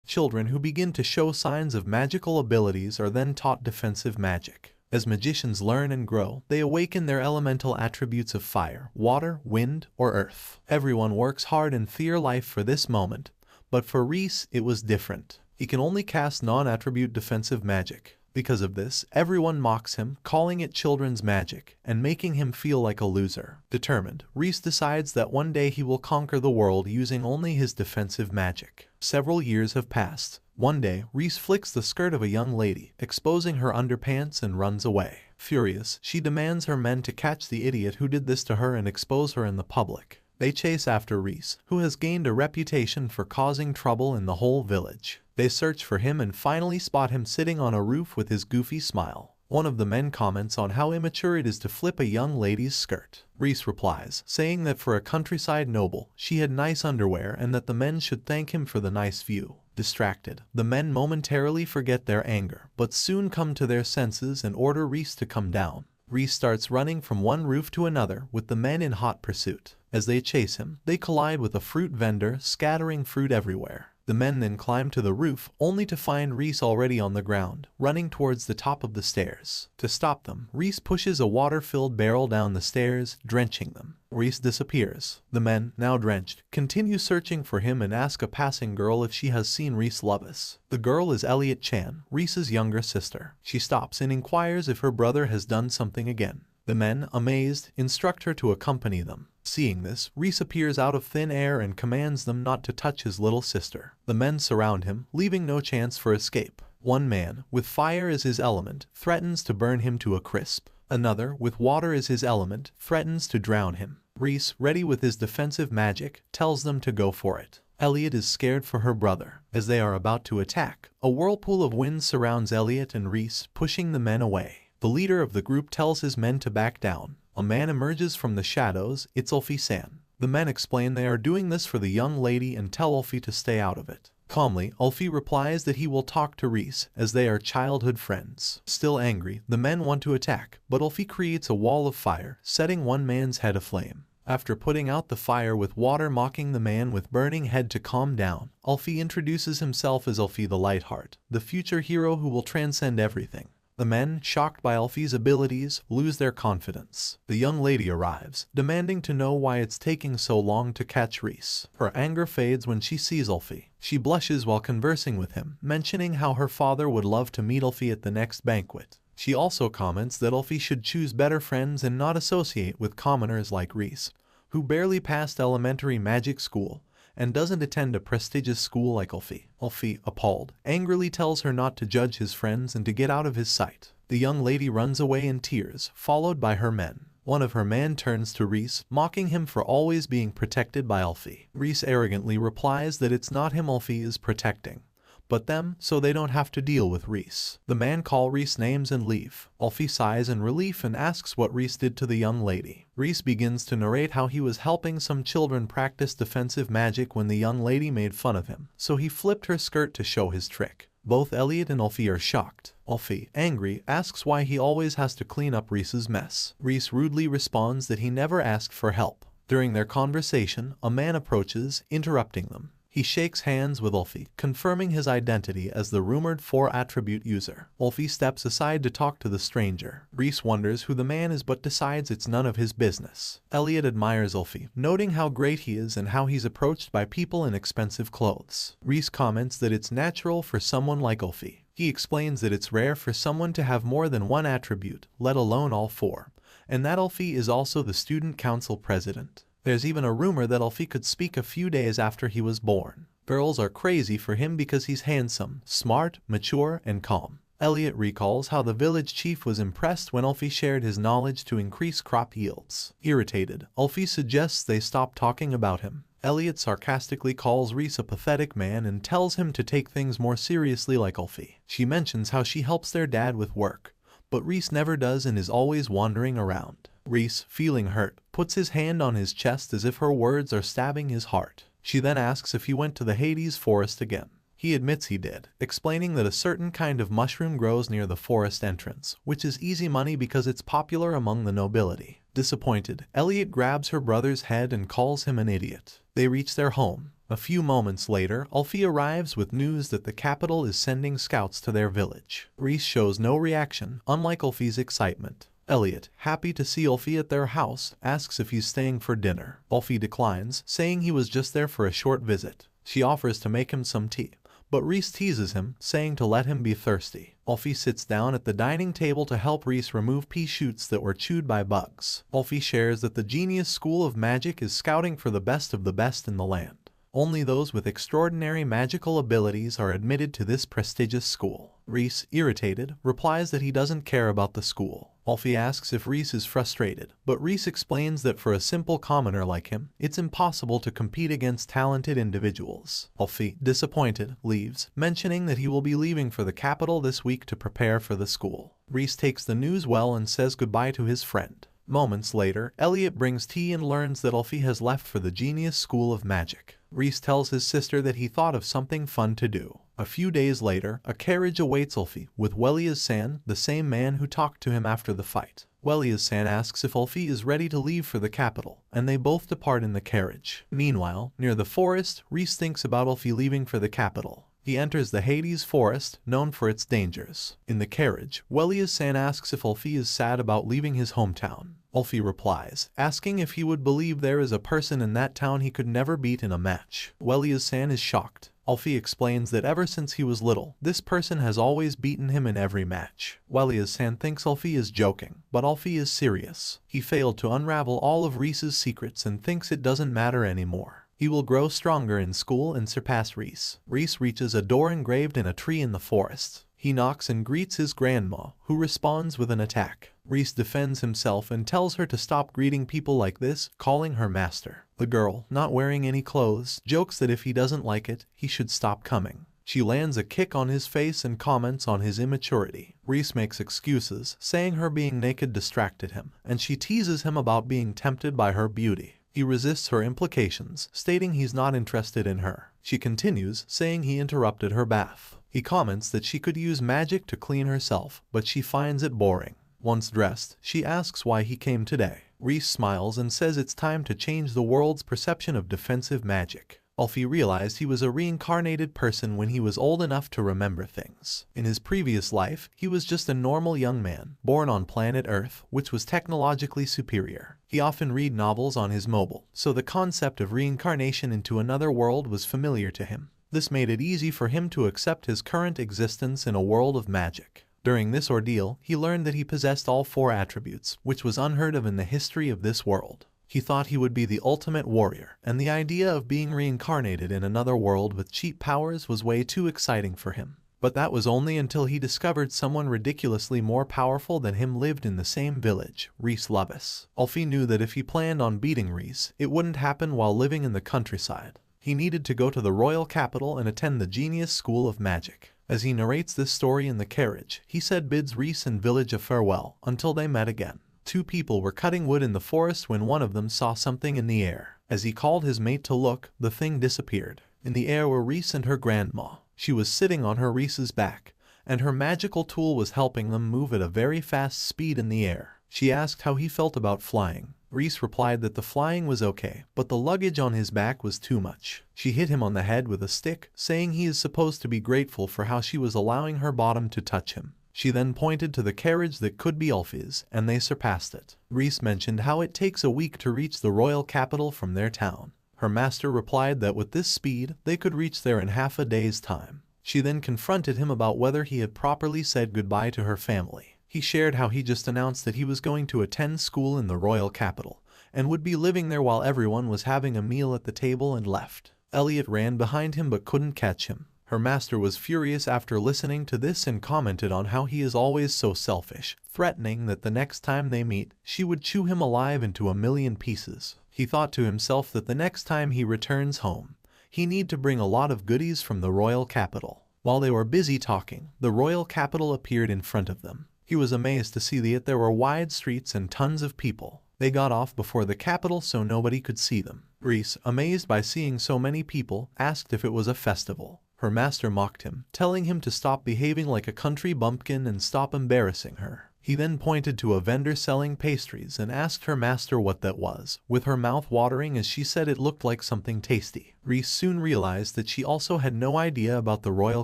Children who begin to show signs of magical abilities are then taught defensive magic. As magicians learn and grow, they awaken their elemental attributes of fire, water, wind, or earth. Everyone works hard in their life for this moment, but for Reese, it was different. He can only cast non-attribute defensive magic. Because of this, everyone mocks him, calling it children's magic, and making him feel like a loser. Determined, Reese decides that one day he will conquer the world using only his defensive magic. Several years have passed. One day, Reese flicks the skirt of a young lady, exposing her underpants, and runs away. Furious, she demands her men to catch the idiot who did this to her and expose her in the public. They chase after Reese, who has gained a reputation for causing trouble in the whole village. They search for him and finally spot him sitting on a roof with his goofy smile. One of the men comments on how immature it is to flip a young lady's skirt. Reese replies, saying that for a countryside noble, she had nice underwear and that the men should thank him for the nice view. Distracted, the men momentarily forget their anger, but soon come to their senses and order Reese to come down. Reese starts running from one roof to another with the men in hot pursuit. As they chase him, they collide with a fruit vendor, scattering fruit everywhere. The men then climb to the roof, only to find Reese already on the ground, running towards the top of the stairs. To stop them, Reese pushes a water-filled barrel down the stairs, drenching them. Reese disappears. The men, now drenched, continue searching for him and ask a passing girl if she has seen Reese Lovis. The girl is Elliot Chan, Reese's younger sister. She stops and inquires if her brother has done something again. The men, amazed, instruct her to accompany them. Seeing this, Reese appears out of thin air and commands them not to touch his little sister. The men surround him, leaving no chance for escape. One man, with fire as his element, threatens to burn him to a crisp. Another, with water as his element, threatens to drown him. Reese, ready with his defensive magic, tells them to go for it. Elliot is scared for her brother. As they are about to attack, a whirlpool of wind surrounds Elliot and Reese, pushing the men away. The leader of the group tells his men to back down. A man emerges from the shadows. It's Ulfi-san. The men explain they are doing this for the young lady and tell Ulfi to stay out of it. Calmly, Ulfi replies that he will talk to Reese, as they are childhood friends. Still angry, the men want to attack, but Ulfi creates a wall of fire, setting one man's head aflame. After putting out the fire with water mocking the man with burning head to calm down, Ulfi introduces himself as Ulfi the Lightheart, the future hero who will transcend everything. The men, shocked by Ulfi's abilities, lose their confidence. The young lady arrives, demanding to know why it's taking so long to catch Reese. Her anger fades when she sees Ulfi. She blushes while conversing with him, mentioning how her father would love to meet Ulfi at the next banquet. She also comments that Ulfi should choose better friends and not associate with commoners like Reese, who barely passed elementary magic school and doesn't attend a prestigious school like Ulfi. Ulfi, appalled, angrily tells her not to judge his friends and to get out of his sight. The young lady runs away in tears, followed by her men. One of her men turns to Reese, mocking him for always being protected by Ulfi. Reese arrogantly replies that it's not him Ulfi is protecting, but them, so they don't have to deal with Reese. The man call Reese names and leave. Ulfi sighs in relief and asks what Reese did to the young lady. Reese begins to narrate how he was helping some children practice defensive magic when the young lady made fun of him, so he flipped her skirt to show his trick. Both Elliot and Ulfi are shocked. Ulfi, angry, asks why he always has to clean up Reese's mess. Reese rudely responds that he never asked for help. During their conversation, a man approaches, interrupting them. He shakes hands with Ulfi, confirming his identity as the rumored 4-attribute user. Ulfi steps aside to talk to the stranger. Reese wonders who the man is but decides it's none of his business. Elliot admires Ulfi, noting how great he is and how he's approached by people in expensive clothes. Reese comments that it's natural for someone like Ulfi. He explains that it's rare for someone to have more than one attribute, let alone all 4, and that Ulfi is also the student council president. There's even a rumor that Ulfi could speak a few days after he was born. Girls are crazy for him because he's handsome, smart, mature, and calm. Elliot recalls how the village chief was impressed when Ulfi shared his knowledge to increase crop yields. Irritated, Ulfi suggests they stop talking about him. Elliot sarcastically calls Reese a pathetic man and tells him to take things more seriously like Ulfi. She mentions how she helps their dad with work, but Reese never does and is always wandering around. Reese, feeling hurt, puts his hand on his chest as if her words are stabbing his heart. She then asks if he went to the Hades forest again. He admits he did, explaining that a certain kind of mushroom grows near the forest entrance, which is easy money because it's popular among the nobility. Disappointed, Elliot grabs her brother's head and calls him an idiot. They reach their home. A few moments later, Ulfi arrives with news that the capital is sending scouts to their village. Reese shows no reaction, unlike Ulfi's excitement. Elliot, happy to see Ulfi at their house, asks if he's staying for dinner. Ulfi declines, saying he was just there for a short visit. She offers to make him some tea, but Reese teases him, saying to let him be thirsty. Ulfi sits down at the dining table to help Reese remove pea shoots that were chewed by bugs. Ulfi shares that the Genius School of Magic is scouting for the best of the best in the land. Only those with extraordinary magical abilities are admitted to this prestigious school. Reese, irritated, replies that he doesn't care about the school. Ulfi asks if Reese is frustrated, but Reese explains that for a simple commoner like him, it's impossible to compete against talented individuals. Ulfi, disappointed, leaves, mentioning that he will be leaving for the capital this week to prepare for the school. Reese takes the news well and says goodbye to his friend. Moments later, Elliot brings tea and learns that Ulfi has left for the Genius School of Magic. Reese tells his sister that he thought of something fun to do. A few days later, a carriage awaits Ulfi, with Welias-san, the same man who talked to him after the fight. Welias-san asks if Ulfi is ready to leave for the capital, and they both depart in the carriage. Meanwhile, near the forest, Reese thinks about Ulfi leaving for the capital. He enters the Hades forest, known for its dangers. In the carriage, Welias-san asks if Ulfi is sad about leaving his hometown. Ulfi replies, asking if he would believe there is a person in that town he could never beat in a match. Welias-san is shocked. Ulfi explains that ever since he was little, this person has always beaten him in every match. Welias-san thinks Ulfi is joking, but Ulfi is serious. He failed to unravel all of Reese's secrets and thinks it doesn't matter anymore. He will grow stronger in school and surpass Reese. Reese reaches a door engraved in a tree in the forest. He knocks and greets his grandma, who responds with an attack. Reese defends himself and tells her to stop greeting people like this, calling her master. The girl, not wearing any clothes, jokes that if he doesn't like it, he should stop coming. She lands a kick on his face and comments on his immaturity. Reese makes excuses, saying her being naked distracted him, and she teases him about being tempted by her beauty. He resists her implications, stating he's not interested in her. She continues, saying he interrupted her bath. He comments that she could use magic to clean herself, but she finds it boring. Once dressed, she asks why he came today. Reese smiles and says it's time to change the world's perception of defensive magic. Ulfi realized he was a reincarnated person when he was old enough to remember things. In his previous life, he was just a normal young man, born on planet Earth, which was technologically superior. He often read novels on his mobile, so the concept of reincarnation into another world was familiar to him. This made it easy for him to accept his current existence in a world of magic. During this ordeal, he learned that he possessed all 4 attributes, which was unheard of in the history of this world. He thought he would be the ultimate warrior, and the idea of being reincarnated in another world with cheap powers was way too exciting for him. But that was only until he discovered someone ridiculously more powerful than him lived in the same village, Reese Lubbus. Ulfi knew that if he planned on beating Reese, it wouldn't happen while living in the countryside. He needed to go to the royal capital and attend the Genius School of Magic. As he narrates this story in the carriage, he said bids Reese and village a farewell, until they met again. 2 people were cutting wood in the forest when one of them saw something in the air. As he called his mate to look, the thing disappeared. In the air were Reese and her grandma. She was sitting on her Reese's back, and her magical tool was helping them move at a very fast speed in the air. She asked how he felt about flying. Reese replied that the flying was okay, but the luggage on his back was too much. She hit him on the head with a stick, saying he is supposed to be grateful for how she was allowing her bottom to touch him. She then pointed to the carriage that could be Ulfi's, and they surpassed it. Reese mentioned how it takes a week to reach the royal capital from their town. Her master replied that with this speed, they could reach there in half a day's time. She then confronted him about whether he had properly said goodbye to her family. He shared how he just announced that he was going to attend school in the royal capital, and would be living there while everyone was having a meal at the table, and left. Elliot ran behind him but couldn't catch him. Her master was furious after listening to this and commented on how he is always so selfish, threatening that the next time they meet, she would chew him alive into 1,000,000 pieces. He thought to himself that the next time he returns home, he need to bring a lot of goodies from the royal capital. While they were busy talking, the royal capital appeared in front of them. He was amazed to see that there were wide streets and tons of people. They got off before the capital so nobody could see them. Reese, amazed by seeing so many people, asked if it was a festival. Her master mocked him, telling him to stop behaving like a country bumpkin and stop embarrassing her. He then pointed to a vendor selling pastries and asked her master what that was, with her mouth watering as she said it looked like something tasty. Reese soon realized that she also had no idea about the royal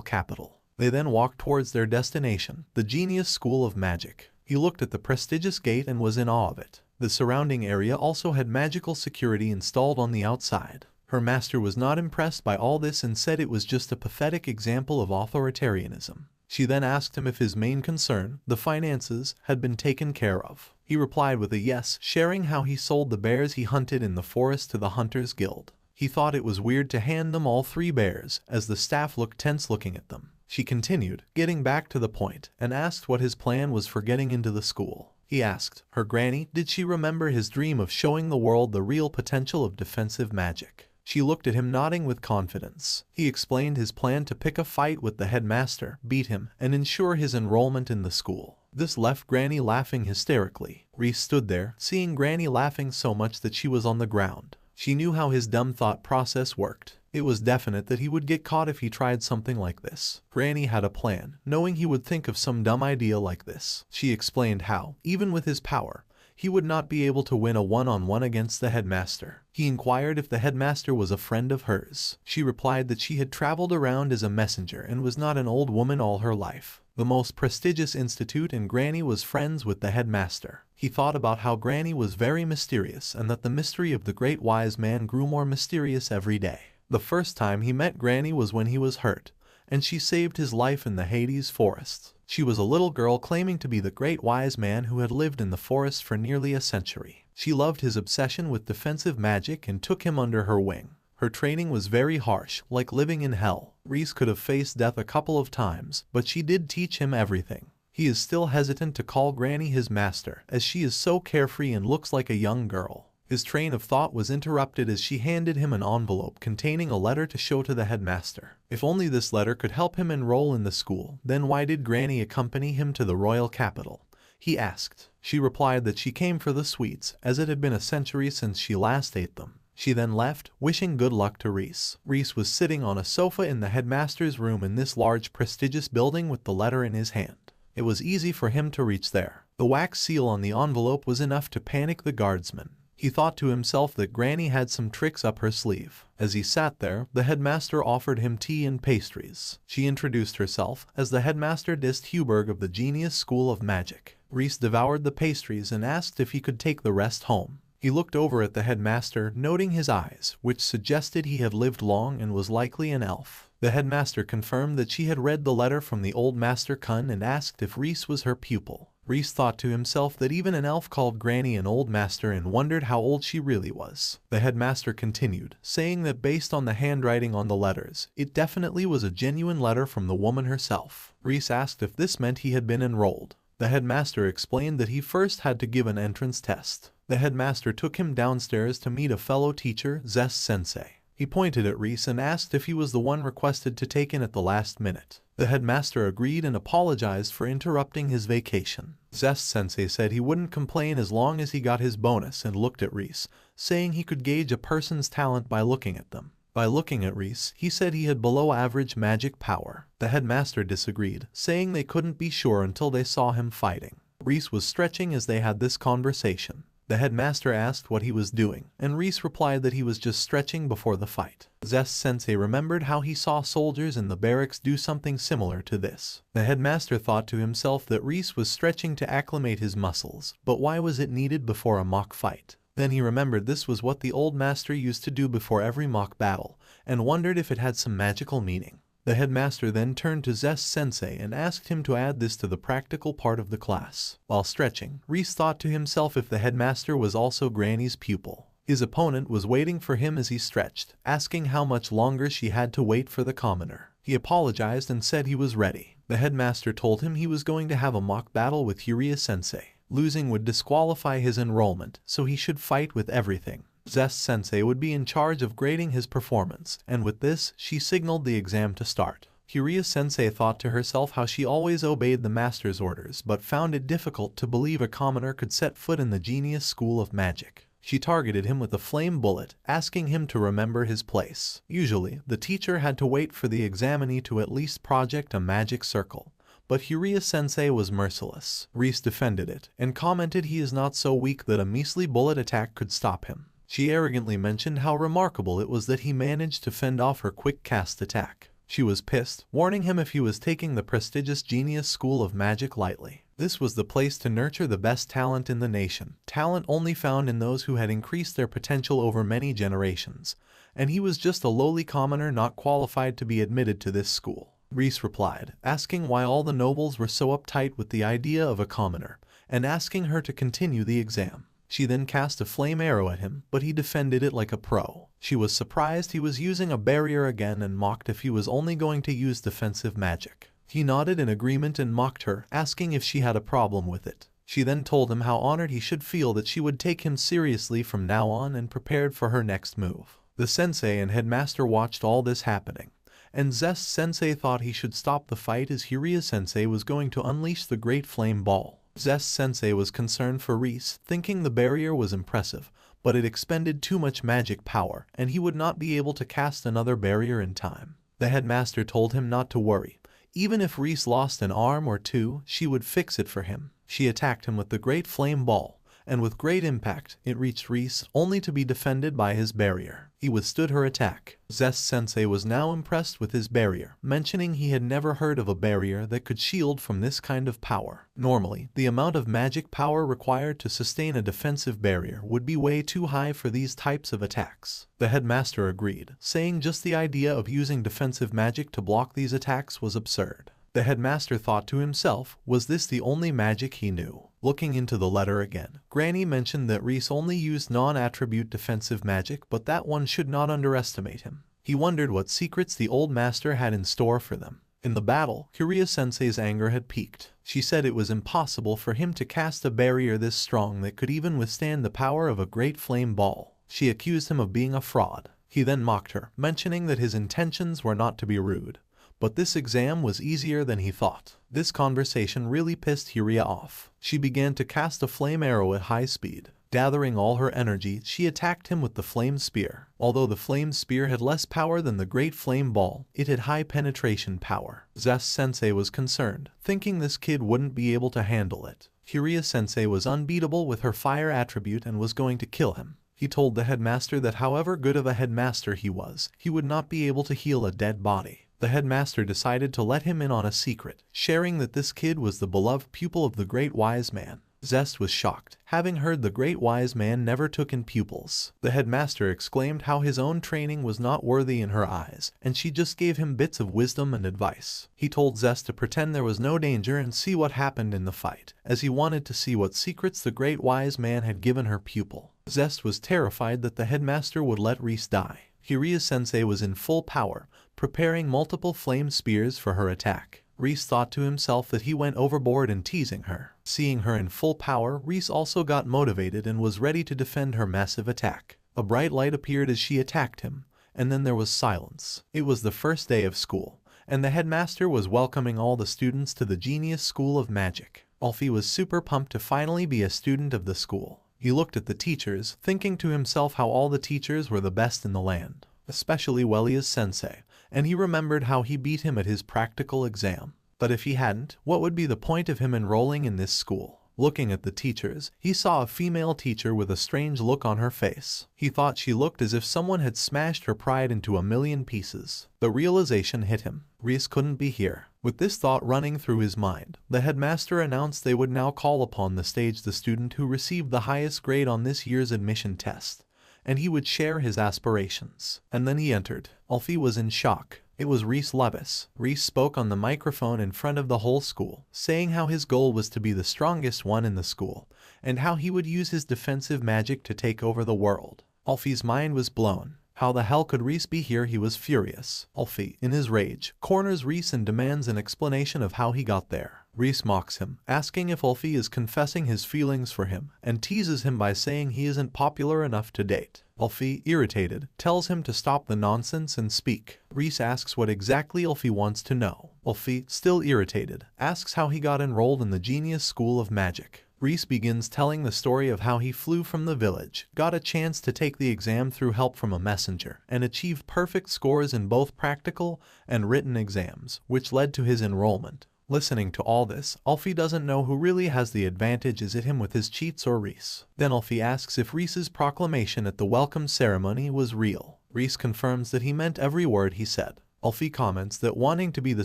capital. They then walked towards their destination, the Genius School of Magic. He looked at the prestigious gate and was in awe of it. The surrounding area also had magical security installed on the outside. Her master was not impressed by all this and said it was just a pathetic example of authoritarianism. She then asked him if his main concern, the finances, had been taken care of. He replied with a yes, sharing how he sold the bears he hunted in the forest to the Hunters Guild. He thought it was weird to hand them all 3 bears, as the staff looked tense looking at them. She continued, getting back to the point, and asked what his plan was for getting into the school. He asked her granny, did she remember his dream of showing the world the real potential of defensive magic? She looked at him nodding with confidence. He explained his plan to pick a fight with the headmaster, beat him, and ensure his enrollment in the school. This left Granny laughing hysterically. Reese stood there, seeing Granny laughing so much that she was on the ground. She knew how his dumb thought process worked. It was definite that he would get caught if he tried something like this. Granny had a plan, knowing he would think of some dumb idea like this. She explained how, even with his power, he would not be able to win a one-on-one against the headmaster. He inquired if the headmaster was a friend of hers. She replied that she had traveled around as a messenger and was not an old woman all her life. The most prestigious institute, and Granny was friends with the headmaster. He thought about how Granny was very mysterious and that the mystery of the great wise man grew more mysterious every day. The first time he met Granny was when he was hurt, and she saved his life in the Hades forests. She was a little girl claiming to be the great wise man who had lived in the forest for nearly a century. She loved his obsession with defensive magic and took him under her wing. Her training was very harsh, like living in hell. Reese could have faced death a couple of times, but she did teach him everything. He is still hesitant to call Granny his master, as she is so carefree and looks like a young girl. His train of thought was interrupted as she handed him an envelope containing a letter to show to the headmaster. If only this letter could help him enroll in the school, then why did Granny accompany him to the royal capital? He asked. She replied that she came for the sweets, as it had been a century since she last ate them. She then left, wishing good luck to Reese. Reese was sitting on a sofa in the headmaster's room in this large prestigious building with the letter in his hand. It was easy for him to reach there. The wax seal on the envelope was enough to panic the guardsmen. He thought to himself that Granny had some tricks up her sleeve. As he sat there, the headmaster offered him tea and pastries. She introduced herself as the headmaster Dist Huberg of the Genius School of Magic. Reese devoured the pastries and asked if he could take the rest home. He looked over at the headmaster, noting his eyes, which suggested he had lived long and was likely an elf. The headmaster confirmed that she had read the letter from the old Master Kun and asked if Reese was her pupil. Reese thought to himself that even an elf called Granny an old master and wondered how old she really was. The headmaster continued, saying that based on the handwriting on the letters, it definitely was a genuine letter from the woman herself. Reese asked if this meant he had been enrolled. The headmaster explained that he first had to give an entrance test. The headmaster took him downstairs to meet a fellow teacher, Zest Sensei. He pointed at Reese and asked if he was the one requested to take in at the last minute. The headmaster agreed and apologized for interrupting his vacation. Zest Sensei said he wouldn't complain as long as he got his bonus and looked at Reese, saying he could gauge a person's talent by looking at them. By looking at Reese, he said he had below average magic power. The headmaster disagreed, saying they couldn't be sure until they saw him fighting. Reese was stretching as they had this conversation. The headmaster asked what he was doing, and Reese replied that he was just stretching before the fight. Zest Sensei remembered how he saw soldiers in the barracks do something similar to this. The headmaster thought to himself that Reese was stretching to acclimate his muscles, but why was it needed before a mock fight? Then he remembered this was what the old master used to do before every mock battle, and wondered if it had some magical meaning. The headmaster then turned to Zest Sensei and asked him to add this to the practical part of the class. While stretching, Reese thought to himself if the headmaster was also Granny's pupil. His opponent was waiting for him as he stretched, asking how much longer she had to wait for the commoner. He apologized and said he was ready. The headmaster told him he was going to have a mock battle with Hyria Sensei. Losing would disqualify his enrollment, so he should fight with everything. Zest Sensei would be in charge of grading his performance, and with this, she signaled the exam to start. Hyria Sensei thought to herself how she always obeyed the master's orders but found it difficult to believe a commoner could set foot in the Genius School of Magic. She targeted him with a flame bullet, asking him to remember his place. Usually, the teacher had to wait for the examinee to at least project a magic circle, but Hyuria-sensei was merciless. Reese defended it, and commented he is not so weak that a measly bullet attack could stop him. She arrogantly mentioned how remarkable it was that he managed to fend off her quick cast attack. She was pissed, warning him if he was taking the prestigious Genius School of Magic lightly. This was the place to nurture the best talent in the nation, talent only found in those who had increased their potential over many generations, and he was just a lowly commoner not qualified to be admitted to this school. Reese replied, asking why all the nobles were so uptight with the idea of a commoner, and asking her to continue the exam. She then cast a flame arrow at him, but he defended it like a pro. She was surprised he was using a barrier again and mocked if he was only going to use defensive magic. He nodded in agreement and mocked her, asking if she had a problem with it. She then told him how honored he should feel that she would take him seriously from now on and prepared for her next move. The sensei and headmaster watched all this happening, and Zest-sensei thought he should stop the fight as Hyuria-sensei was going to unleash the Great Flame Ball. Zest-sensei was concerned for Reese, thinking the barrier was impressive, but it expended too much magic power, and he would not be able to cast another barrier in time. The headmaster told him not to worry. Even if Reese lost an arm or two, she would fix it for him. She attacked him with the Great Flame Ball, and with great impact, it reached Reese, only to be defended by his barrier. He withstood her attack. Zest-sensei was now impressed with his barrier, mentioning he had never heard of a barrier that could shield from this kind of power. Normally, the amount of magic power required to sustain a defensive barrier would be way too high for these types of attacks. The headmaster agreed, saying just the idea of using defensive magic to block these attacks was absurd. The headmaster thought to himself, was this the only magic he knew? Looking into the letter again, Granny mentioned that Reese only used non-attribute defensive magic, but that one should not underestimate him. He wondered what secrets the old master had in store for them. In the battle, Hyuria-sensei's anger had peaked. She said it was impossible for him to cast a barrier this strong that could even withstand the power of a great flame ball. She accused him of being a fraud. He then mocked her, mentioning that his intentions were not to be rude. But this exam was easier than he thought. This conversation really pissed Hyuria off. She began to cast a flame arrow at high speed. Gathering all her energy, she attacked him with the flame spear. Although the flame spear had less power than the great flame ball, it had high penetration power. Zest-sensei was concerned, thinking this kid wouldn't be able to handle it. Hyuria-sensei was unbeatable with her fire attribute and was going to kill him. He told the headmaster that however good of a headmaster he was, he would not be able to heal a dead body. The headmaster decided to let him in on a secret, sharing that this kid was the beloved pupil of the Great Wise Man. Zest was shocked, having heard the Great Wise Man never took in pupils. The headmaster exclaimed how his own training was not worthy in her eyes, and she just gave him bits of wisdom and advice. He told Zest to pretend there was no danger and see what happened in the fight, as he wanted to see what secrets the Great Wise Man had given her pupil. Zest was terrified that the headmaster would let Reese die. Hyuria-sensei was in full power, preparing multiple flame spears for her attack. Reese thought to himself that he went overboard in teasing her. Seeing her in full power, Reese also got motivated and was ready to defend her massive attack. A bright light appeared as she attacked him, and then there was silence. It was the first day of school, and the headmaster was welcoming all the students to the Genius School of Magic. Alfie was super pumped to finally be a student of the school. He looked at the teachers, thinking to himself how all the teachers were the best in the land, especially Wellia's sensei, and he remembered how he beat him at his practical exam. But if he hadn't, what would be the point of him enrolling in this school? Looking at the teachers, he saw a female teacher with a strange look on her face. He thought she looked as if someone had smashed her pride into a million pieces. The realization hit him. Reese couldn't be here. With this thought running through his mind, the headmaster announced they would now call upon the stage the student who received the highest grade on this year's admission test, and he would share his aspirations. And then he entered. Alfie was in shock. It was Reese Levis. Reese spoke on the microphone in front of the whole school, saying how his goal was to be the strongest one in the school, and how he would use his defensive magic to take over the world. Alfie's mind was blown. How the hell could Reese be here? He was furious. Alfie, in his rage, corners Reese and demands an explanation of how he got there. Reese mocks him, asking if Alfie is confessing his feelings for him, and teases him by saying he isn't popular enough to date. Alfie, irritated, tells him to stop the nonsense and speak. Reese asks what exactly Alfie wants to know. Alfie, still irritated, asks how he got enrolled in the Genius School of Magic. Reese begins telling the story of how he flew from the village, got a chance to take the exam through help from a messenger, and achieved perfect scores in both practical and written exams, which led to his enrollment. Listening to all this, Alfie doesn't know who really has the advantage. Is it him with his cheats or Reese? Then Alfie asks if Reese's proclamation at the welcome ceremony was real. Reese confirms that he meant every word he said. Alfie comments that wanting to be the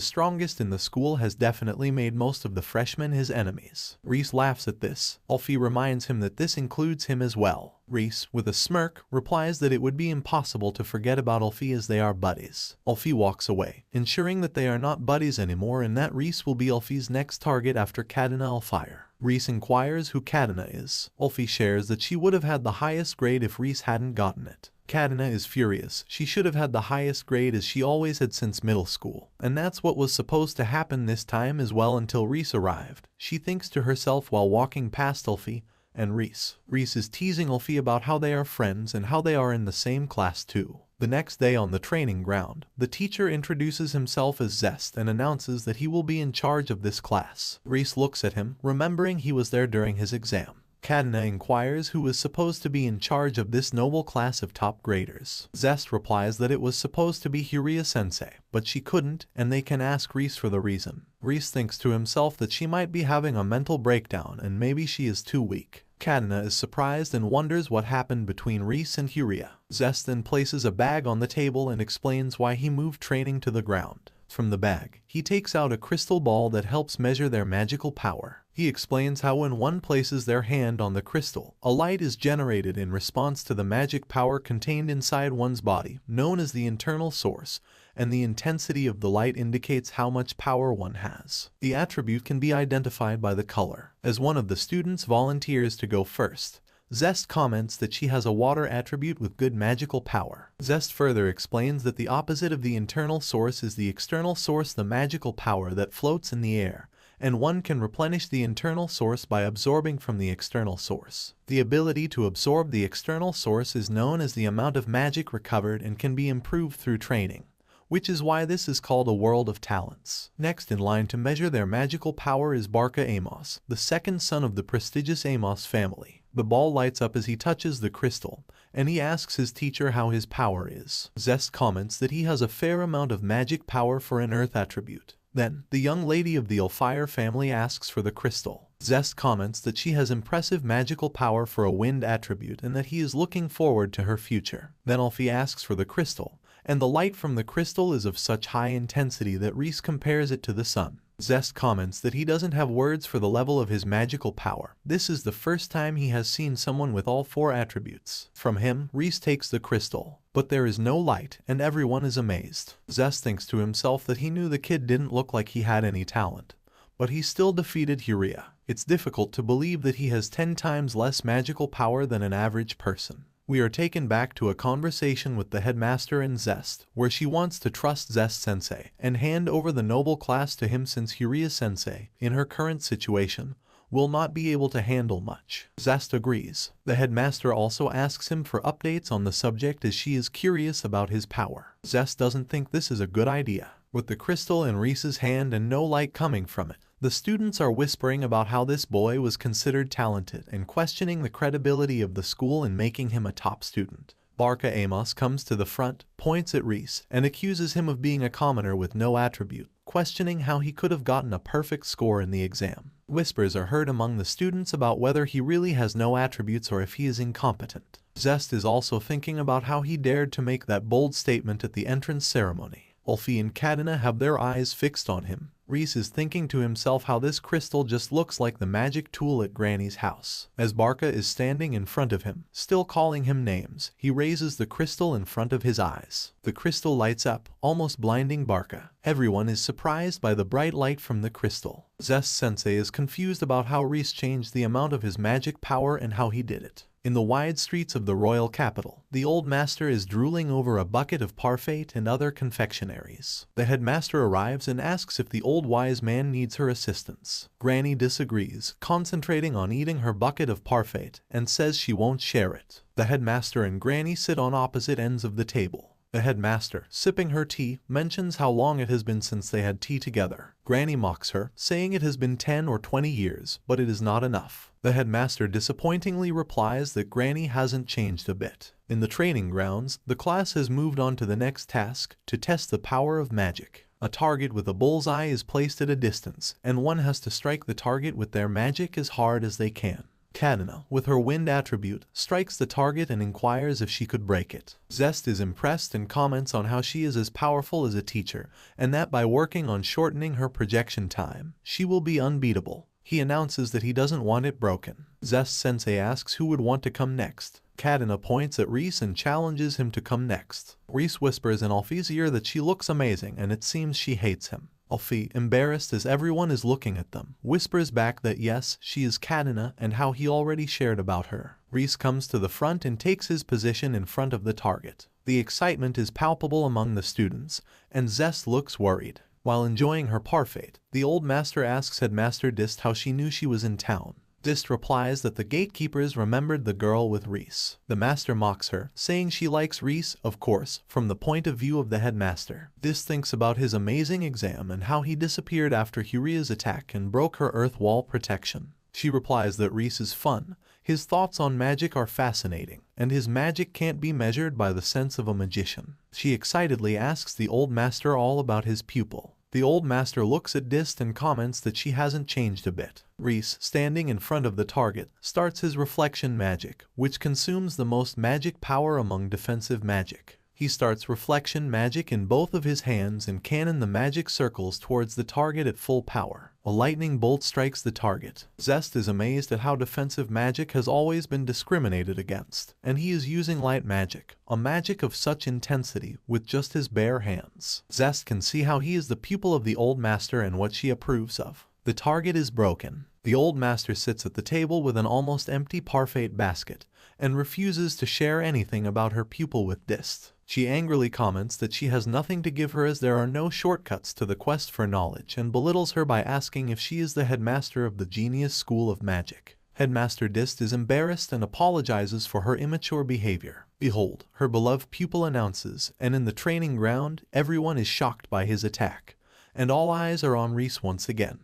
strongest in the school has definitely made most of the freshmen his enemies. Reese laughs at this. Alfie reminds him that this includes him as well. Reese, with a smirk, replies that it would be impossible to forget about Alfie as they are buddies. Alfie walks away, ensuring that they are not buddies anymore and that Reese will be Alfie's next target after Kadena Alfire. Reese inquires who Kadena is. Alfie shares that she would have had the highest grade if Reese hadn't gotten it. Kadena is furious. She should have had the highest grade as she always had since middle school. And that's what was supposed to happen this time as well until Reese arrived. She thinks to herself while walking past Alfie and Reese. Reese is teasing Alfie about how they are friends and how they are in the same class too. The next day on the training ground, the teacher introduces himself as Zest and announces that he will be in charge of this class. Reese looks at him, remembering he was there during his exam. Kadena inquires who was supposed to be in charge of this noble class of top graders. Zest replies that it was supposed to be Hiria-sensei, but she couldn't, and they can ask Reese for the reason. Reese thinks to himself that she might be having a mental breakdown and maybe she is too weak. Kadena is surprised and wonders what happened between Reese and Hiria. Zest then places a bag on the table and explains why he moved training to the ground. From the bag, he takes out a crystal ball that helps measure their magical power. He explains how when one places their hand on the crystal, a light is generated in response to the magic power contained inside one's body, known as the internal source, and the intensity of the light indicates how much power one has. The attribute can be identified by the color. As one of the students volunteers to go first, Zest comments that she has a water attribute with good magical power. Zest further explains that the opposite of the internal source is the external source, the magical power that floats in the air, and one can replenish the internal source by absorbing from the external source. The ability to absorb the external source is known as the amount of magic recovered and can be improved through training, which is why this is called a world of talents. Next in line to measure their magical power is Barca Amos, the second son of the prestigious Amos family. The ball lights up as he touches the crystal, and he asks his teacher how his power is. Zest comments that he has a fair amount of magic power for an earth attribute. Then, the young lady of the Alfire family asks for the crystal. Zest comments that she has impressive magical power for a wind attribute and that he is looking forward to her future. Then Alfie asks for the crystal, and the light from the crystal is of such high intensity that Reese compares it to the sun. Zest comments that he doesn't have words for the level of his magical power. This is the first time he has seen someone with all four attributes. From him, Reese takes the crystal, but there is no light, and everyone is amazed. Zest thinks to himself that he knew the kid didn't look like he had any talent, but he still defeated Hiria. It's difficult to believe that he has 10 times less magical power than an average person. We are taken back to a conversation with the headmaster and Zest, where she wants to trust Zest-sensei and hand over the noble class to him since Hiria-sensei, in her current situation, will not be able to handle much. Zest agrees. The headmaster also asks him for updates on the subject as she is curious about his power. Zest doesn't think this is a good idea. With the crystal in Reese's hand and no light coming from it, the students are whispering about how this boy was considered talented and questioning the credibility of the school in making him a top student. Barca Amos comes to the front, points at Reese, and accuses him of being a commoner with no attribute, questioning how he could have gotten a perfect score in the exam. Whispers are heard among the students about whether he really has no attributes or if he is incompetent. Zest is also thinking about how he dared to make that bold statement at the entrance ceremony. Alfie and Kadena have their eyes fixed on him. Reese is thinking to himself how this crystal just looks like the magic tool at Granny's house. As Barca is standing in front of him, still calling him names, he raises the crystal in front of his eyes. The crystal lights up, almost blinding Barca. Everyone is surprised by the bright light from the crystal. Zest-sensei is confused about how Reese changed the amount of his magic power and how he did it. In the wide streets of the royal capital, the old master is drooling over a bucket of parfait and other confectionaries. The headmaster arrives and asks if the old wise man needs her assistance. Granny disagrees, concentrating on eating her bucket of parfait, and says she won't share it. The headmaster and Granny sit on opposite ends of the table. The headmaster, sipping her tea, mentions how long it has been since they had tea together. Granny mocks her, saying it has been 10 or 20 years, but it is not enough. The headmaster disappointingly replies that Granny hasn't changed a bit. In the training grounds, the class has moved on to the next task, to test the power of magic. A target with a bullseye is placed at a distance, and one has to strike the target with their magic as hard as they can. Kadena, with her wind attribute, strikes the target and inquires if she could break it. Zest is impressed and comments on how she is as powerful as a teacher, and that by working on shortening her projection time, she will be unbeatable. He announces that he doesn't want it broken. Zest-sensei asks who would want to come next. Kadena points at Reese and challenges him to come next. Reese whispers in Alfie's ear that she looks amazing and it seems she hates him. Alfie, embarrassed as everyone is looking at them, whispers back that yes, she is Kadena and how he already shared about her. Reese comes to the front and takes his position in front of the target. The excitement is palpable among the students, and Zest looks worried. While enjoying her parfait, the old master asks Headmaster Dist how she knew she was in town. Dist replies that the gatekeepers remembered the girl with Reese. The master mocks her, saying she likes Reese, of course, from the point of view of the headmaster. Dist thinks about his amazing exam and how he disappeared after Huria's attack and broke her earth wall protection. She replies that Reese is fun, his thoughts on magic are fascinating, and his magic can't be measured by the sense of a magician. She excitedly asks the old master all about his pupil. The old master looks at Dist and comments that she hasn't changed a bit. Reese, standing in front of the target, starts his reflection magic, which consumes the most magic power among defensive magic. He starts reflection magic in both of his hands and cannon the magic circles towards the target at full power. A lightning bolt strikes the target. Zest is amazed at how defensive magic has always been discriminated against, and he is using light magic, a magic of such intensity, with just his bare hands. Zest can see how he is the pupil of the old master and what she approves of. The target is broken. The old master sits at the table with an almost empty parfait basket, and refuses to share anything about her pupil with Dist. She angrily comments that she has nothing to give her as there are no shortcuts to the quest for knowledge, and belittles her by asking if she is the headmaster of the Genius School of Magic. Headmaster Dist is embarrassed and apologizes for her immature behavior. Behold, her beloved pupil announces, and in the training ground, everyone is shocked by his attack, and all eyes are on Reese once again.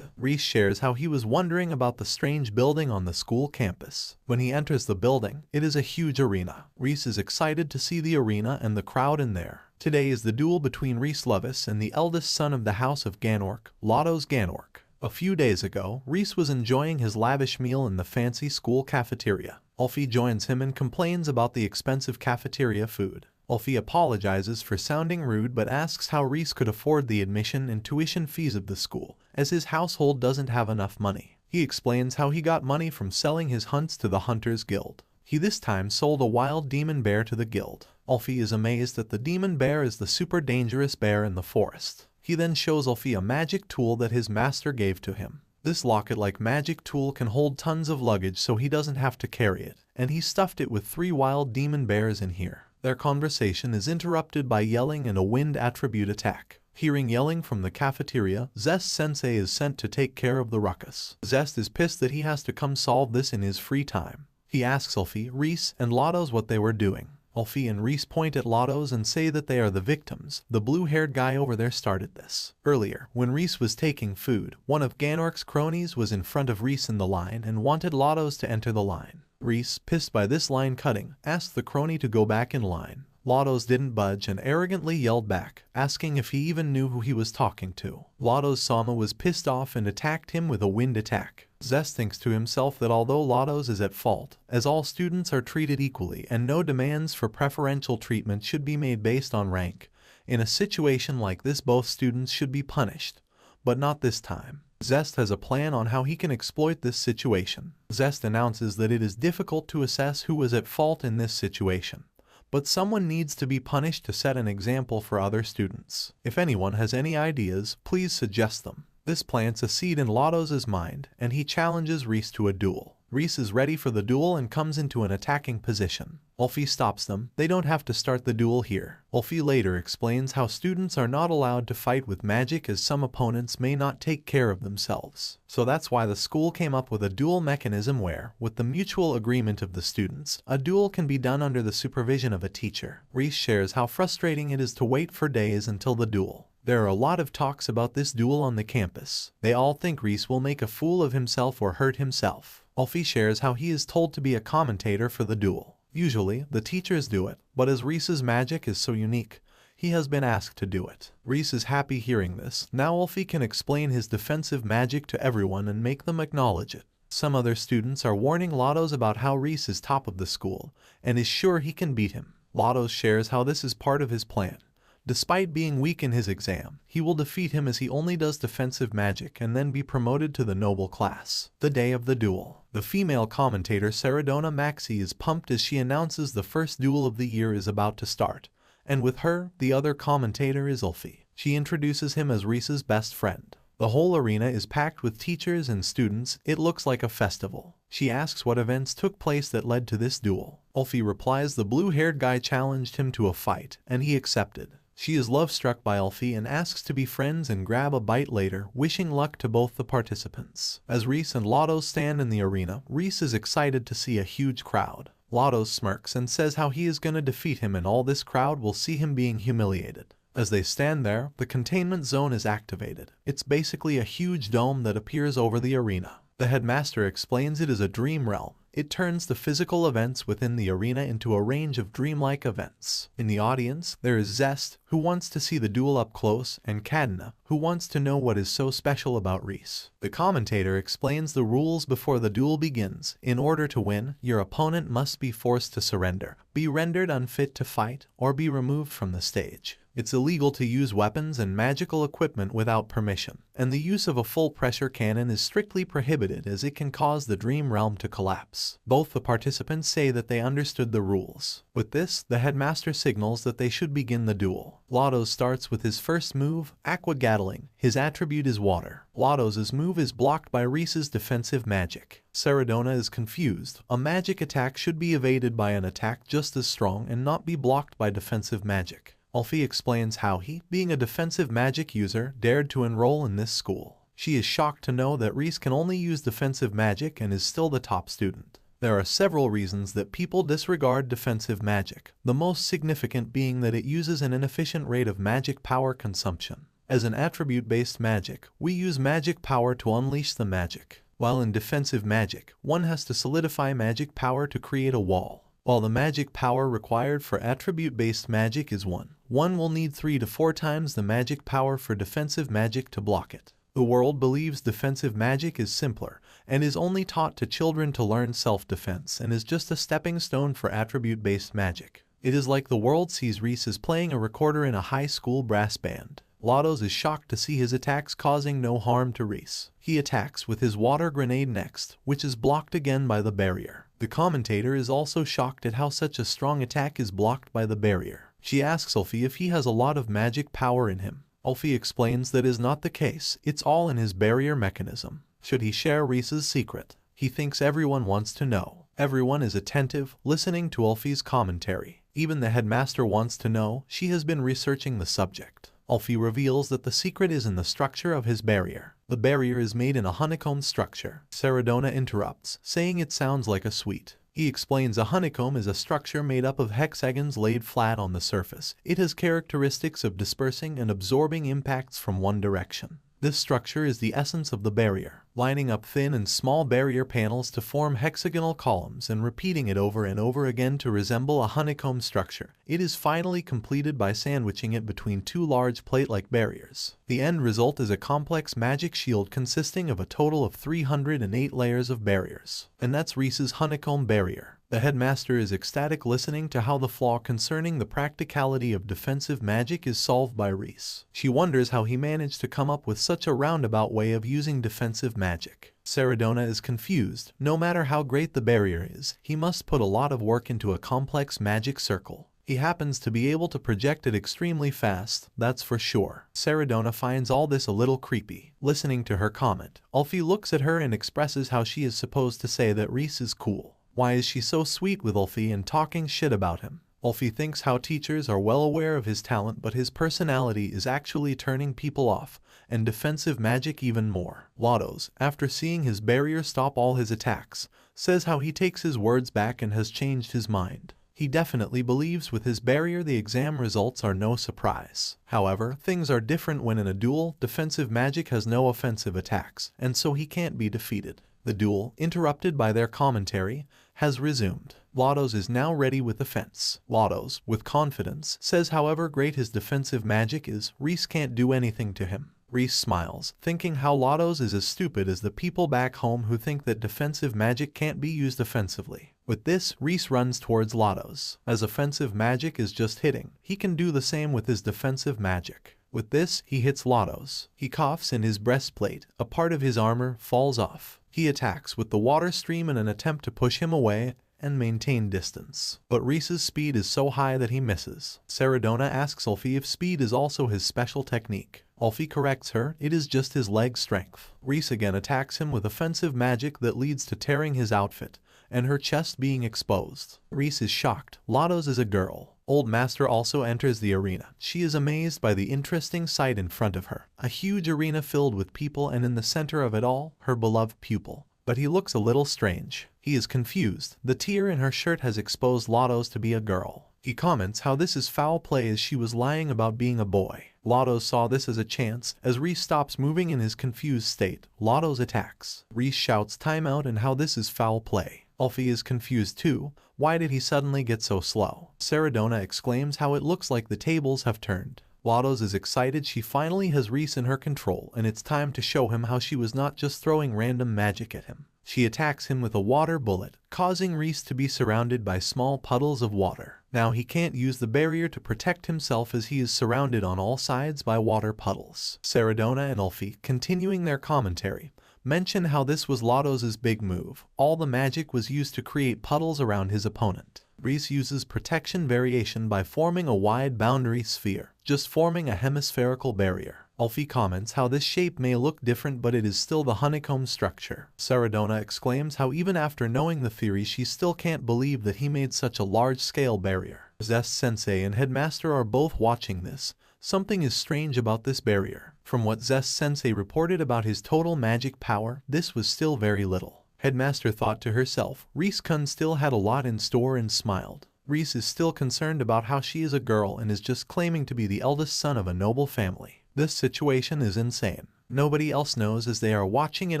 Reese shares how he was wondering about the strange building on the school campus. When he enters the building, it is a huge arena. Reese is excited to see the arena and the crowd in there. Today is the duel between Reese Lovis and the eldest son of the House of Ganork, Lotos Ganork. A few days ago, Reese was enjoying his lavish meal in the fancy school cafeteria. Alfie joins him and complains about the expensive cafeteria food. Alfie apologizes for sounding rude but asks how Reese could afford the admission and tuition fees of the school, as his household doesn't have enough money. He explains how he got money from selling his hunts to the Hunters Guild. He this time sold a wild demon bear to the guild. Alfie is amazed that the demon bear is the super dangerous bear in the forest. He then shows Alfie a magic tool that his master gave to him. This locket-like magic tool can hold tons of luggage so he doesn't have to carry it, and he stuffed it with 3 wild demon bears in here. Their conversation is interrupted by yelling and a wind attribute attack. Hearing yelling from the cafeteria, Zest-sensei is sent to take care of the ruckus. Zest is pissed that he has to come solve this in his free time. He asks Alfie, Reese, and Lotos what they were doing. Alfie and Reese point at Lotos and say that they are the victims. The blue-haired guy over there started this. Earlier, when Reese was taking food, one of Ganork's cronies was in front of Reese in the line and wanted Lotos to enter the line. Reese, pissed by this line cutting, asked the crony to go back in line. Lotos didn't budge and arrogantly yelled back, asking if he even knew who he was talking to. Lotos Sama was pissed off and attacked him with a wind attack. Zest thinks to himself that although Lotos is at fault, as all students are treated equally and no demands for preferential treatment should be made based on rank, in a situation like this both students should be punished. But not this time. Zest has a plan on how he can exploit this situation. Zest announces that it is difficult to assess who was at fault in this situation, but someone needs to be punished to set an example for other students. If anyone has any ideas, please suggest them. This plants a seed in Lotos' mind, and he challenges Reese to a duel. Reese is ready for the duel and comes into an attacking position. Alfie stops them. They don't have to start the duel here. Alfie later explains how students are not allowed to fight with magic as some opponents may not take care of themselves. So that's why the school came up with a duel mechanism where, with the mutual agreement of the students, a duel can be done under the supervision of a teacher. Reese shares how frustrating it is to wait for days until the duel. There are a lot of talks about this duel on the campus. They all think Reese will make a fool of himself or hurt himself. Alfie shares how he is told to be a commentator for the duel. Usually, the teachers do it, but as Reese's magic is so unique, he has been asked to do it. Reese is happy hearing this. Now Ulfi can explain his defensive magic to everyone and make them acknowledge it. Some other students are warning Lotos about how Reese is top of the school and is sure he can beat him. Lotos shares how this is part of his plan. Despite being weak in his exam, he will defeat him as he only does defensive magic and then be promoted to the noble class. The day of the duel. The female commentator Saradona Maxi is pumped as she announces the first duel of the year is about to start, and with her, the other commentator is Ulfi. She introduces him as Reese's best friend. The whole arena is packed with teachers and students. It looks like a festival. She asks what events took place that led to this duel. Ulfi replies the blue-haired guy challenged him to a fight, and he accepted. She is love-struck by Ulfi and asks to be friends and grab a bite later, wishing luck to both the participants. As Reese and Lotos stand in the arena, Reese is excited to see a huge crowd. Lotos smirks and says how he is gonna defeat him and all this crowd will see him being humiliated. As they stand there, the containment zone is activated. It's basically a huge dome that appears over the arena. The headmaster explains it is a dream realm. It turns the physical events within the arena into a range of dreamlike events. In the audience, there is Zest, who wants to see the duel up close, and Kadna, who wants to know what is so special about Reese. The commentator explains the rules before the duel begins. In order to win, your opponent must be forced to surrender, be rendered unfit to fight, or be removed from the stage. It's illegal to use weapons and magical equipment without permission, and the use of a full-pressure cannon is strictly prohibited as it can cause the dream realm to collapse. Both the participants say that they understood the rules. With this, the headmaster signals that they should begin the duel. Lotos starts with his first move, Aqua Gatling. His attribute is water. Lotos' move is blocked by Reese's defensive magic. Saradona is confused. A magic attack should be evaded by an attack just as strong and not be blocked by defensive magic. Ulfi explains how he, being a defensive magic user, dared to enroll in this school. She is shocked to know that Reese can only use defensive magic and is still the top student. There are several reasons that people disregard defensive magic, the most significant being that it uses an inefficient rate of magic power consumption. As an attribute-based magic, we use magic power to unleash the magic. While in defensive magic, one has to solidify magic power to create a wall. While the magic power required for attribute-based magic is 1, one will need 3 to 4 times the magic power for defensive magic to block it. The world believes defensive magic is simpler and is only taught to children to learn self-defense and is just a stepping stone for attribute-based magic. It is like the world sees Reese as playing a recorder in a high school brass band. Lotos is shocked to see his attacks causing no harm to Reese. He attacks with his water grenade next, which is blocked again by the barrier. The commentator is also shocked at how such a strong attack is blocked by the barrier. She asks Ulfi if he has a lot of magic power in him. Ulfi explains that is not the case, it's all in his barrier mechanism. Should he share Reese's secret? He thinks everyone wants to know. Everyone is attentive, listening to Ulfi's commentary. Even the headmaster wants to know. She has been researching the subject. Ulfi reveals that the secret is in the structure of his barrier. The barrier is made in a honeycomb structure. Saradona interrupts, saying it sounds like a sweet. He explains a honeycomb is a structure made up of hexagons laid flat on the surface. It has characteristics of dispersing and absorbing impacts from one direction. This structure is the essence of the barrier, lining up thin and small barrier panels to form hexagonal columns and repeating it over and over again to resemble a honeycomb structure. It is finally completed by sandwiching it between 2 large plate-like barriers. The end result is a complex magic shield consisting of a total of 308 layers of barriers. And that's Reese's honeycomb barrier. The headmaster is ecstatic listening to how the flaw concerning the practicality of defensive magic is solved by Reese. She wonders how he managed to come up with such a roundabout way of using defensive magic. Saradona is confused. No matter how great the barrier is, he must put a lot of work into a complex magic circle. He happens to be able to project it extremely fast, that's for sure. Saradona finds all this a little creepy. Listening to her comment, Ulfi looks at her and expresses how she is supposed to say that Reese is cool. Why is she so sweet with Ulfi and talking shit about him? Ulfi thinks how teachers are well aware of his talent, but his personality is actually turning people off, and defensive magic even more. Lotos, after seeing his barrier stop all his attacks, says how he takes his words back and has changed his mind. He definitely believes with his barrier the exam results are no surprise. However, things are different when in a duel, defensive magic has no offensive attacks, and so he can't be defeated. The duel, interrupted by their commentary, has resumed. Lotos is now ready with defense. Lotos, with confidence, says however great his defensive magic is, Reese can't do anything to him. Reese smiles, thinking how Lotos is as stupid as the people back home who think that defensive magic can't be used offensively. With this, Reese runs towards Lotos. As offensive magic is just hitting, he can do the same with his defensive magic. With this, he hits Lotos. He coughs and his breastplate, a part of his armor, falls off. He attacks with the water stream in an attempt to push him away and maintain distance. But Reese's speed is so high that he misses. Seradona asks Ulfi if speed is also his special technique. Ulfi corrects her, it is just his leg strength. Reese again attacks him with offensive magic that leads to tearing his outfit and her chest being exposed. Reese is shocked. Lotos is a girl. Old Master also enters the arena. She is amazed by the interesting sight in front of her. A huge arena filled with people, and in the center of it all, her beloved pupil. But he looks a little strange. He is confused. The tear in her shirt has exposed Lotos to be a girl. He comments how this is foul play as she was lying about being a boy. Lotos saw this as a chance. As Reese stops moving in his confused state, Lotos attacks. Reese shouts timeout and how this is foul play. Ulfi is confused too. Why did he suddenly get so slow? Seradona exclaims how it looks like the tables have turned. Lotos is excited she finally has Reese in her control, and it's time to show him how she was not just throwing random magic at him. She attacks him with a water bullet, causing Reese to be surrounded by small puddles of water. Now he can't use the barrier to protect himself as he is surrounded on all sides by water puddles. Seradona and Ulfi, continuing their commentary, mention how this was Lotos' big move. All the magic was used to create puddles around his opponent. Reese uses protection variation by forming a wide boundary sphere, just forming a hemispherical barrier. Ulfi comments how this shape may look different but it is still the honeycomb structure. Seradona exclaims how even after knowing the theory she still can't believe that he made such a large-scale barrier. Zest Sensei and Headmaster are both watching this. Something is strange about this barrier. From what Zest Sensei reported about his total magic power, this was still very little. Headmaster thought to herself, Reese-kun still had a lot in store and smiled. Reese is still concerned about how she is a girl and is just claiming to be the eldest son of a noble family. This situation is insane. Nobody else knows as they are watching it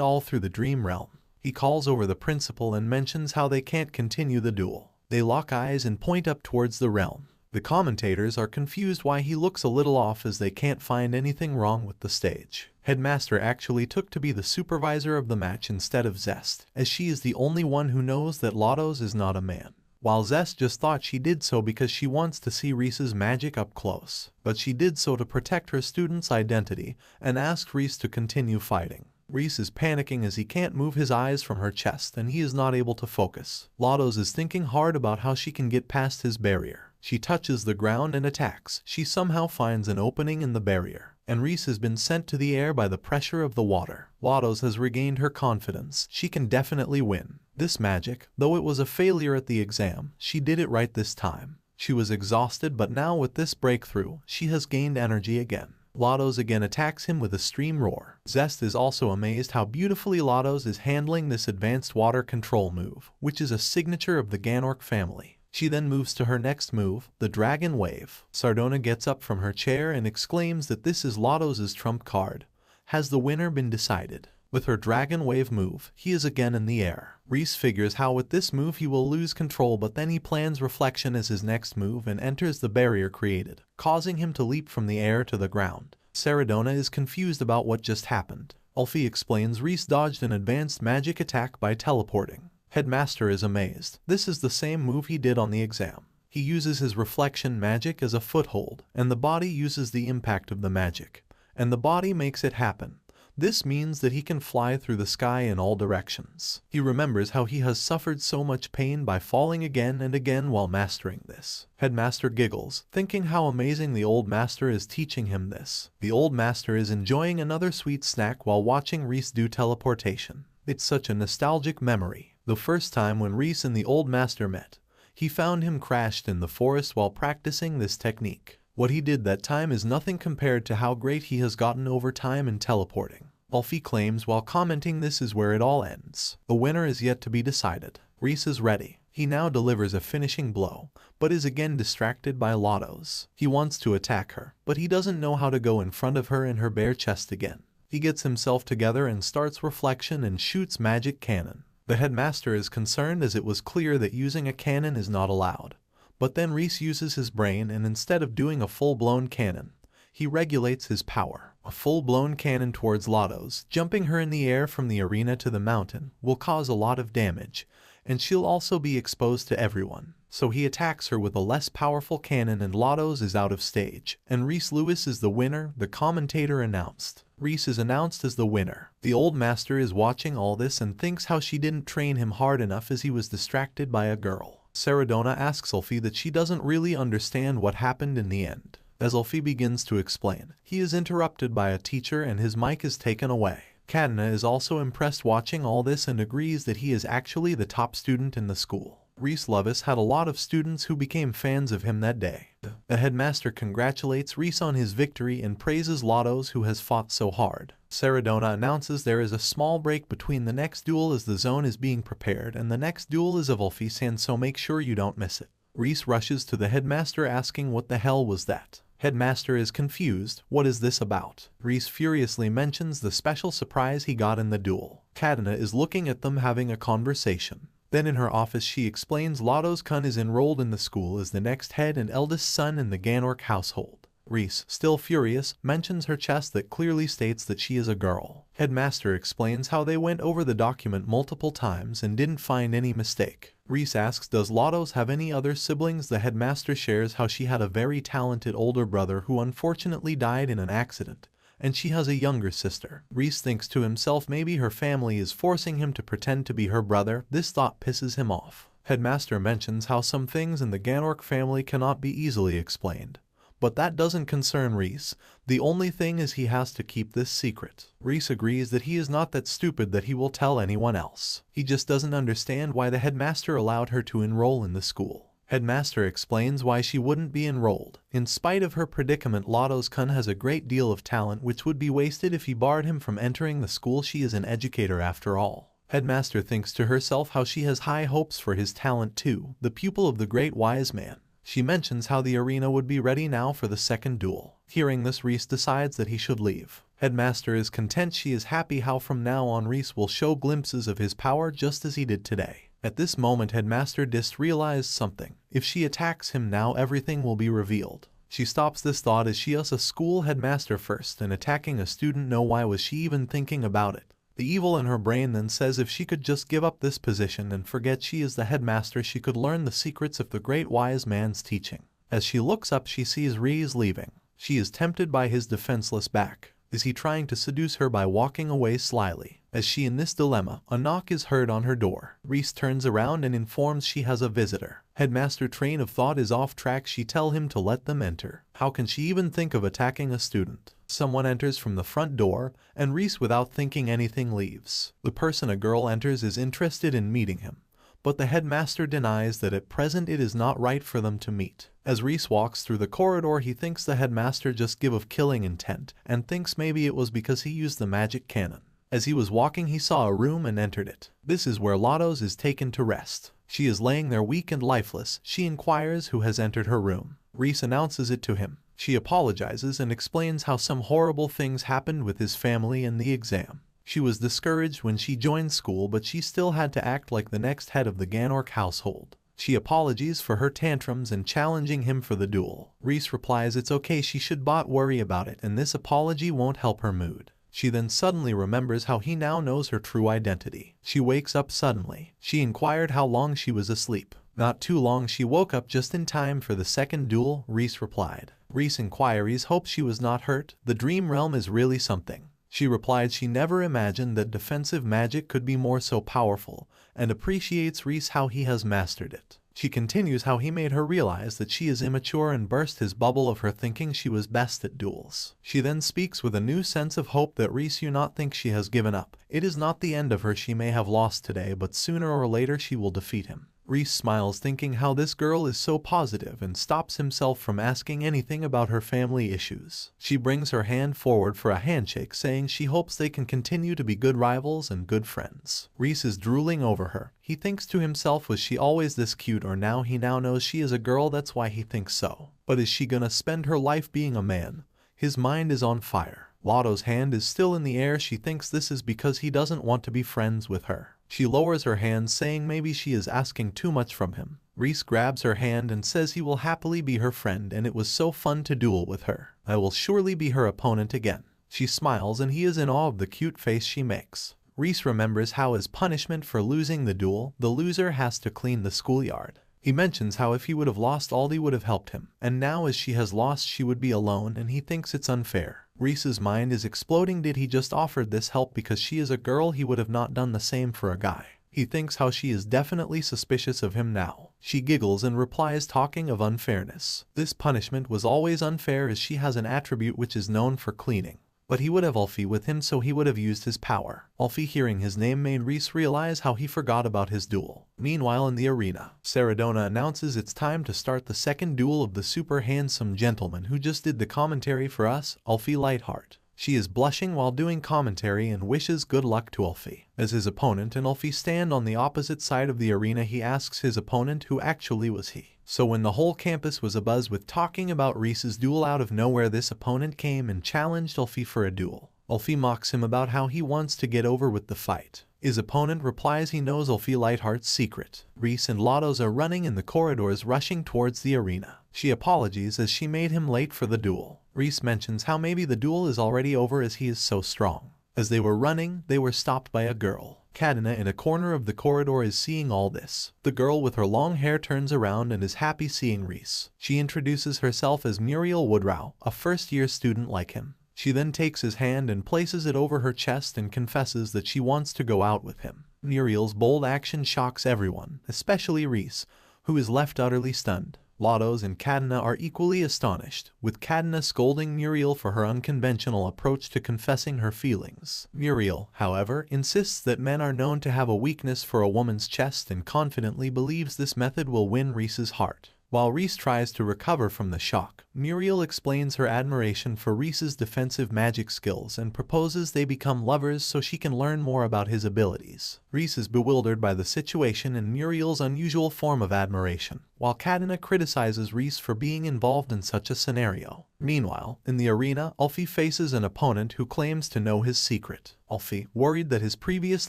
all through the dream realm. He calls over the principal and mentions how they can't continue the duel. They lock eyes and point up towards the realm. The commentators are confused why he looks a little off as they can't find anything wrong with the stage. Headmaster actually took to be the supervisor of the match instead of Zest, as she is the only one who knows that Lotos is not a man. While Zest just thought she did so because she wants to see Reese's magic up close. But she did so to protect her student's identity and asked Reese to continue fighting. Reese is panicking as he can't move his eyes from her chest and he is not able to focus. Lotos is thinking hard about how she can get past his barrier. She touches the ground and attacks. She somehow finds an opening in the barrier, and Reese has been sent to the air by the pressure of the water. Lotos has regained her confidence. She can definitely win. This magic, though it was a failure at the exam, she did it right this time. She was exhausted, but now with this breakthrough, she has gained energy again. Lotos again attacks him with a stream roar. Zest is also amazed how beautifully Lotos is handling this advanced water control move, which is a signature of the Ganork family. She then moves to her next move, the Dragon Wave. Sardona gets up from her chair and exclaims that this is Lotos' trump card. Has the winner been decided? With her Dragon Wave move, he is again in the air. Reese figures how with this move he will lose control, but then he plans Reflection as his next move and enters the barrier created, causing him to leap from the air to the ground. Seradona is confused about what just happened. Ulfi explains Reese dodged an advanced magic attack by teleporting. Headmaster is amazed. This is the same move he did on the exam. He uses his reflection magic as a foothold, and the body uses the impact of the magic, and the body makes it happen. This means that he can fly through the sky in all directions. He remembers how he has suffered so much pain by falling again and again while mastering this. Headmaster giggles, thinking how amazing the old master is teaching him this. The old master is enjoying another sweet snack while watching Reese do teleportation. It's such a nostalgic memory. The first time when Reese and the old master met, he found him crashed in the forest while practicing this technique. What he did that time is nothing compared to how great he has gotten over time in teleporting. Ulfi claims while commenting this is where it all ends. The winner is yet to be decided. Reese is ready. He now delivers a finishing blow, but is again distracted by Lotos. He wants to attack her, but he doesn't know how to go in front of her in her bare chest again. He gets himself together and starts Reflection and shoots magic cannon. The headmaster is concerned as it was clear that using a cannon is not allowed. But then Reese uses his brain and instead of doing a full-blown cannon, he regulates his power. A full-blown cannon towards Lotto's, jumping her in the air from the arena to the mountain, will cause a lot of damage, and she'll also be exposed to everyone. So he attacks her with a less powerful cannon and Lotto's is out of stage. And Reese Lewis is the winner, the commentator announced. Reese is announced as the winner. The old master is watching all this and thinks how she didn't train him hard enough as he was distracted by a girl. Seradona asks Ulfi that she doesn't really understand what happened in the end. As Ulfi begins to explain, he is interrupted by a teacher and his mic is taken away. Kadena is also impressed watching all this and agrees that he is actually the top student in the school. Reese Levis had a lot of students who became fans of him that day. The headmaster congratulates Reese on his victory and praises Lotto's who has fought so hard. Seradona announces there is a small break between the next duel as the zone is being prepared and the next duel is of Ulfi-san, so make sure you don't miss it. Reese rushes to the headmaster asking what the hell was that. Headmaster is confused. What is this about? Reese furiously mentions the special surprise he got in the duel. Kadena is looking at them having a conversation. Then in her office she explains Lotto's Kun is enrolled in the school as the next head and eldest son in the Ganork household. Reese, still furious, mentions her chest that clearly states that she is a girl. Headmaster explains how they went over the document multiple times and didn't find any mistake. Reese asks does Lotto's have any other siblings. The headmaster shares how she had a very talented older brother who unfortunately died in an accident, and she has a younger sister. Reese thinks to himself maybe her family is forcing him to pretend to be her brother. This thought pisses him off. Headmaster mentions how some things in the Ganork family cannot be easily explained. But that doesn't concern Reese. The only thing is he has to keep this secret. Reese agrees that he is not that stupid that he will tell anyone else. He just doesn't understand why the headmaster allowed her to enroll in the school. Headmaster explains why she wouldn't be enrolled. In spite of her predicament, Lotto's Kun has a great deal of talent which would be wasted if he barred him from entering the school. She is an educator after all. Headmaster thinks to herself how she has high hopes for his talent too, the pupil of the great wise man. She mentions how the arena would be ready now for the second duel. Hearing this, Reese decides that he should leave. Headmaster is content. She is happy how from now on Reese will show glimpses of his power just as he did today. At this moment Headmaster Dist realized something. If she attacks him now everything will be revealed. She stops this thought as she is a school headmaster first and attacking a student. No, why was she even thinking about it? The evil in her brain then says if she could just give up this position and forget she is the headmaster she could learn the secrets of the great wise man's teaching. As she looks up she sees Reese leaving. She is tempted by his defenseless back. Is he trying to seduce her by walking away slyly? As she in this dilemma, a knock is heard on her door. Reese turns around and informs she has a visitor. Headmaster train of thought is off track. She tell him to let them enter. How can she even think of attacking a student? Someone enters from the front door, and Reese without thinking anything leaves. The person a girl enters is interested in meeting him, but the headmaster denies that at present it is not right for them to meet. As Reese walks through the corridor he thinks the headmaster just give of killing intent, and thinks maybe it was because he used the magic cannon. As he was walking he saw a room and entered it. This is where Lotto's is taken to rest. She is laying there weak and lifeless. She inquires who has entered her room. Reese announces it to him. She apologizes and explains how some horrible things happened with his family and the exam. She was discouraged when she joined school, but she still had to act like the next head of the Ganork household. She apologizes for her tantrums and challenging him for the duel. Reese replies it's okay, she should not worry about it, and this apology won't help her mood. She then suddenly remembers how he now knows her true identity. She wakes up suddenly. She inquired how long she was asleep. Not too long. She woke up just in time for the second duel, Reese replied. Reese inquiries hopes she was not hurt. The dream realm is really something. She replied she never imagined that defensive magic could be more so powerful, and appreciates Reese how he has mastered it. She continues how he made her realize that she is immature and burst his bubble of her thinking she was best at duels. She then speaks with a new sense of hope that Reese you not think she has given up. It is not the end of her. She may have lost today, but sooner or later she will defeat him. Reese smiles thinking how this girl is so positive and stops himself from asking anything about her family issues. She brings her hand forward for a handshake saying she hopes they can continue to be good rivals and good friends. Reese is drooling over her. He thinks to himself was she always this cute or now he now knows she is a girl that's why he thinks so. But is she gonna spend her life being a man? His mind is on fire. Lotto's hand is still in the air. She thinks this is because he doesn't want to be friends with her. She lowers her hand, saying maybe she is asking too much from him. Reese grabs her hand and says he will happily be her friend and it was so fun to duel with her. I will surely be her opponent again. She smiles and he is in awe of the cute face she makes. Reese remembers how as punishment for losing the duel, the loser has to clean the schoolyard. He mentions how if he would have lost, Aldi would have helped him, and now as she has lost she would be alone and he thinks it's unfair. Reese's mind is exploding. Did he just offered this help because she is a girl? He would have not done the same for a guy. He thinks how she is definitely suspicious of him now. She giggles and replies, talking of unfairness. This punishment was always unfair as she has an attribute which is known for cleaning. But he would have Ulfi with him, so he would have used his power. Ulfi hearing his name made Reese realize how he forgot about his duel. Meanwhile in the arena, Saradona announces it's time to start the second duel of the super handsome gentleman who just did the commentary for us, Ulfi Lightheart. She is blushing while doing commentary and wishes good luck to Ulfi. As his opponent and Ulfi stand on the opposite side of the arena, he asks his opponent who actually was he. So when the whole campus was abuzz with talking about Reese's duel, out of nowhere this opponent came and challenged Ulfi for a duel. Ulfi mocks him about how he wants to get over with the fight. His opponent replies he knows Ulfi Lightheart's secret. Reese and Lados are running in the corridors, rushing towards the arena. She apologizes as she made him late for the duel. Reese mentions how maybe the duel is already over as he is so strong. As they were running, they were stopped by a girl. Kadena in a corner of the corridor is seeing all this. The girl with her long hair turns around and is happy seeing Reese. She introduces herself as Muriel Woodrow, a first-year student like him. She then takes his hand and places it over her chest and confesses that she wants to go out with him. Muriel's bold action shocks everyone, especially Reese, who is left utterly stunned. Lados and Kadena are equally astonished, with Kadena scolding Muriel for her unconventional approach to confessing her feelings. Muriel, however, insists that men are known to have a weakness for a woman's chest and confidently believes this method will win Reese's heart. While Reese tries to recover from the shock, Muriel explains her admiration for Reese's defensive magic skills and proposes they become lovers so she can learn more about his abilities. Reese is bewildered by the situation and Muriel's unusual form of admiration, while Kadena criticizes Reese for being involved in such a scenario. Meanwhile, in the arena, Ulfi faces an opponent who claims to know his secret. Ulfi, worried that his previous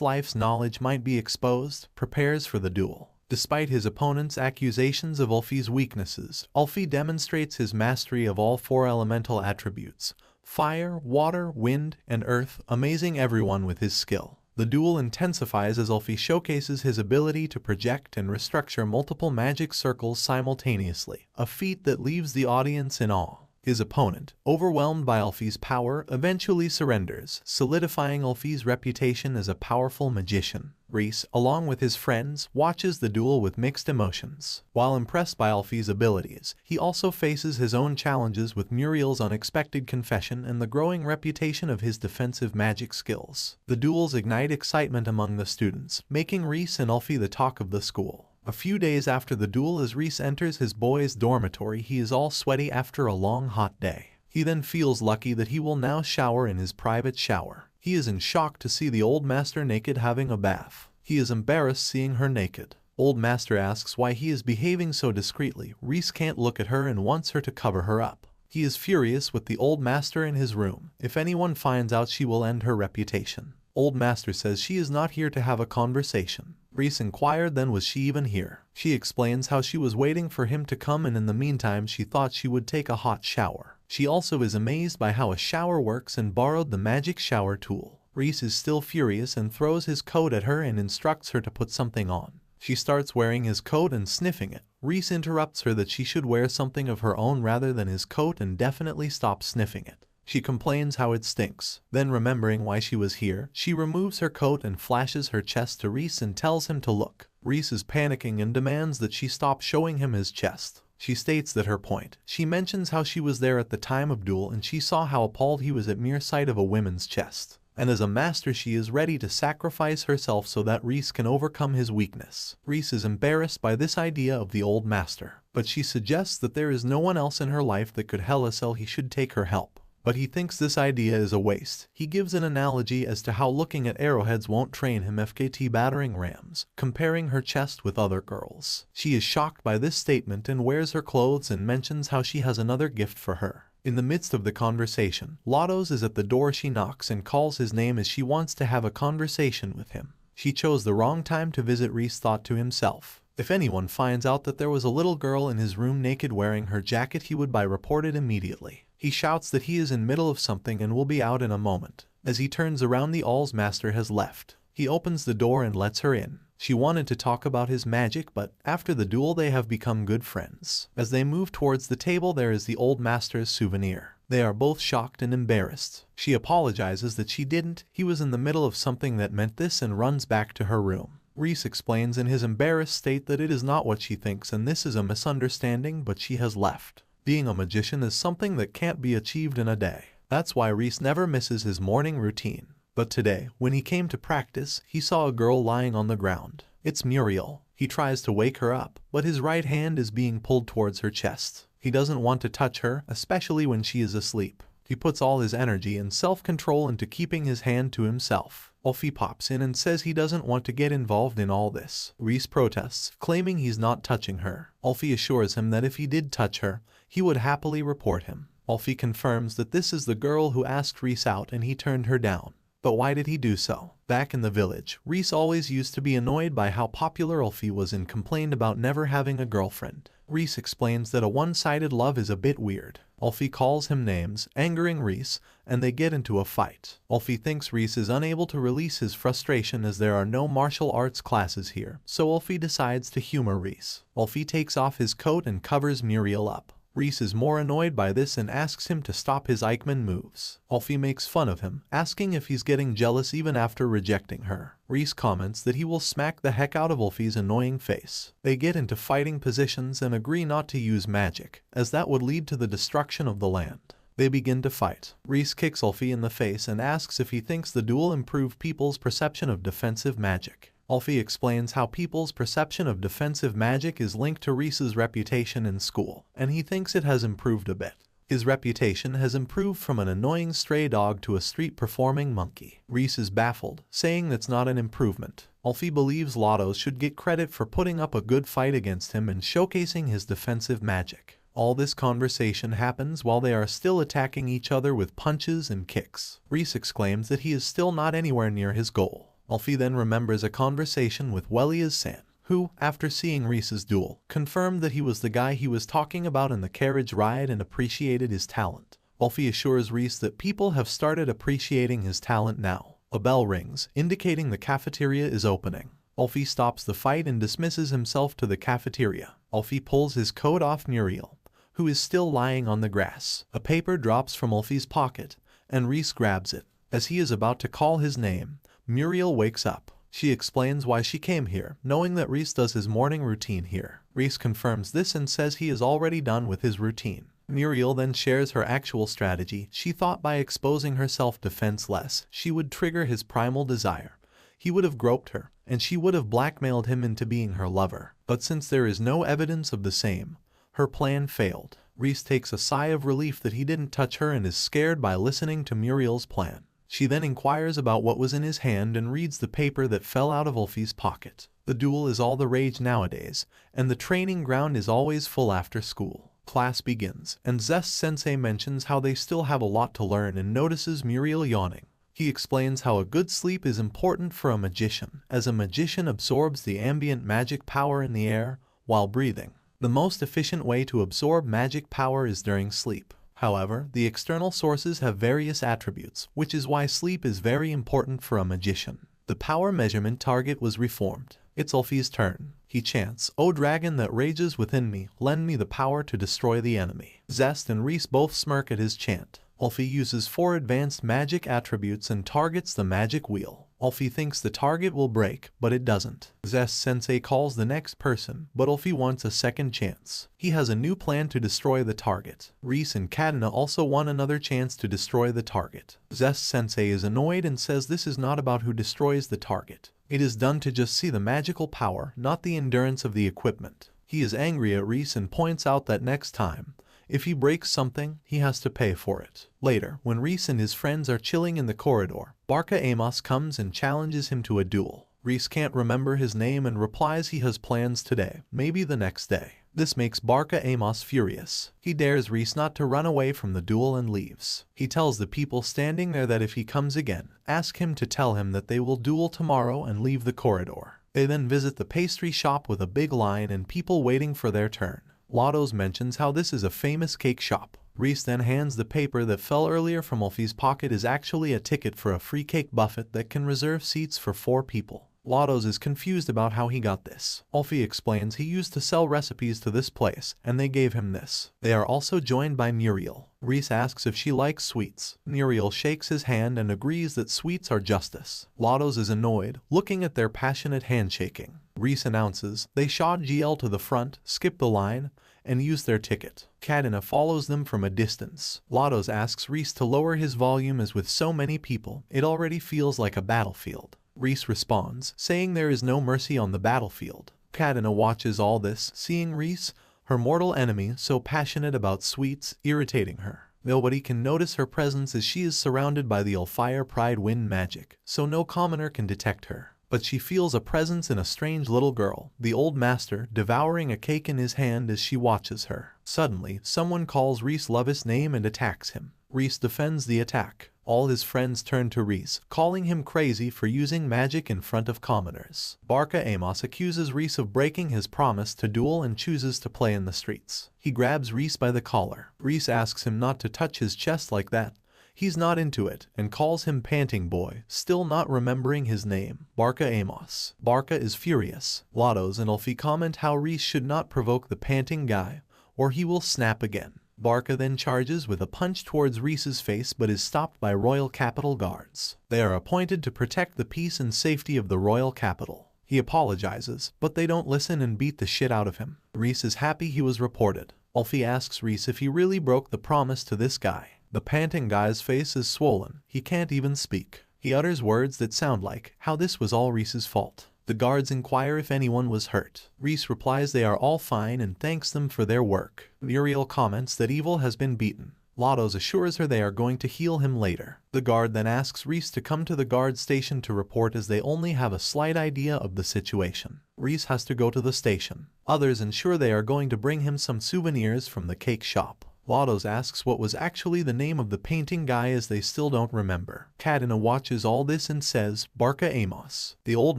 life's knowledge might be exposed, prepares for the duel. Despite his opponent's accusations of Ulfi's weaknesses, Ulfi demonstrates his mastery of all four elemental attributes: fire, water, wind, and earth, amazing everyone with his skill. The duel intensifies as Ulfi showcases his ability to project and restructure multiple magic circles simultaneously, a feat that leaves the audience in awe. His opponent, overwhelmed by Ulfi's power, eventually surrenders, solidifying Ulfi's reputation as a powerful magician. Reese, along with his friends, watches the duel with mixed emotions. While impressed by Ulfi's abilities, he also faces his own challenges with Muriel's unexpected confession and the growing reputation of his defensive magic skills. The duels ignite excitement among the students, making Reese and Ulfi the talk of the school. A few days after the duel, as Reese enters his boys' dormitory, he is all sweaty after a long hot day. He then feels lucky that he will now shower in his private shower. He is in shock to see the old master naked having a bath. He is embarrassed seeing her naked. Old master asks why he is behaving so discreetly. Reese can't look at her and wants her to cover her up. He is furious with the old master in his room. If anyone finds out, she will end her reputation. Old master says she is not here to have a conversation. Reese inquired then was she even here. She explains how she was waiting for him to come and in the meantime she thought she would take a hot shower. She also is amazed by how a shower works and borrowed the magic shower tool. Reese is still furious and throws his coat at her and instructs her to put something on. She starts wearing his coat and sniffing it. Reese interrupts her that she should wear something of her own rather than his coat and definitely stops sniffing it. She complains how it stinks. Then, remembering why she was here, she removes her coat and flashes her chest to Reese and tells him to look. Reese is panicking and demands that she stop showing him his chest. She states that her point. She mentions how she was there at the time of duel and she saw how appalled he was at mere sight of a woman's chest. And as a master she is ready to sacrifice herself so that Reese can overcome his weakness. Reese is embarrassed by this idea of the old master, but she suggests that there is no one else in her life that could help, he should take her help. But he thinks this idea is a waste. He gives an analogy as to how looking at arrowheads won't train him FKT battering rams, comparing her chest with other girls. She is shocked by this statement and wears her clothes and mentions how she has another gift for her. In the midst of the conversation, Lados is at the door. She knocks and calls his name as she wants to have a conversation with him. She chose the wrong time to visit, Reese thought to himself. If anyone finds out that there was a little girl in his room naked wearing her jacket, he would report it immediately. He shouts that he is in middle of something and will be out in a moment. As he turns around, the All's master has left. He opens the door and lets her in. She wanted to talk about his magic, but after the duel they have become good friends. As they move towards the table, there is the old master's souvenir. They are both shocked and embarrassed. She apologizes that she didn't, he was in the middle of something that meant this, and runs back to her room. Reese explains in his embarrassed state that it is not what she thinks and this is a misunderstanding, but she has left. Being a magician is something that can't be achieved in a day. That's why Reese never misses his morning routine. But today, when he came to practice, he saw a girl lying on the ground. It's Muriel. He tries to wake her up, but his right hand is being pulled towards her chest. He doesn't want to touch her, especially when she is asleep. He puts all his energy and self-control into keeping his hand to himself. Ulfi pops in and says he doesn't want to get involved in all this. Reese protests, claiming he's not touching her. Ulfi assures him that if he did touch her, he would happily report him. Ulfi confirms that this is the girl who asked Reese out and he turned her down. But why did he do so? Back in the village, Reese always used to be annoyed by how popular Ulfi was and complained about never having a girlfriend. Reese explains that a one-sided love is a bit weird. Ulfi calls him names, angering Reese, and they get into a fight. Ulfi thinks Reese is unable to release his frustration as there are no martial arts classes here, so Ulfi decides to humor Reese. Ulfi takes off his coat and covers Muriel up. Reese is more annoyed by this and asks him to stop his Eichmann moves. Ulfi makes fun of him, asking if he's getting jealous even after rejecting her. Reese comments that he will smack the heck out of Ulfi's annoying face. They get into fighting positions and agree not to use magic, as that would lead to the destruction of the land. They begin to fight. Reese kicks Ulfi in the face and asks if he thinks the duel improved people's perception of defensive magic. Ulfi explains how people's perception of defensive magic is linked to Reese's reputation in school, and he thinks it has improved a bit. His reputation has improved from an annoying stray dog to a street-performing monkey. Reese is baffled, saying that's not an improvement. Ulfi believes Lottos should get credit for putting up a good fight against him and showcasing his defensive magic. All this conversation happens while they are still attacking each other with punches and kicks. Reese exclaims that he is still not anywhere near his goal. Ulfi then remembers a conversation with Welia's San, who, after seeing Reese's duel, confirmed that he was the guy he was talking about in the carriage ride and appreciated his talent. Ulfi assures Reese that people have started appreciating his talent now. A bell rings, indicating the cafeteria is opening. Ulfi stops the fight and dismisses himself to the cafeteria. Ulfi pulls his coat off Muriel, who is still lying on the grass. A paper drops from Ulfi's pocket, and Reese grabs it. As he is about to call his name, Muriel wakes up. She explains why she came here, knowing that Reese does his morning routine here. Reese confirms this and says he is already done with his routine. Muriel then shares her actual strategy. She thought by exposing herself defenseless, she would trigger his primal desire. He would have groped her, and she would have blackmailed him into being her lover. But since there is no evidence of the same, her plan failed. Reese takes a sigh of relief that he didn't touch her and is scared by listening to Muriel's plan. She then inquires about what was in his hand and reads the paper that fell out of Ulfi's pocket. The duel is all the rage nowadays, and the training ground is always full after school. Class begins, and Zest Sensei mentions how they still have a lot to learn and notices Muriel yawning. He explains how a good sleep is important for a magician, as a magician absorbs the ambient magic power in the air while breathing. The most efficient way to absorb magic power is during sleep. However, the external sources have various attributes, which is why sleep is very important for a magician. The power measurement target was reformed. It's Ulfi's turn. He chants, "O dragon that rages within me, lend me the power to destroy the enemy." Zest and Reese both smirk at his chant. Ulfi uses 4 advanced magic attributes and targets the magic wheel. Ulfi thinks the target will break, but it doesn't. Zest Sensei calls the next person, but Ulfi wants a second chance. He has a new plan to destroy the target. Reese and Katana also want another chance to destroy the target. Zest Sensei is annoyed and says this is not about who destroys the target. It is done to just see the magical power, not the endurance of the equipment. He is angry at Reese and points out that next time, if he breaks something, he has to pay for it. Later, when Reese and his friends are chilling in the corridor, Barca Amos comes and challenges him to a duel. Reese can't remember his name and replies he has plans today, maybe the next day. This makes Barca Amos furious. He dares Reese not to run away from the duel and leaves. He tells the people standing there that if he comes again, ask him to tell him that they will duel tomorrow and leave the corridor. They then visit the pastry shop with a big line and people waiting for their turn. Lottos mentions how this is a famous cake shop. Reese then hands the paper that fell earlier from Ulfie's pocket is actually a ticket for a free cake buffet that can reserve seats for 4 people. Lottos is confused about how he got this. Ulfie explains he used to sell recipes to this place, and they gave him this. They are also joined by Muriel. Reese asks if she likes sweets. Muriel shakes his hand and agrees that sweets are justice. Lottos is annoyed, looking at their passionate handshaking. Reese announces they shot GL to the front, skip the line, and use their ticket. Kadena follows them from a distance. Lottos asks Reese to lower his volume as with so many people, it already feels like a battlefield. Reese responds, saying there is no mercy on the battlefield. Kadena watches all this, seeing Reese, her mortal enemy, so passionate about sweets, irritating her. Nobody can notice her presence as she is surrounded by the Ulfire Pride wind magic, so no commoner can detect her. But she feels a presence in a strange little girl, the old master, devouring a cake in his hand as she watches her. Suddenly, someone calls Reese Lovis' name and attacks him. Reese defends the attack. All his friends turn to Reese, calling him crazy for using magic in front of commoners. Barca Amos accuses Reese of breaking his promise to duel and chooses to play in the streets. He grabs Reese by the collar. Reese asks him not to touch his chest like that. He's not into it, and calls him Panting Boy, still not remembering his name, Barca Amos. Barca is furious. Lottos and Ulfie comment how Reese should not provoke the panting guy, or he will snap again. Barca then charges with a punch towards Reese's face but is stopped by royal capital guards. They are appointed to protect the peace and safety of the royal capital. He apologizes, but they don't listen and beat the shit out of him. Reese is happy he was reported. Ulfie asks Reese if he really broke the promise to this guy. The panting guy's face is swollen. He can't even speak. He utters words that sound like how this was all Reese's fault. The guards inquire if anyone was hurt. Reese replies they are all fine and thanks them for their work. Muriel comments that evil has been beaten. Lottos assures her they are going to heal him later. The guard then asks Reese to come to the guard station to report as they only have a slight idea of the situation. Reese has to go to the station. Others ensure they are going to bring him some souvenirs from the cake shop. Lottos asks what was actually the name of the painting guy as they still don't remember. Kadena watches all this and says, Barca Amos. The old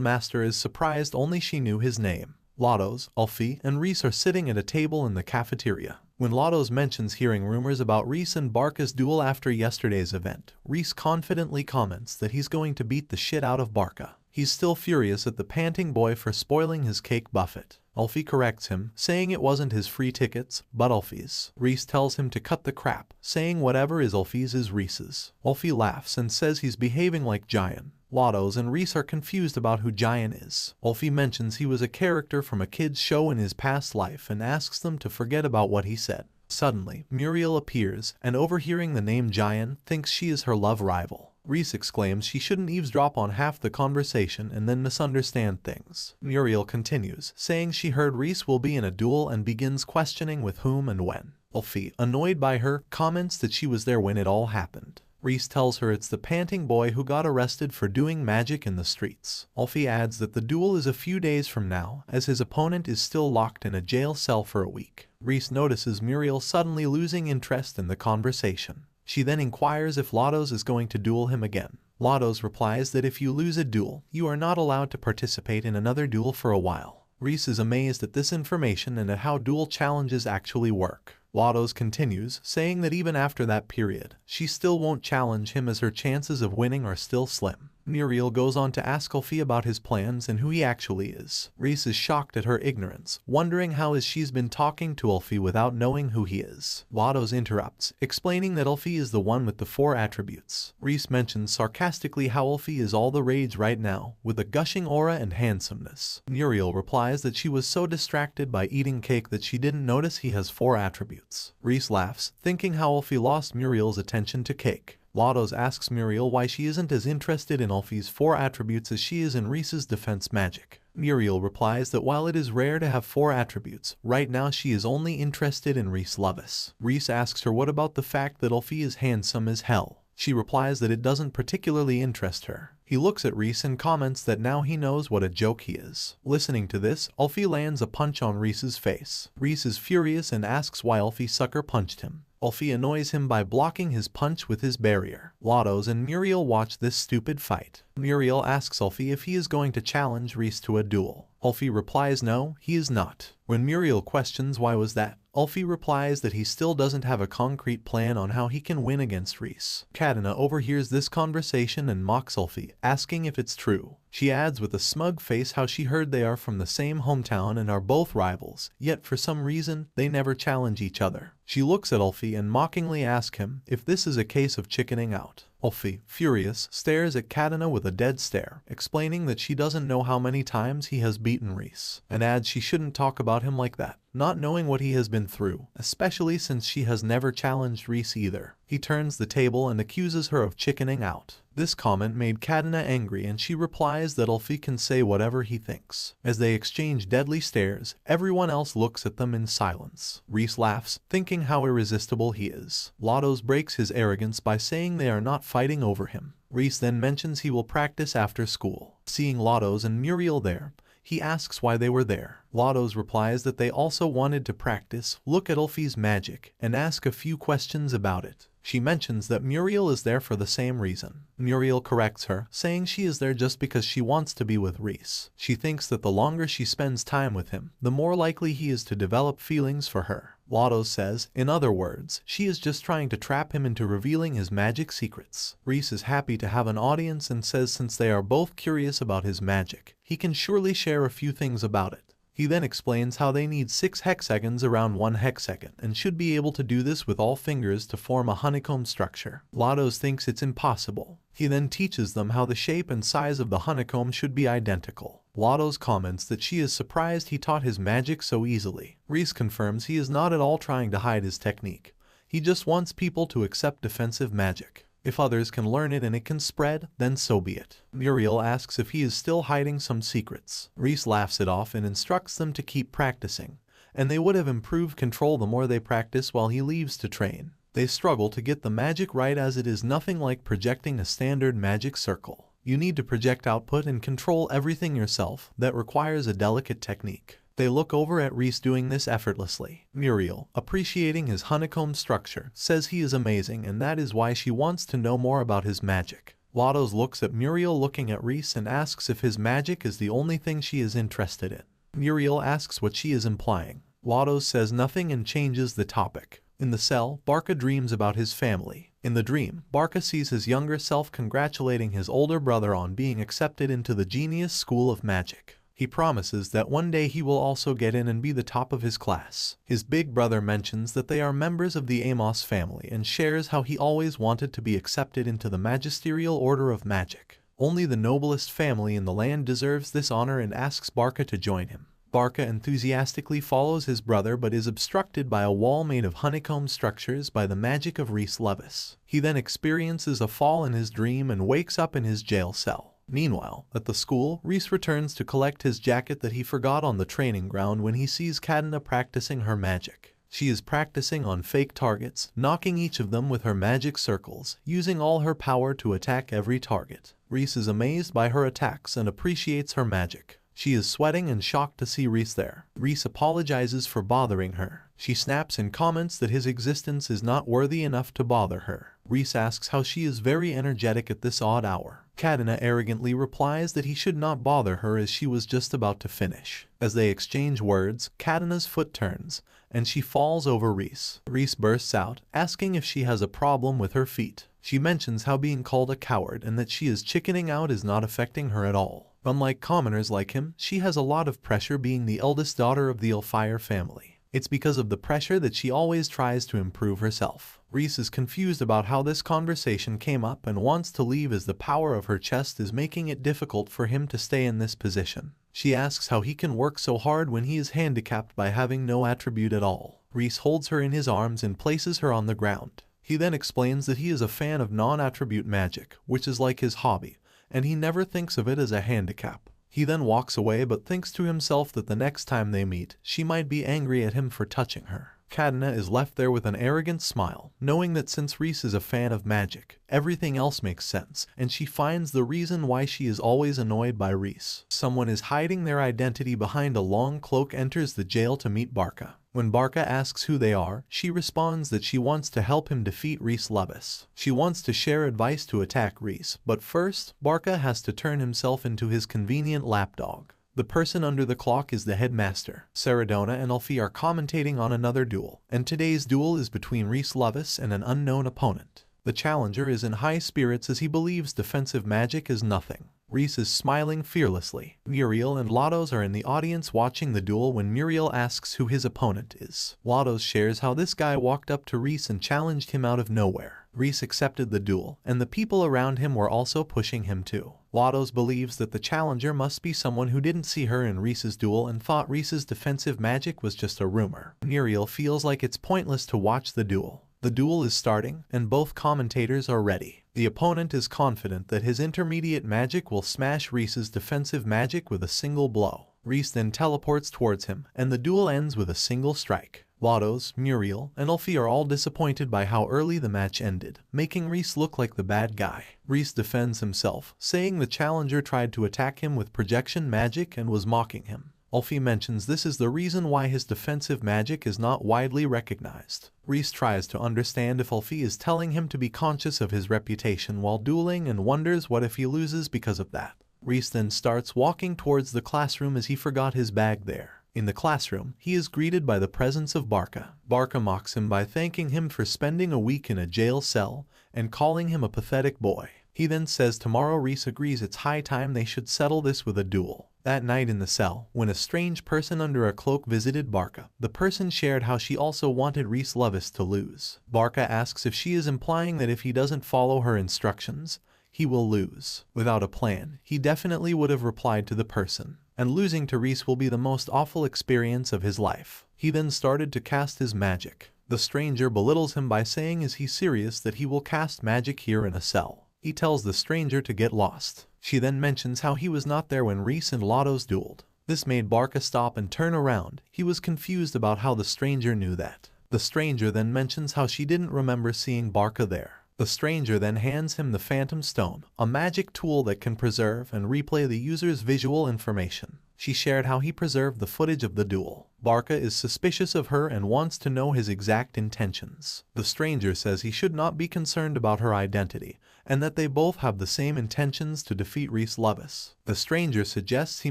master is surprised only she knew his name. Lottos, Ulfie, and Reese are sitting at a table in the cafeteria. When Lottos mentions hearing rumors about Reese and Barca's duel after yesterday's event, Reese confidently comments that he's going to beat the shit out of Barca. He's still furious at the panting boy for spoiling his cake buffet. Ulfie corrects him, saying it wasn't his free tickets, but Ulfie's. Reese tells him to cut the crap, saying whatever is Ulfie's is Reese's. Ulfie laughs and says he's behaving like Giant. Lottos and Reese are confused about who Giant is. Ulfie mentions he was a character from a kid's show in his past life and asks them to forget about what he said. Suddenly, Muriel appears, and overhearing the name Giant, thinks she is her love rival. Reese exclaims she shouldn't eavesdrop on half the conversation and then misunderstand things. Muriel continues, saying she heard Reese will be in a duel and begins questioning with whom and when. Ulfie, annoyed by her, comments that she was there when it all happened. Reese tells her it's the panting boy who got arrested for doing magic in the streets. Ulfie adds that the duel is a few days from now, as his opponent is still locked in a jail cell for a week. Reese notices Muriel suddenly losing interest in the conversation. She then inquires if Lottos is going to duel him again. Lottos replies that if you lose a duel, you are not allowed to participate in another duel for a while. Reese is amazed at this information and at how duel challenges actually work. Lottos continues, saying that even after that period, she still won't challenge him as her chances of winning are still slim. Muriel goes on to ask Ulfie about his plans and who he actually is. Reese is shocked at her ignorance, wondering how she's been talking to Ulfie without knowing who he is. Lottos interrupts, explaining that Ulfie is the one with the 4 attributes. Reese mentions sarcastically how Ulfie is all the rage right now, with a gushing aura and handsomeness. Muriel replies that she was so distracted by eating cake that she didn't notice he has 4 attributes. Reese laughs, thinking how Ulfie lost Muriel's attention to cake. Lottos asks Muriel why she isn't as interested in Ulfie's 4 attributes as she is in Reese's defense magic. Muriel replies that while it is rare to have 4 attributes, right now she is only interested in Reese Lovis. Reese asks her what about the fact that Ulfie is handsome as hell. She replies that it doesn't particularly interest her. He looks at Reese and comments that now he knows what a joke he is. Listening to this, Ulfi lands a punch on Reese's face. Reese is furious and asks why Ulfi sucker punched him. Ulfi annoys him by blocking his punch with his barrier. Lotos and Muriel watch this stupid fight. Muriel asks Ulfi if he is going to challenge Reese to a duel. Ulfi replies no, he is not. When Muriel questions why was that, Ulfi replies that he still doesn't have a concrete plan on how he can win against Reese. Katana overhears this conversation and mocks Ulfi, asking if it's true. She adds with a smug face how she heard they are from the same hometown and are both rivals, yet for some reason, they never challenge each other. She looks at Ulfi and mockingly asks him if this is a case of chickening out. Ulfi, furious, stares at Katana with a dead stare, explaining that she doesn't know how many times he has beaten Reese, and adds she shouldn't talk about him like that, not knowing what he has been through, especially since she has never challenged Reese either. He turns the table and accuses her of chickening out. This comment made Katana angry and she replies that Ulfi can say whatever he thinks. As they exchange deadly stares, everyone else looks at them in silence. Reese laughs, thinking how irresistible he is. Lotos breaks his arrogance by saying they are not fighting over him. Reese then mentions he will practice after school. Seeing Lotos and Muriel there, he asks why they were there. Lotos replies that they also wanted to practice, look at Ulfi's magic, and ask a few questions about it. She mentions that Muriel is there for the same reason. Muriel corrects her, saying she is there just because she wants to be with Reese. She thinks that the longer she spends time with him, the more likely he is to develop feelings for her. Lotos says, in other words, she is just trying to trap him into revealing his magic secrets. Reese is happy to have an audience and says since they are both curious about his magic, he can surely share a few things about it. He then explains how they need 6 hexagons around 1 hexagon and should be able to do this with all fingers to form a honeycomb structure. Lotos thinks it's impossible. He then teaches them how the shape and size of the honeycomb should be identical. Lotos comments that she is surprised he taught his magic so easily. Reese confirms he is not at all trying to hide his technique. He just wants people to accept defensive magic. If others can learn it and it can spread, then so be it. Muriel asks if he is still hiding some secrets. Reese laughs it off and instructs them to keep practicing, and they would have improved control the more they practice while he leaves to train. They struggle to get the magic right as it is nothing like projecting a standard magic circle. You need to project output and control everything yourself. That requires a delicate technique. They look over at Reese doing this effortlessly. Muriel, appreciating his honeycomb structure, says he is amazing and that is why she wants to know more about his magic. Lotos looks at Muriel looking at Reese and asks if his magic is the only thing she is interested in. Muriel asks what she is implying. Lotos says nothing and changes the topic. In the cell, Barca dreams about his family. In the dream, Barca sees his younger self congratulating his older brother on being accepted into the Genius School of Magic. He promises that one day he will also get in and be the top of his class. His big brother mentions that they are members of the Amos family and shares how he always wanted to be accepted into the Magisterial Order of Magic. Only the noblest family in the land deserves this honor and asks Barca to join him. Barca enthusiastically follows his brother but is obstructed by a wall made of honeycomb structures by the magic of Reese Levis. He then experiences a fall in his dream and wakes up in his jail cell. Meanwhile, at the school, Reese returns to collect his jacket that he forgot on the training ground when he sees Katana practicing her magic. She is practicing on fake targets, knocking each of them with her magic circles, using all her power to attack every target. Reese is amazed by her attacks and appreciates her magic. She is sweating and shocked to see Reese there. Reese apologizes for bothering her. She snaps and comments that his existence is not worthy enough to bother her. Reese asks how she is very energetic at this odd hour. Katana arrogantly replies that he should not bother her as she was just about to finish. As they exchange words, Katana's foot turns, and she falls over Reese. Reese bursts out, asking if she has a problem with her feet. She mentions how being called a coward and that she is chickening out is not affecting her at all. Unlike commoners like him, she has a lot of pressure being the eldest daughter of the Elfire family. It's because of the pressure that she always tries to improve herself. Reese is confused about how this conversation came up and wants to leave as the power of her chest is making it difficult for him to stay in this position. She asks how he can work so hard when he is handicapped by having no attribute at all. Reese holds her in his arms and places her on the ground. He then explains that he is a fan of non-attribute magic, which is like his hobby, and he never thinks of it as a handicap. He then walks away but thinks to himself that the next time they meet, she might be angry at him for touching her. Cadena is left there with an arrogant smile, knowing that since Reese is a fan of magic, everything else makes sense, and she finds the reason why she is always annoyed by Reese. Someone is hiding their identity behind a long cloak enters the jail to meet Barca. When Barca asks who they are, she responds that she wants to help him defeat Reese Levis. She wants to share advice to attack Reese, but first, Barca has to turn himself into his convenient lapdog. The person under the clock is the headmaster. Saradona and Alfie are commentating on another duel, and today's duel is between Reese Levis and an unknown opponent. The challenger is in high spirits as he believes defensive magic is nothing. Reese is smiling fearlessly. Muriel and Lados are in the audience watching the duel when Muriel asks who his opponent is. Lados shares how this guy walked up to Reese and challenged him out of nowhere. Reese accepted the duel, and the people around him were also pushing him too. Lados believes that the challenger must be someone who didn't see her in Reese's duel and thought Reese's defensive magic was just a rumor. Muriel feels like it's pointless to watch the duel. The duel is starting, and both commentators are ready. The opponent is confident that his intermediate magic will smash Reese's defensive magic with a single blow. Reese then teleports towards him, and the duel ends with a single strike. Lados, Muriel, and Alfie are all disappointed by how early the match ended, making Reese look like the bad guy. Reese defends himself, saying the challenger tried to attack him with projection magic and was mocking him. Alfie mentions this is the reason why his defensive magic is not widely recognized. Reese tries to understand if Alfie is telling him to be conscious of his reputation while dueling and wonders what if he loses because of that. Reese then starts walking towards the classroom as he forgot his bag there. In the classroom, he is greeted by the presence of Barca. Barca mocks him by thanking him for spending a week in a jail cell and calling him a pathetic boy. He then says tomorrow Reese agrees it's high time they should settle this with a duel. That night in the cell, when a strange person under a cloak visited Barca, the person shared how she also wanted Reese Levis to lose. Barca asks if she is implying that if he doesn't follow her instructions, he will lose. Without a plan, he definitely would have replied to the person, and losing to Reese will be the most awful experience of his life. He then started to cast his magic. The stranger belittles him by saying is he serious that he will cast magic here in a cell. He tells the stranger to get lost. She then mentions how he was not there when Reese and Lados dueled. This made Barca stop and turn around. He was confused about how the stranger knew that. The stranger then mentions how she didn't remember seeing Barca there. The stranger then hands him the Phantom Stone, a magic tool that can preserve and replay the user's visual information. She shared how he preserved the footage of the duel. Barca is suspicious of her and wants to know his exact intentions. The stranger says he should not be concerned about her identity, and that they both have the same intentions to defeat Reese Levis. The stranger suggests he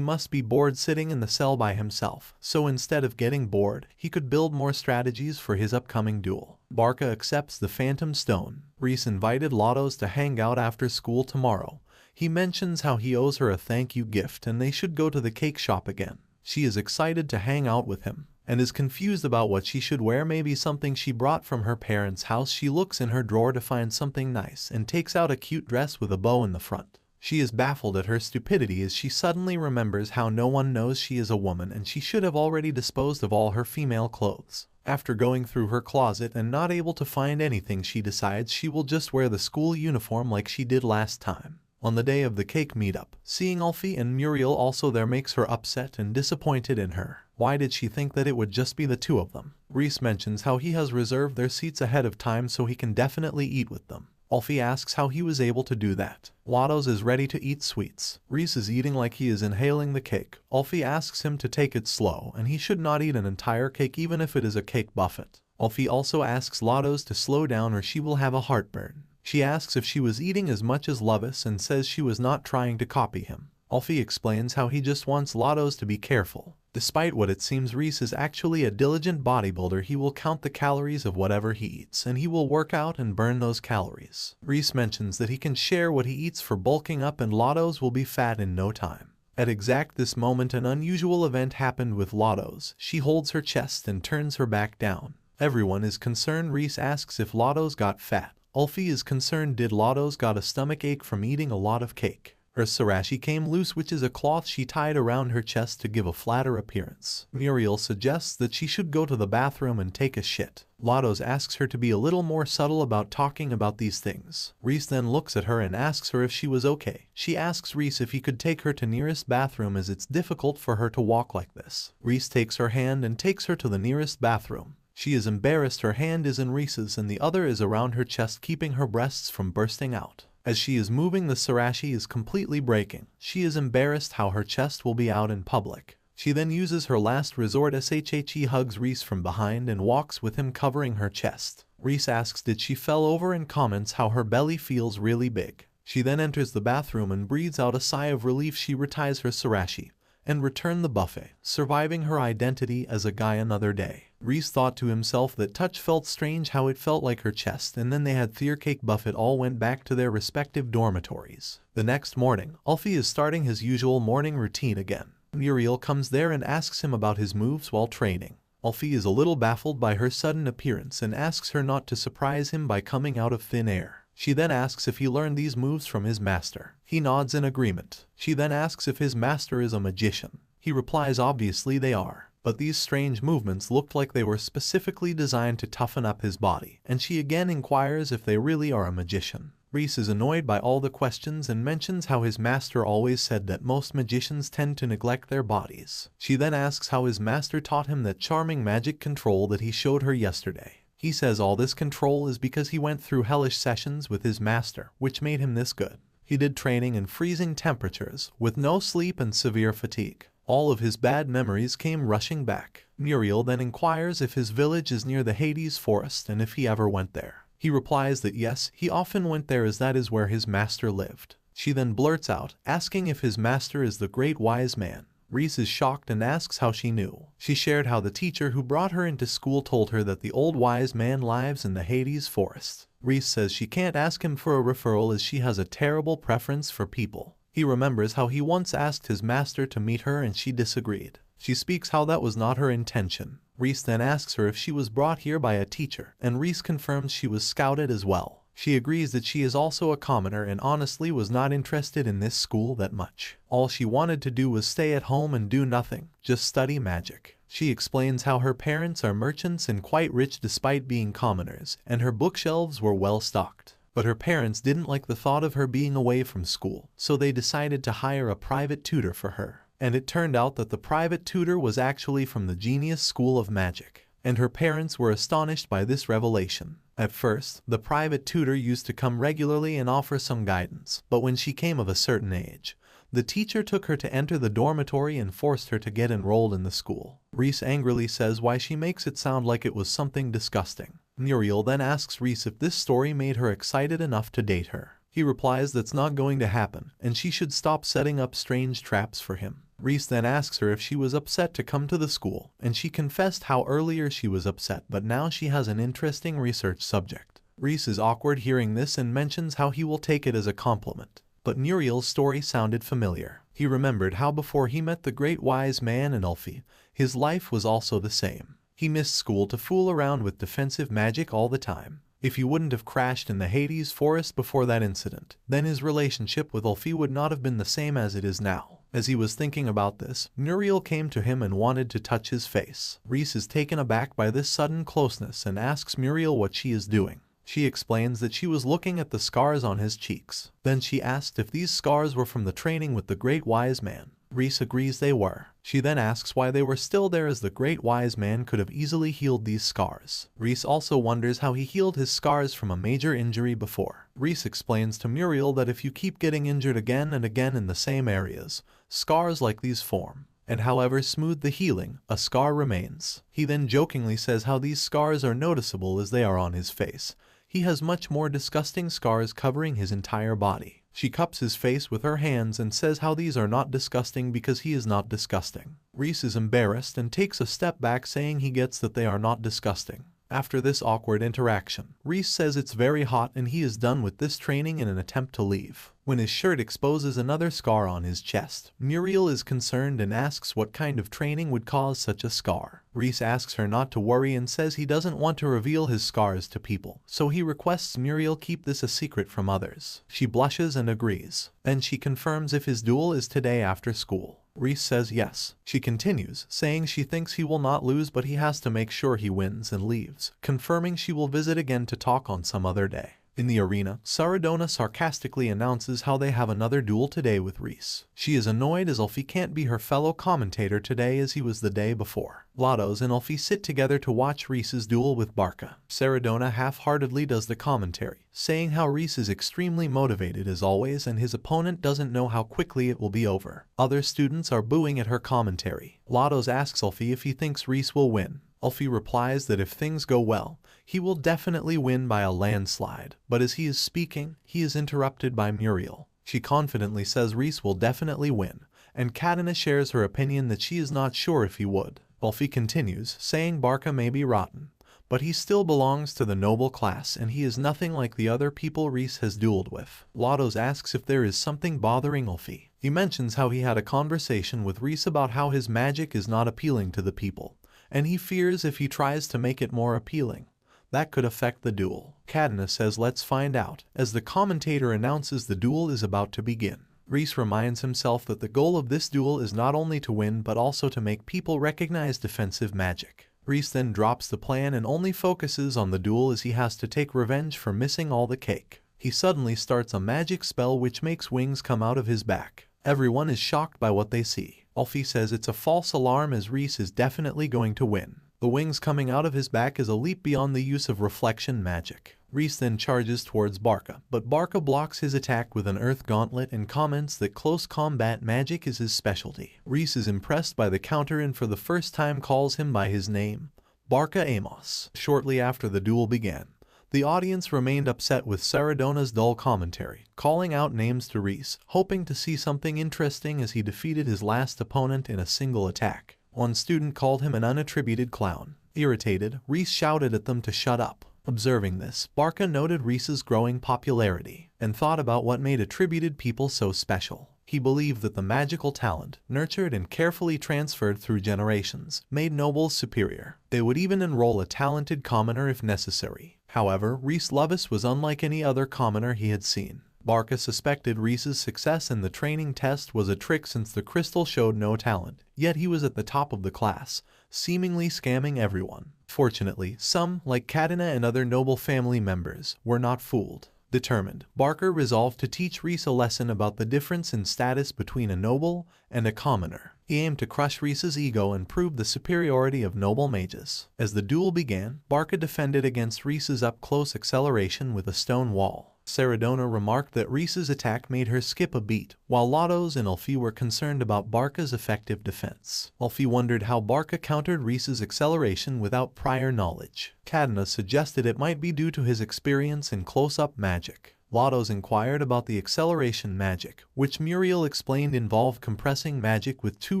must be bored sitting in the cell by himself, so instead of getting bored, he could build more strategies for his upcoming duel. Barca accepts the Phantom Stone. Reese invited Lados to hang out after school tomorrow. He mentions how he owes her a thank you gift and they should go to the cake shop again. She is excited to hang out with him, and is confused about what she should wear, maybe something she brought from her parents' house. She looks in her drawer to find something nice and takes out a cute dress with a bow in the front. She is baffled at her stupidity as she suddenly remembers how no one knows she is a woman and she should have already disposed of all her female clothes. After going through her closet and not able to find anything, she decides she will just wear the school uniform like she did last time. On the day of the cake meetup, seeing Alfie and Muriel also there makes her upset and disappointed in her. Why did she think that it would just be the two of them? Reese mentions how he has reserved their seats ahead of time so he can definitely eat with them. Alfie asks how he was able to do that. Lados is ready to eat sweets. Reese is eating like he is inhaling the cake. Alfie asks him to take it slow and he should not eat an entire cake even if it is a cake buffet. Alfie also asks Lados to slow down or she will have a heartburn. She asks if she was eating as much as Levis and says she was not trying to copy him. Alfie explains how he just wants Lados to be careful. Despite what it seems Reese is actually a diligent bodybuilder, he will count the calories of whatever he eats and he will work out and burn those calories. Reese mentions that he can share what he eats for bulking up and Lados will be fat in no time. At exact this moment an unusual event happened with Lados. She holds her chest and turns her back down. Everyone is concerned. Reese asks if Lados got fat. Alfie is concerned did Lados got a stomach ache from eating a lot of cake. Her sarashi came loose, which is a cloth she tied around her chest to give a flatter appearance. Muriel suggests that she should go to the bathroom and take a shit. Lados asks her to be a little more subtle about talking about these things. Reese then looks at her and asks her if she was okay. She asks Reese if he could take her to nearest bathroom as it's difficult for her to walk like this. Reese takes her hand and takes her to the nearest bathroom. She is embarrassed. Her hand is in Rise's and the other is around her chest, keeping her breasts from bursting out. As she is moving, the sarashi is completely breaking. She is embarrassed how her chest will be out in public. She then uses her last resort. Shhe hugs Rise from behind and walks with him, covering her chest. Rise asks did she fell over and comments how her belly feels really big. She then enters the bathroom and breathes out a sigh of relief. She reties her sarashi and returned the buffet, surviving her identity as a guy another day. Rise thought to himself that touch felt strange, how it felt like her chest, and then they had cake buffet. All went back to their respective dormitories. The next morning, Alfie is starting his usual morning routine again. Muriel comes there and asks him about his moves while training. Alfie is a little baffled by her sudden appearance and asks her not to surprise him by coming out of thin air. She then asks if he learned these moves from his master. He nods in agreement. She then asks if his master is a magician. He replies obviously they are, but these strange movements looked like they were specifically designed to toughen up his body, and she again inquires if they really are a magician. Rise is annoyed by all the questions and mentions how his master always said that most magicians tend to neglect their bodies. She then asks how his master taught him that charming magic control that he showed her yesterday. He says all this control is because he went through hellish sessions with his master, which made him this good. He did training in freezing temperatures, with no sleep and severe fatigue. All of his bad memories came rushing back. Muriel then inquires if his village is near the Hades forest and if he ever went there. He replies that yes, he often went there as that is where his master lived. She then blurts out, asking if his master is the great wise man. Rise is shocked and asks how she knew. She shared how the teacher who brought her into school told her that the old wise man lives in the Hades forest. Rise says she can't ask him for a referral as she has a terrible preference for people. He remembers how he once asked his master to meet her and she disagreed. She speaks how that was not her intention. Rise then asks her if she was brought here by a teacher, and Rise confirms she was scouted as well. She agrees that she is also a commoner and honestly was not interested in this school that much. All she wanted to do was stay at home and do nothing, just study magic. She explains how her parents are merchants and quite rich despite being commoners, and her bookshelves were well stocked. But her parents didn't like the thought of her being away from school, so they decided to hire a private tutor for her. And it turned out that the private tutor was actually from the Genius School of Magic, and her parents were astonished by this revelation. At first, the private tutor used to come regularly and offer some guidance, but when she came of a certain age, the teacher took her to enter the dormitory and forced her to get enrolled in the school. Rise angrily says why she makes it sound like it was something disgusting. Muriel then asks Rise if this story made her excited enough to date her. He replies that's not going to happen, and she should stop setting up strange traps for him. Rise then asks her if she was upset to come to the school, and she confessed how earlier she was upset, but now she has an interesting research subject. Rise is awkward hearing this and mentions how he will take it as a compliment. But Muriel's story sounded familiar. He remembered how before he met the great wise man and Ulfi, his life was also the same. He missed school to fool around with defensive magic all the time. If he wouldn't have crashed in the Hades forest before that incident, then his relationship with Ulfi would not have been the same as it is now. As he was thinking about this, Muriel came to him and wanted to touch his face. Rise is taken aback by this sudden closeness and asks Muriel what she is doing. She explains that she was looking at the scars on his cheeks. Then she asked if these scars were from the training with the great wise man. Rise agrees they were. She then asks why they were still there as the great wise man could have easily healed these scars. Rise also wonders how he healed his scars from a major injury before. Rise explains to Muriel that if you keep getting injured again and again in the same areas, scars like these form. And however smooth the healing, a scar remains. He then jokingly says how these scars are noticeable as they are on his face. He has much more disgusting scars covering his entire body. She cups his face with her hands and says how these are not disgusting because he is not disgusting. Rise is embarrassed and takes a step back, saying he gets that they are not disgusting. After this awkward interaction, Rise says it's very hot and he is done with this training in an attempt to leave. When his shirt exposes another scar on his chest, Muriel is concerned and asks what kind of training would cause such a scar. Rise asks her not to worry and says he doesn't want to reveal his scars to people, so he requests Muriel keep this a secret from others. She blushes and agrees. Then she confirms if his duel is today after school. Rise says yes. She continues, saying she thinks he will not lose but he has to make sure he wins, and leaves, confirming she will visit again to talk on some other day. In the arena, Saradona sarcastically announces how they have another duel today with Reese. She is annoyed as Ulfi can't be her fellow commentator today as he was the day before. Lados and Ulfi sit together to watch Reese's duel with Barca. Saradona half-heartedly does the commentary, saying how Reese is extremely motivated as always and his opponent doesn't know how quickly it will be over. Other students are booing at her commentary. Lados asks Ulfi if he thinks Reese will win. Ulfi replies that if things go well, he will definitely win by a landslide. But as he is speaking, he is interrupted by Muriel. She confidently says Reese will definitely win, and Katana shares her opinion that she is not sure if he would. Ulfi continues, saying Barca may be rotten, but he still belongs to the noble class and he is nothing like the other people Reese has dueled with. Lados asks if there is something bothering Ulfi. He mentions how he had a conversation with Reese about how his magic is not appealing to the people, and he fears if he tries to make it more appealing, that could affect the duel. Katana says let's find out, as the commentator announces the duel is about to begin. Reese reminds himself that the goal of this duel is not only to win but also to make people recognize defensive magic. Reese then drops the plan and only focuses on the duel as he has to take revenge for missing all the cake. He suddenly starts a magic spell which makes wings come out of his back. Everyone is shocked by what they see. Ulfi says it's a false alarm as Reese is definitely going to win. The wings coming out of his back is a leap beyond the use of reflection magic. Reese then charges towards Barca, but Barca blocks his attack with an earth gauntlet and comments that close combat magic is his specialty. Reese is impressed by the counter and for the first time calls him by his name, Barca Amos. Shortly after the duel began, the audience remained upset with Saradona's dull commentary, calling out names to Reese, hoping to see something interesting as he defeated his last opponent in a single attack. One student called him an unattributed clown. Irritated, Reese shouted at them to shut up. Observing this, Barca noted Reese's growing popularity and thought about what made attributed people so special. He believed that the magical talent, nurtured and carefully transferred through generations, made nobles superior. They would even enroll a talented commoner if necessary. However, Reese Lovis was unlike any other commoner he had seen. Barca suspected Reese's success in the training test was a trick since the crystal showed no talent, yet he was at the top of the class, seemingly scamming everyone. Fortunately, some, like Katana and other noble family members, were not fooled. Determined, Barca resolved to teach Reese a lesson about the difference in status between a noble and a commoner. He aimed to crush Reese's ego and prove the superiority of noble mages. As the duel began, Barca defended against Reese's up-close acceleration with a stone wall. Saradona remarked that Reese's attack made her skip a beat, while Lados and Ulfi were concerned about Barca's effective defense. Ulfi wondered how Barca countered Reese's acceleration without prior knowledge. Katana suggested it might be due to his experience in close-up magic. Lados inquired about the acceleration magic, which Muriel explained involved compressing magic with 2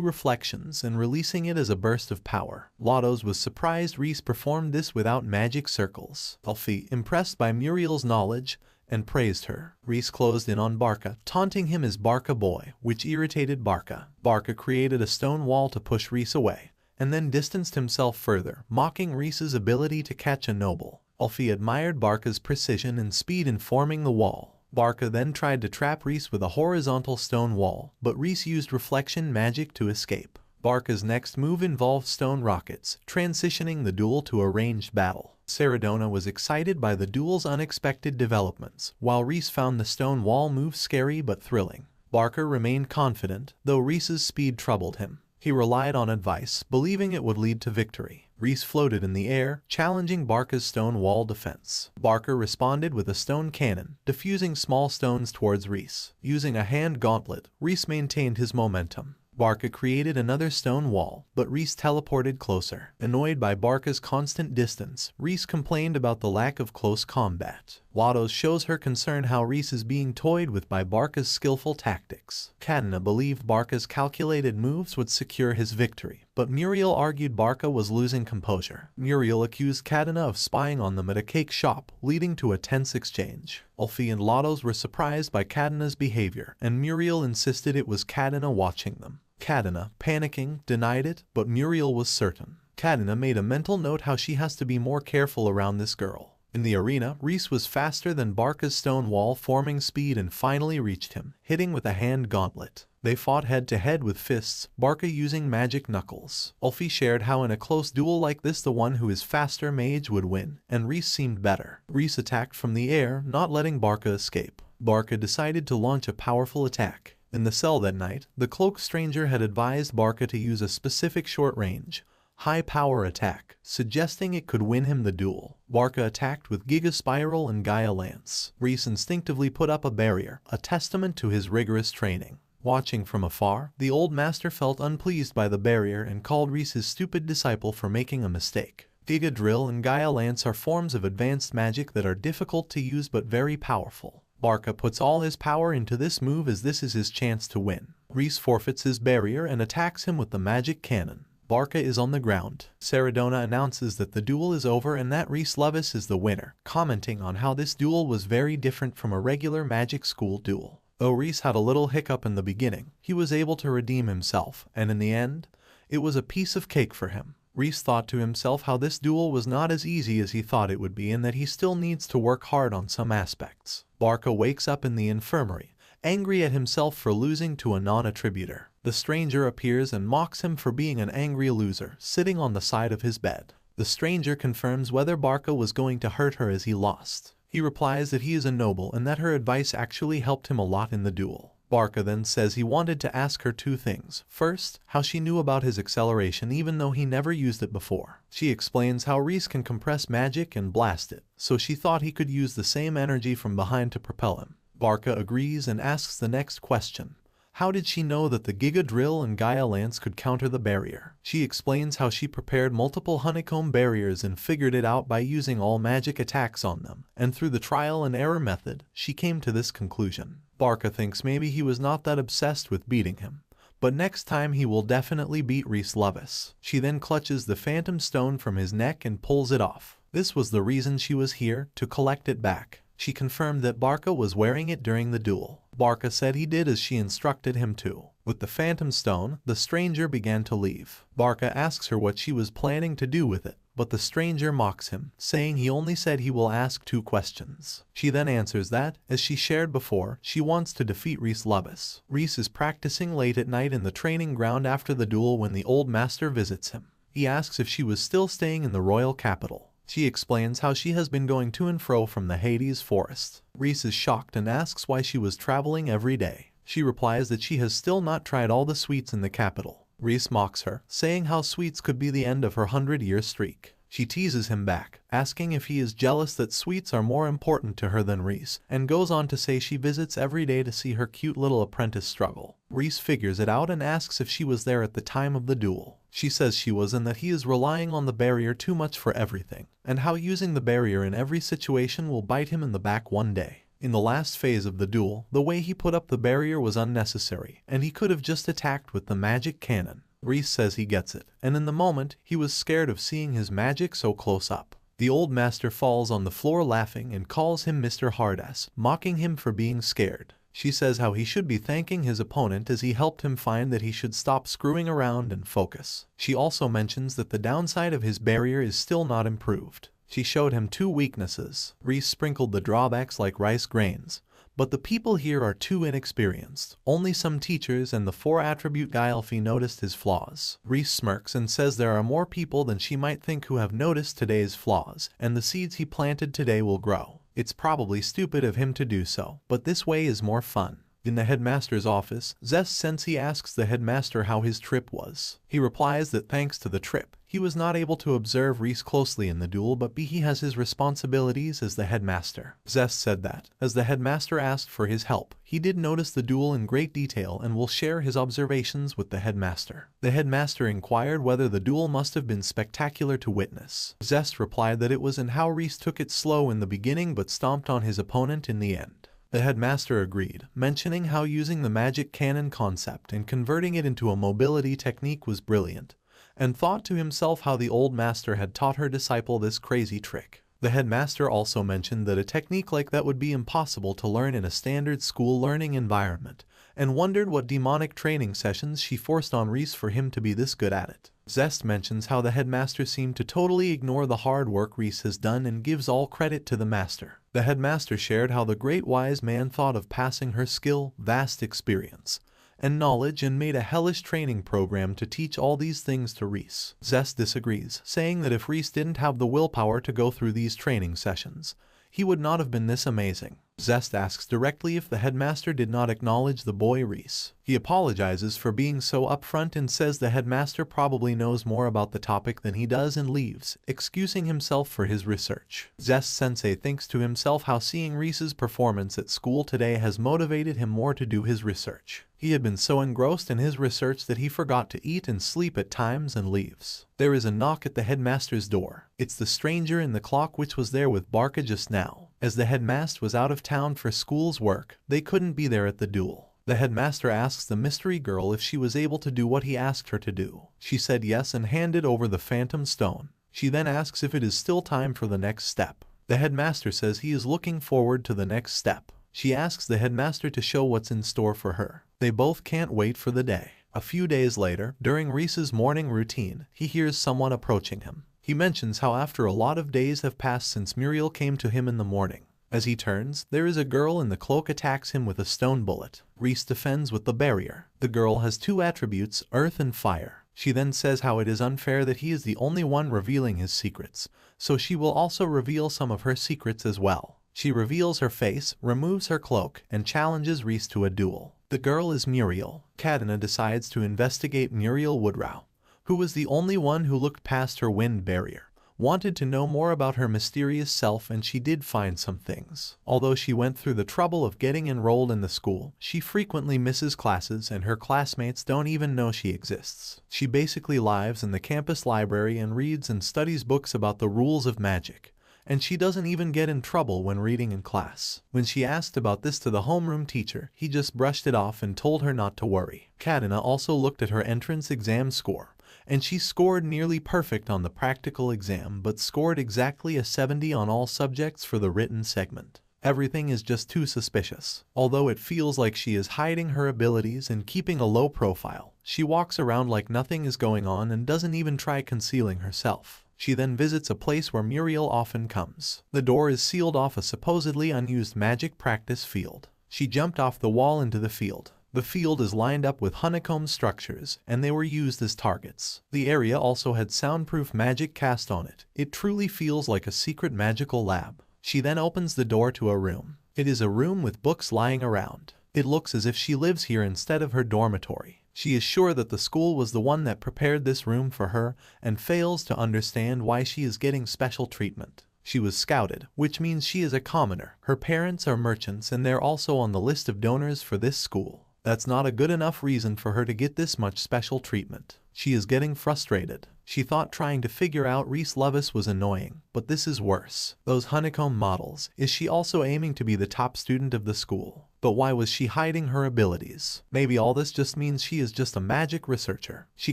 reflections and releasing it as a burst of power. Lados was surprised Reese performed this without magic circles. Ulfi, impressed by Muriel's knowledge, and praised her. Reese closed in on Barca, taunting him as Barca Boy, which irritated Barca. Barca created a stone wall to push Reese away, and then distanced himself further, mocking Reese's ability to catch a noble. Ulfi admired Barca's precision and speed in forming the wall. Barca then tried to trap Reese with a horizontal stone wall, but Reese used reflection magic to escape. Barca's next move involved stone rockets, transitioning the duel to a ranged battle. Saradona was excited by the duel's unexpected developments, while Reese found the stone wall move scary but thrilling. Barca remained confident, though Reese's speed troubled him. He relied on advice, believing it would lead to victory. Reese floated in the air, challenging Barca's stone wall defense. Barca responded with a stone cannon, diffusing small stones towards Reese. Using a hand gauntlet, Reese maintained his momentum. Barca created another stone wall, but Reese teleported closer. Annoyed by Barca's constant distance, Reese complained about the lack of close combat. Lados shows her concern how Reese is being toyed with by Barca's skillful tactics. Katana believed Barca's calculated moves would secure his victory, but Muriel argued Barca was losing composure. Muriel accused Katana of spying on them at a cake shop, leading to a tense exchange. Ulfi and Lados were surprised by Katana's behavior, and Muriel insisted it was Katana watching them. Katana, panicking, denied it, but Muriel was certain. Katana made a mental note how she has to be more careful around this girl. In the arena, Reese was faster than Barca's stone wall, forming speed and finally reached him, hitting with a hand gauntlet. They fought head-to-head with fists, Barca using magic knuckles. Ulfi shared how in a close duel like this the one who is faster Mage would win, and Reese seemed better. Reese attacked from the air, not letting Barca escape. Barca decided to launch a powerful attack. In the cell that night, the cloaked stranger had advised Barca to use a specific short-range, high-power attack, suggesting it could win him the duel. Barca attacked with Giga Spiral and Gaia Lance. Reese instinctively put up a barrier, a testament to his rigorous training. Watching from afar, the old master felt unpleased by the barrier and called Reese his stupid disciple for making a mistake. Giga Drill and Gaia Lance are forms of advanced magic that are difficult to use but very powerful. Barca puts all his power into this move as this is his chance to win. Reese forfeits his barrier and attacks him with the magic cannon. Barca is on the ground. Saradona announces that the duel is over and that Reese Levis is the winner, commenting on how this duel was very different from a regular magic school duel. Though Reese had a little hiccup in the beginning, he was able to redeem himself, and in the end, it was a piece of cake for him. Reese thought to himself how this duel was not as easy as he thought it would be and that he still needs to work hard on some aspects. Barca wakes up in the infirmary, angry at himself for losing to a non-attributor. The stranger appears and mocks him for being an angry loser, sitting on the side of his bed. The stranger confirms whether Barca was going to hurt her as he lost. He replies that he is a noble and that her advice actually helped him a lot in the duel. Barca then says he wanted to ask her two things. First, how she knew about his acceleration even though he never used it before. She explains how Reese can compress magic and blast it, so she thought he could use the same energy from behind to propel him. Barca agrees and asks the next question. How did she know that the Giga Drill and Gaia Lance could counter the barrier? She explains how she prepared multiple honeycomb barriers and figured it out by using all magic attacks on them, and through the trial and error method, she came to this conclusion. Barca thinks maybe he was not that obsessed with beating him, but next time he will definitely beat Reese Levis. She then clutches the phantom stone from his neck and pulls it off. This was the reason she was here, to collect it back. She confirmed that Barca was wearing it during the duel. Barca said he did as she instructed him to. With the phantom stone, the stranger began to leave. Barca asks her what she was planning to do with it, but the stranger mocks him, saying he only said he will ask 2 questions. She then answers that, as she shared before, she wants to defeat Reese Levis. Reese is practicing late at night in the training ground after the duel when the old master visits him. He asks if she was still staying in the royal capital. She explains how she has been going to and fro from the Hades forest. Reese is shocked and asks why she was traveling every day. She replies that she has still not tried all the sweets in the capital. Reese mocks her, saying how sweets could be the end of her 100-year streak. She teases him back, asking if he is jealous that sweets are more important to her than Reese, and goes on to say she visits every day to see her cute little apprentice struggle. Reese figures it out and asks if she was there at the time of the duel. She says she was and that he is relying on the barrier too much for everything, and how using the barrier in every situation will bite him in the back one day. In the last phase of the duel, the way he put up the barrier was unnecessary, and he could have just attacked with the magic cannon. Reese says he gets it, and in the moment, he was scared of seeing his magic so close up. The old master falls on the floor laughing and calls him Mr. Hardass, mocking him for being scared. She says how he should be thanking his opponent as he helped him find that he should stop screwing around and focus. She also mentions that the downside of his barrier is still not improved. She showed him 2 weaknesses. Reese sprinkled the drawbacks like rice grains, but the people here are too inexperienced. Only some teachers and the 4-attribute guy Alfie noticed his flaws. Reese smirks and says there are more people than she might think who have noticed today's flaws, and the seeds he planted today will grow. It's probably stupid of him to do so, but this way is more fun. In the headmaster's office, Zest Sensei asks the headmaster how his trip was. He replies that thanks to the trip, he was not able to observe Reese closely in the duel, but he has his responsibilities as the headmaster. Zest said that, as the headmaster asked for his help, he did notice the duel in great detail and will share his observations with the headmaster. The headmaster inquired whether the duel must have been spectacular to witness. Zest replied that it was, and how Reese took it slow in the beginning but stomped on his opponent in the end. The headmaster agreed, mentioning how using the magic cannon concept and converting it into a mobility technique was brilliant, and thought to himself how the old master had taught her disciple this crazy trick. The headmaster also mentioned that a technique like that would be impossible to learn in a standard school learning environment, and wondered what demonic training sessions she forced on Reese for him to be this good at it. Zest mentions how the headmaster seemed to totally ignore the hard work Reese has done and gives all credit to the master. The headmaster shared how the great wise man thought of passing her skill, vast experience, and knowledge and made a hellish training program to teach all these things to Reese. Zest disagrees, saying that if Reese didn't have the willpower to go through these training sessions, he would not have been this amazing. Zest asks directly if the headmaster did not acknowledge the boy Reese. He apologizes for being so upfront and says the headmaster probably knows more about the topic than he does and leaves, excusing himself for his research. Zest-sensei thinks to himself how seeing Reese's performance at school today has motivated him more to do his research. He had been so engrossed in his research that he forgot to eat and sleep at times and leaves. There is a knock at the headmaster's door. It's the stranger in the clock which was there with Barca just now. As the headmaster was out of town for school's work, they couldn't be there at the duel. The headmaster asks the mystery girl if she was able to do what he asked her to do. She said yes and handed over the phantom stone. She then asks if it is still time for the next step. The headmaster says he is looking forward to the next step. She asks the headmaster to show what's in store for her. They both can't wait for the day. A few days later, during Reese's morning routine, he hears someone approaching him. He mentions how after a lot of days have passed since Muriel came to him in the morning. As he turns, there is a girl in the cloak attacks him with a stone bullet. Reese defends with the barrier. The girl has two attributes, earth and fire. She then says how it is unfair that he is the only one revealing his secrets, so she will also reveal some of her secrets as well. She reveals her face, removes her cloak, and challenges Reese to a duel. The girl is Muriel. Katana decides to investigate Muriel Woodrow, who was the only one who looked past her wind barrier, wanted to know more about her mysterious self, and she did find some things. Although she went through the trouble of getting enrolled in the school, she frequently misses classes and her classmates don't even know she exists. She basically lives in the campus library and reads and studies books about the rules of magic. And she doesn't even get in trouble when reading in class. When she asked about this to the homeroom teacher, he just brushed it off and told her not to worry. Katana also looked at her entrance exam score, and she scored nearly perfect on the practical exam but scored exactly a 70 on all subjects for the written segment. Everything is just too suspicious. Although it feels like she is hiding her abilities and keeping a low profile, she walks around like nothing is going on and doesn't even try concealing herself. She then visits a place where Muriel often comes. The door is sealed off a supposedly unused magic practice field. She jumped off the wall into the field. The field is lined up with honeycomb structures, and they were used as targets. The area also had soundproof magic cast on it. It truly feels like a secret magical lab. She then opens the door to a room. It is a room with books lying around. It looks as if she lives here instead of her dormitory. She is sure that the school was the one that prepared this room for her and fails to understand why she is getting special treatment. She was scouted, which means she is a commoner. Her parents are merchants and they're also on the list of donors for this school. That's not a good enough reason for her to get this much special treatment. She is getting frustrated. She thought trying to figure out Reese Levis was annoying, but this is worse. Those honeycomb models, is she also aiming to be the top student of the school? But why was she hiding her abilities? Maybe all this just means she is just a magic researcher. She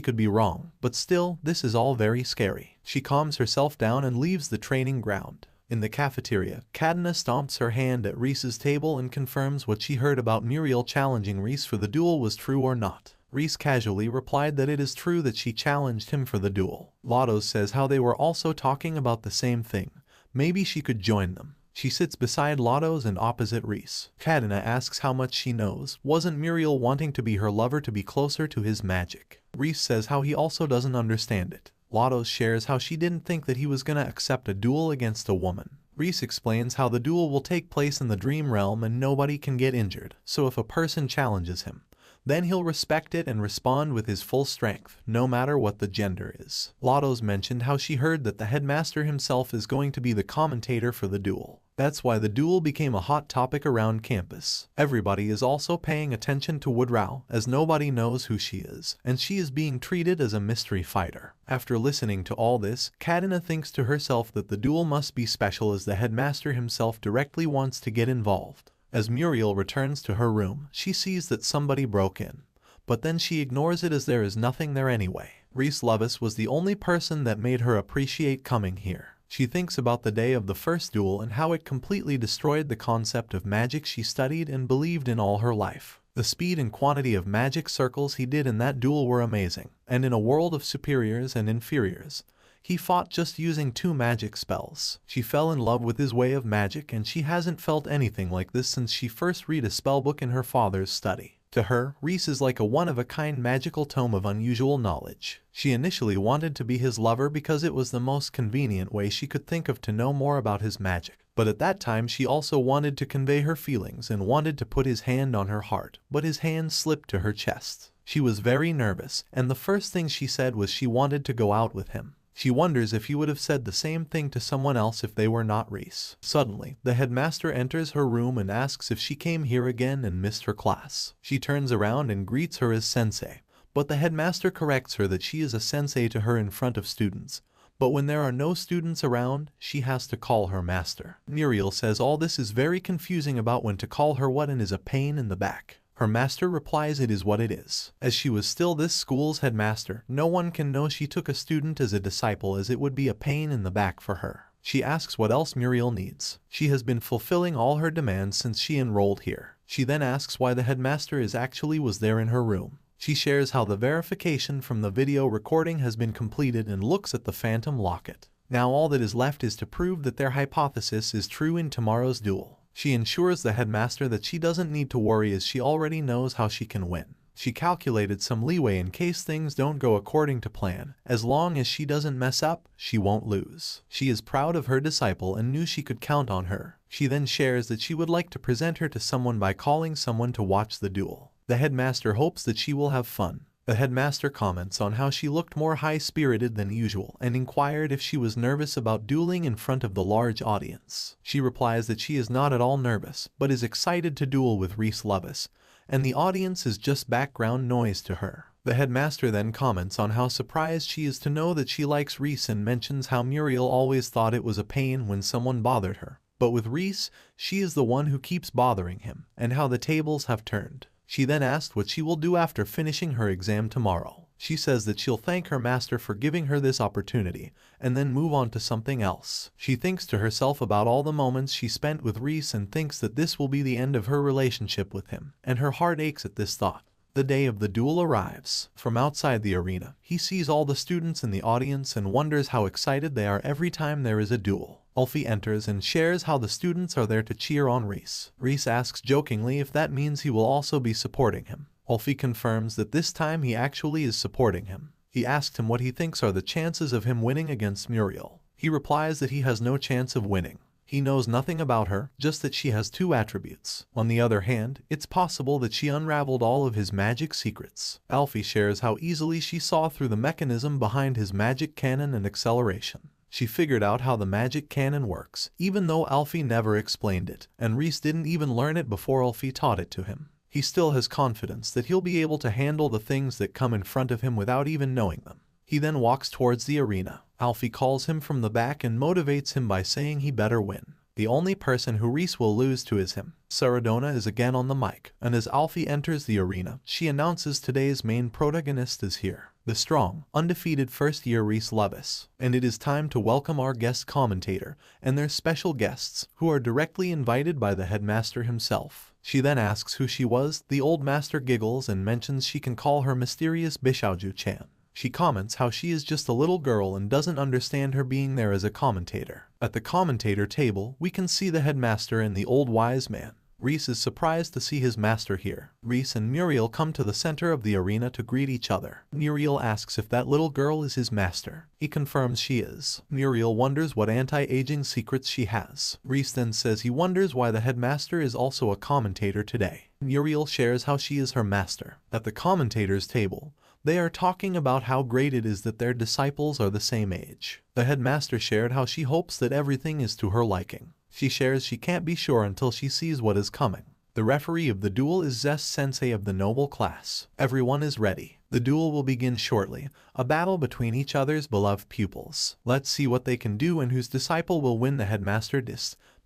could be wrong, but still, this is all very scary. She calms herself down and leaves the training ground. In the cafeteria, Katana stomps her hand at Reese's table and confirms what she heard about Muriel challenging Reese for the duel was true or not. Reese casually replied that it is true that she challenged him for the duel. Lottos says how they were also talking about the same thing. Maybe she could join them. She sits beside Lottos and opposite Reese. Katana asks how much she knows. Wasn't Muriel wanting to be her lover to be closer to his magic? Reese says how he also doesn't understand it. Lottos shares how she didn't think that he was gonna accept a duel against a woman. Reese explains how the duel will take place in the dream realm and nobody can get injured, so if a person challenges him, then he'll respect it and respond with his full strength, no matter what the gender is. Lottos mentioned how she heard that the headmaster himself is going to be the commentator for the duel. That's why the duel became a hot topic around campus. Everybody is also paying attention to Woodrow, as nobody knows who she is, and she is being treated as a mystery fighter. After listening to all this, Katana thinks to herself that the duel must be special as the headmaster himself directly wants to get involved. As Muriel returns to her room, she sees that somebody broke in, but then she ignores it as there is nothing there anyway. Reese Levis was the only person that made her appreciate coming here. She thinks about the day of the first duel and how it completely destroyed the concept of magic she studied and believed in all her life. The speed and quantity of magic circles he did in that duel were amazing, and in a world of superiors and inferiors, he fought just using 2 magic spells. She fell in love with his way of magic and she hasn't felt anything like this since she first read a spellbook in her father's study. To her, Reese is like a one-of-a-kind magical tome of unusual knowledge. She initially wanted to be his lover because it was the most convenient way she could think of to know more about his magic. But at that time she also wanted to convey her feelings and wanted to put his hand on her heart, but his hand slipped to her chest. She was very nervous, and the first thing she said was she wanted to go out with him. She wonders if he would have said the same thing to someone else if they were not Reese. Suddenly, the headmaster enters her room and asks if she came here again and missed her class. She turns around and greets her as sensei, but the headmaster corrects her that she is a sensei to her in front of students. But when there are no students around, she has to call her master. Muriel says all this is very confusing about when to call her what and is a pain in the back. Her master replies it is what it is. As she was still this school's headmaster, no one can know she took a student as a disciple, as it would be a pain in the back for her. She asks what else Muriel needs. She has been fulfilling all her demands since she enrolled here. She then asks why the headmaster was there in her room. She shares how the verification from the video recording has been completed and looks at the phantom locket. Now all that is left is to prove that their hypothesis is true in tomorrow's duel. She ensures the headmaster that she doesn't need to worry as she already knows how she can win. She calculated some leeway in case things don't go according to plan. As long as she doesn't mess up, she won't lose. She is proud of her disciple and knew she could count on her. She then shares that she would like to present her to someone by calling someone to watch the duel. The headmaster hopes that she will have fun. The headmaster comments on how she looked more high-spirited than usual and inquired if she was nervous about dueling in front of the large audience. She replies that she is not at all nervous, but is excited to duel with Reese Lovis, and the audience is just background noise to her. The headmaster then comments on how surprised she is to know that she likes Reese and mentions how Muriel always thought it was a pain when someone bothered her. But with Reese, she is the one who keeps bothering him, and how the tables have turned. She then asked what she will do after finishing her exam tomorrow. She says that she'll thank her master for giving her this opportunity, and then move on to something else. She thinks to herself about all the moments she spent with Reese and thinks that this will be the end of her relationship with him, and her heart aches at this thought. The day of the duel arrives. From outside the arena, he sees all the students in the audience and wonders how excited they are every time there is a duel. Ulfi enters and shares how the students are there to cheer on Reese. Reese asks jokingly if that means he will also be supporting him. Ulfi confirms that this time he actually is supporting him. He asks him what he thinks are the chances of him winning against Muriel. He replies that he has no chance of winning. He knows nothing about her, just that she has two attributes. On the other hand, it's possible that she unraveled all of his magic secrets. Alfie shares how easily she saw through the mechanism behind his magic cannon and acceleration. She figured out how the magic cannon works, even though Alfie never explained it, and Reese didn't even learn it before Alfie taught it to him. He still has confidence that he'll be able to handle the things that come in front of him without even knowing them. He then walks towards the arena. Alfie calls him from the back and motivates him by saying he better win. The only person who Reese will lose to is him. Saradona is again on the mic, and as Alfie enters the arena, she announces today's main protagonist is here. The strong, undefeated first-year Reese Lovis. And it is time to welcome our guest commentator and their special guests, who are directly invited by the headmaster himself. She then asks who she was. The old master giggles and mentions she can call her mysterious Bishaoju-chan. She comments how she is just a little girl and doesn't understand her being there as a commentator. At the commentator table, we can see the headmaster and the old wise man. Reese is surprised to see his master here. Reese and Muriel come to the center of the arena to greet each other. Muriel asks if that little girl is his master. He confirms she is. Muriel wonders what anti-aging secrets she has. Reese then says he wonders why the headmaster is also a commentator today. Muriel shares how she is her master. At the commentator's table, they are talking about how great it is that their disciples are the same age. The headmaster shared how she hopes that everything is to her liking. She shares she can't be sure until she sees what is coming. The referee of the duel is Zest Sensei of the noble class. Everyone is ready. The duel will begin shortly, a battle between each other's beloved pupils. Let's see what they can do and whose disciple will win, the headmaster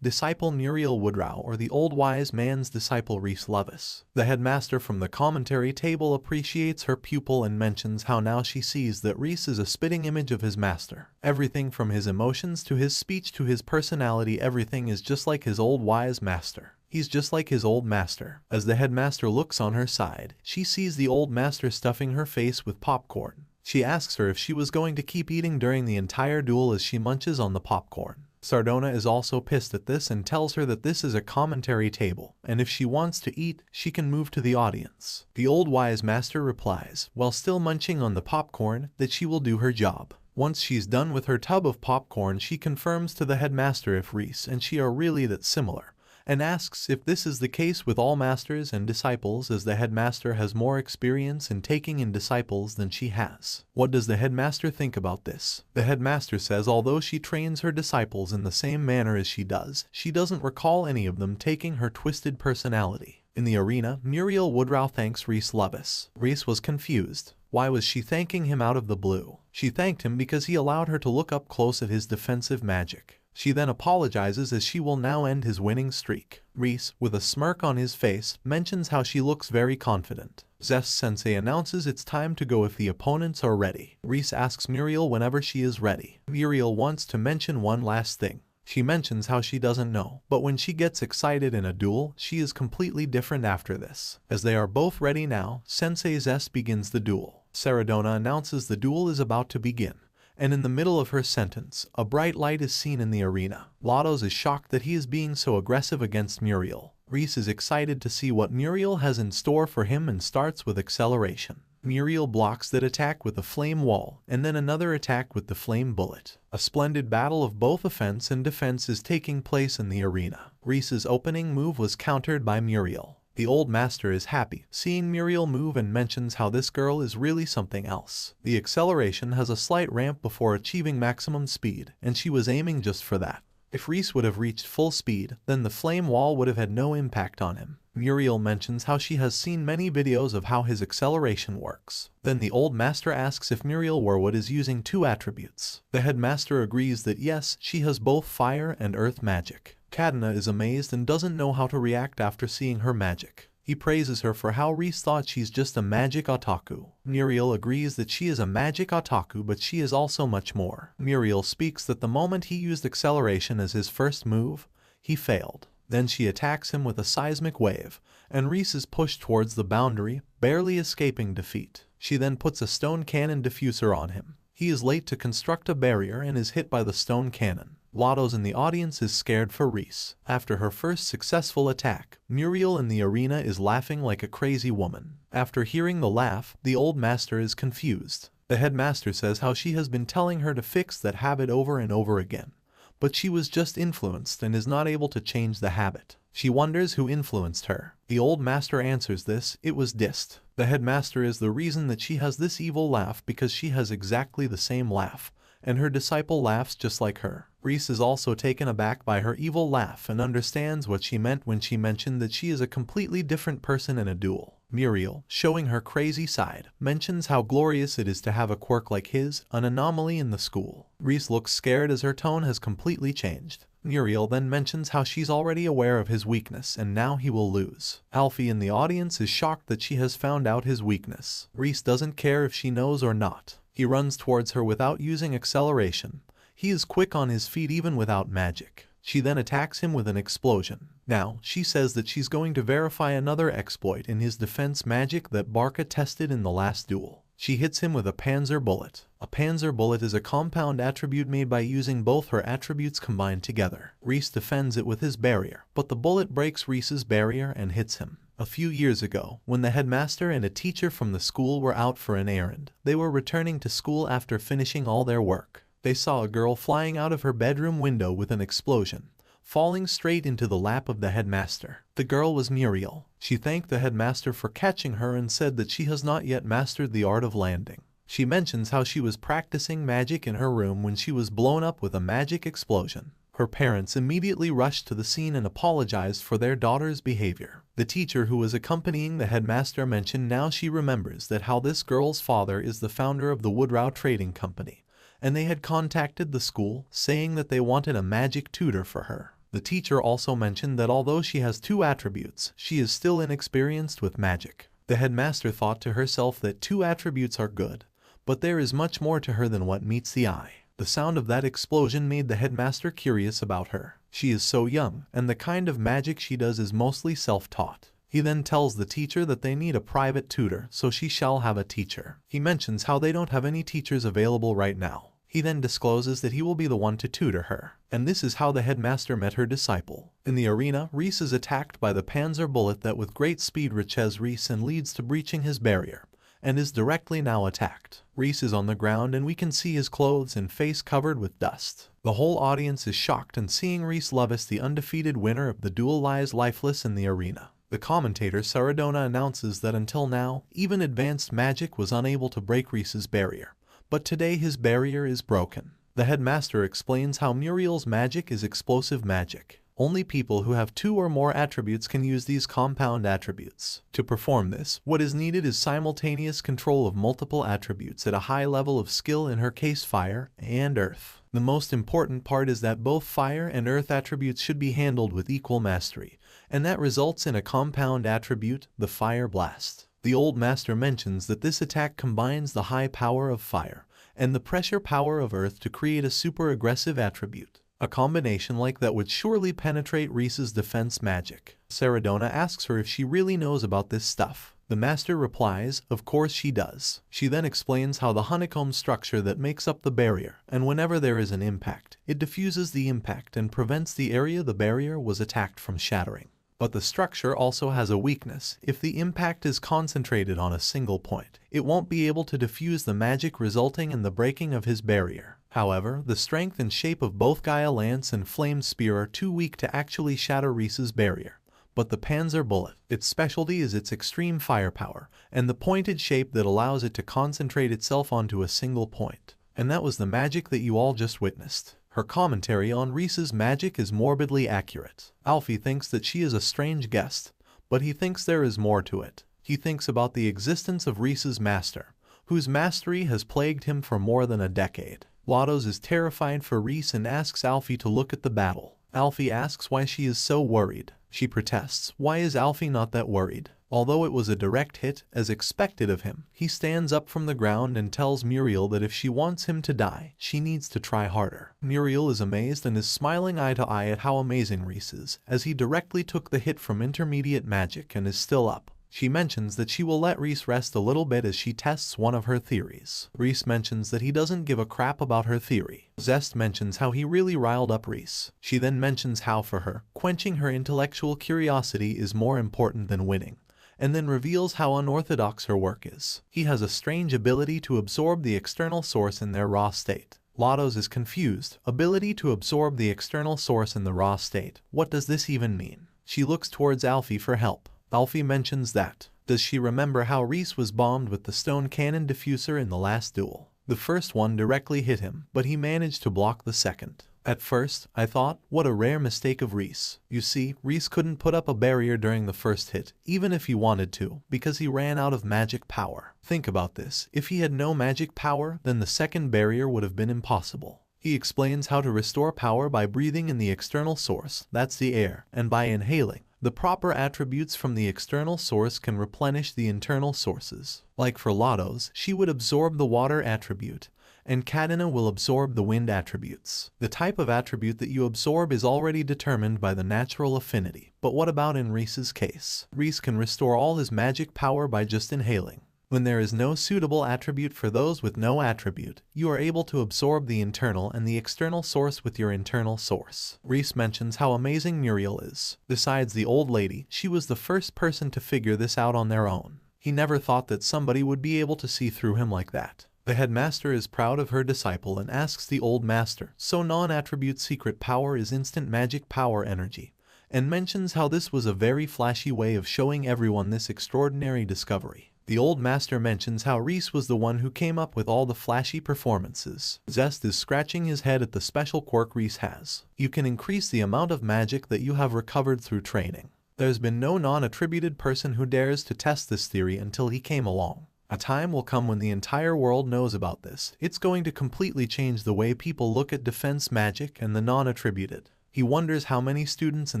disciple Muriel Woodrow or the old wise man's disciple Reese Lovis. The headmaster from the commentary table appreciates her pupil and mentions how now she sees that Reese is a spitting image of his master. Everything from his emotions to his speech to his personality, everything is just like his old wise master. He's just like his old master. As the headmaster looks on her side, she sees the old master stuffing her face with popcorn. She asks her if she was going to keep eating during the entire duel as she munches on the popcorn. Sardona is also pissed at this and tells her that this is a commentary table, and if she wants to eat, she can move to the audience. The old wise master replies, while still munching on the popcorn, that she will do her job. Once she's done with her tub of popcorn, she confirms to the headmaster if Reese and she are really that similar, and asks if this is the case with all masters and disciples, as the headmaster has more experience in taking in disciples than she has. What does the headmaster think about this? The headmaster says although she trains her disciples in the same manner as she doesn't recall any of them taking her twisted personality. In the arena, Muriel Woodrow thanks Reese Levis. Reese was confused. Why was she thanking him out of the blue? She thanked him because he allowed her to look up close at his defensive magic. She then apologizes as she will now end his winning streak. Reese, with a smirk on his face, mentions how she looks very confident. Zest Sensei announces it's time to go if the opponents are ready. Reese asks Muriel whenever she is ready. Muriel wants to mention one last thing. She mentions how she doesn't know, but when she gets excited in a duel, she is completely different after this. As they are both ready now, Sensei Zest begins the duel. Sardona announces the duel is about to begin, and in the middle of her sentence, a bright light is seen in the arena. Lados is shocked that he is being so aggressive against Muriel. Reese is excited to see what Muriel has in store for him and starts with acceleration. Muriel blocks that attack with a flame wall, and then another attack with the flame bullet. A splendid battle of both offense and defense is taking place in the arena. Reese's opening move was countered by Muriel. The old master is happy seeing Muriel move and mentions how this girl is really something else. The acceleration has a slight ramp before achieving maximum speed, and she was aiming just for that. If Reese would have reached full speed, then the flame wall would have had no impact on him. Muriel mentions how she has seen many videos of how his acceleration works. Then the old master asks if Muriel Warwood is using two attributes. The headmaster agrees that yes, she has both fire and earth magic. Kadena is amazed and doesn't know how to react after seeing her magic. He praises her for how Reese thought she's just a magic otaku. Muriel agrees that she is a magic otaku, but she is also much more. Muriel speaks that the moment he used acceleration as his first move, he failed. Then she attacks him with a seismic wave, and Reese is pushed towards the boundary, barely escaping defeat. She then puts a stone cannon diffuser on him. He is late to construct a barrier and is hit by the stone cannon. Lados in the audience is scared for Reese. After her first successful attack, Muriel in the arena is laughing like a crazy woman. After hearing the laugh, the old master is confused. The headmaster says how she has been telling her to fix that habit over and over again, but she was just influenced and is not able to change the habit. She wonders who influenced her. The old master answers this, it was Dist. The headmaster is the reason that she has this evil laugh because she has exactly the same laugh, and her disciple laughs just like her. Reese is also taken aback by her evil laugh and understands what she meant when she mentioned that she is a completely different person in a duel. Muriel, showing her crazy side, mentions how glorious it is to have a quirk like his, an anomaly in the school. Reese looks scared as her tone has completely changed. Muriel then mentions how she's already aware of his weakness and now he will lose. Alfie in the audience is shocked that she has found out his weakness. Reese doesn't care if she knows or not. He runs towards her without using acceleration. He is quick on his feet even without magic. She then attacks him with an explosion. Now, she says that she's going to verify another exploit in his defense magic that Barca tested in the last duel. She hits him with a panzer bullet. A panzer bullet is a compound attribute made by using both her attributes combined together. Reese defends it with his barrier, but the bullet breaks Reese's barrier and hits him. A few years ago, when the headmaster and a teacher from the school were out for an errand, they were returning to school after finishing all their work. They saw a girl flying out of her bedroom window with an explosion, falling straight into the lap of the headmaster. The girl was Muriel. She thanked the headmaster for catching her and said that she has not yet mastered the art of landing. She mentions how she was practicing magic in her room when she was blown up with a magic explosion. Her parents immediately rushed to the scene and apologized for their daughter's behavior. The teacher who was accompanying the headmaster mentioned now she remembers that how this girl's father is the founder of the Woodrow Trading Company, and they had contacted the school saying that they wanted a magic tutor for her. The teacher also mentioned that although she has two attributes, she is still inexperienced with magic. The headmaster thought to herself that two attributes are good, but there is much more to her than what meets the eye. The sound of that explosion made the headmaster curious about her. She is so young, and the kind of magic she does is mostly self-taught. He then tells the teacher that they need a private tutor, so she shall have a teacher. He mentions how they don't have any teachers available right now. He then discloses that he will be the one to tutor her, and this is how the headmaster met her disciple. In the arena, Reese is attacked by the panzer bullet that with great speed reaches Reese and leads to breaching his barrier, and is directly now attacked. Reese is on the ground and we can see his clothes and face covered with dust. The whole audience is shocked, and seeing Reese Levis, the undefeated winner of the duel, lies lifeless in the arena. The commentator Saradona announces that until now, even advanced magic was unable to break Reese's barrier, but today his barrier is broken. The headmaster explains how Muriel's magic is explosive magic. Only people who have 2 or more attributes can use these compound attributes. To perform this, what is needed is simultaneous control of multiple attributes at a high level of skill, in her case fire and earth. The most important part is that both fire and earth attributes should be handled with equal mastery, and that results in a compound attribute, the Fire Blast. The old master mentions that this attack combines the high power of fire and the pressure power of earth to create a super aggressive attribute. A combination like that would surely penetrate Reese's defense magic. Saradona asks her if she really knows about this stuff. The master replies, of course she does. She then explains how the honeycomb structure that makes up the barrier, and whenever there is an impact, it diffuses the impact and prevents the area the barrier was attacked from shattering. But the structure also has a weakness. If the impact is concentrated on a single point, it won't be able to diffuse the magic, resulting in the breaking of his barrier. However, the strength and shape of both Gaia Lance and Flame Spear are too weak to actually shatter Reese's barrier. But the Panzer Bullet, its specialty is its extreme firepower, and the pointed shape that allows it to concentrate itself onto a single point. And that was the magic that you all just witnessed. Her commentary on Reese's magic is morbidly accurate. Alfie thinks that she is a strange guest, but he thinks there is more to it. He thinks about the existence of Reese's master, whose mastery has plagued him for more than a decade. Lados is terrified for Reese and asks Alfie to look at the battle. Alfie asks why she is so worried. She protests. Why is Alfie not that worried? Although it was a direct hit, as expected of him, he stands up from the ground and tells Muriel that if she wants him to die, she needs to try harder. Muriel is amazed and is smiling eye to eye at how amazing Reese is, as he directly took the hit from intermediate magic and is still up. She mentions that she will let Reese rest a little bit as she tests one of her theories. Reese mentions that he doesn't give a crap about her theory. Zest mentions how he really riled up Reese. She then mentions how for her, quenching her intellectual curiosity is more important than winning, and then reveals how unorthodox her work is. He has a strange ability to absorb the external source in their raw state. Lados is confused. Ability to absorb the external source in the raw state. What does this even mean? She looks towards Alfie for help. Alfie mentions that. Does she remember how Reese was bombed with the stone cannon diffuser in the last duel? The first one directly hit him, but he managed to block the second. At first, I thought, what a rare mistake of Reese. You see, Reese couldn't put up a barrier during the first hit, even if he wanted to, because he ran out of magic power. Think about this. If he had no magic power, then the second barrier would have been impossible. He explains how to restore power by breathing in the external source, that's the air, and by inhaling. The proper attributes from the external source can replenish the internal sources. Like for Lados, she would absorb the water attribute, and Kadena will absorb the wind attributes. The type of attribute that you absorb is already determined by the natural affinity. But what about in Reese's case? Reese can restore all his magic power by just inhaling. When there is no suitable attribute for those with no attribute, you are able to absorb the internal and the external source with your internal source. Reese mentions how amazing Muriel is. Besides the old lady, she was the first person to figure this out on their own. He never thought that somebody would be able to see through him like that. The headmaster is proud of her disciple and asks the old master, so non-attribute secret power is instant magic power energy, and mentions how this was a very flashy way of showing everyone this extraordinary discovery. The old master mentions how Reese was the one who came up with all the flashy performances. Zest is scratching his head at the special quirk Reese has. You can increase the amount of magic that you have recovered through training. There's been no non-attributed person who dares to test this theory until he came along. A time will come when the entire world knows about this. It's going to completely change the way people look at defense magic and the non-attributed. He wonders how many students in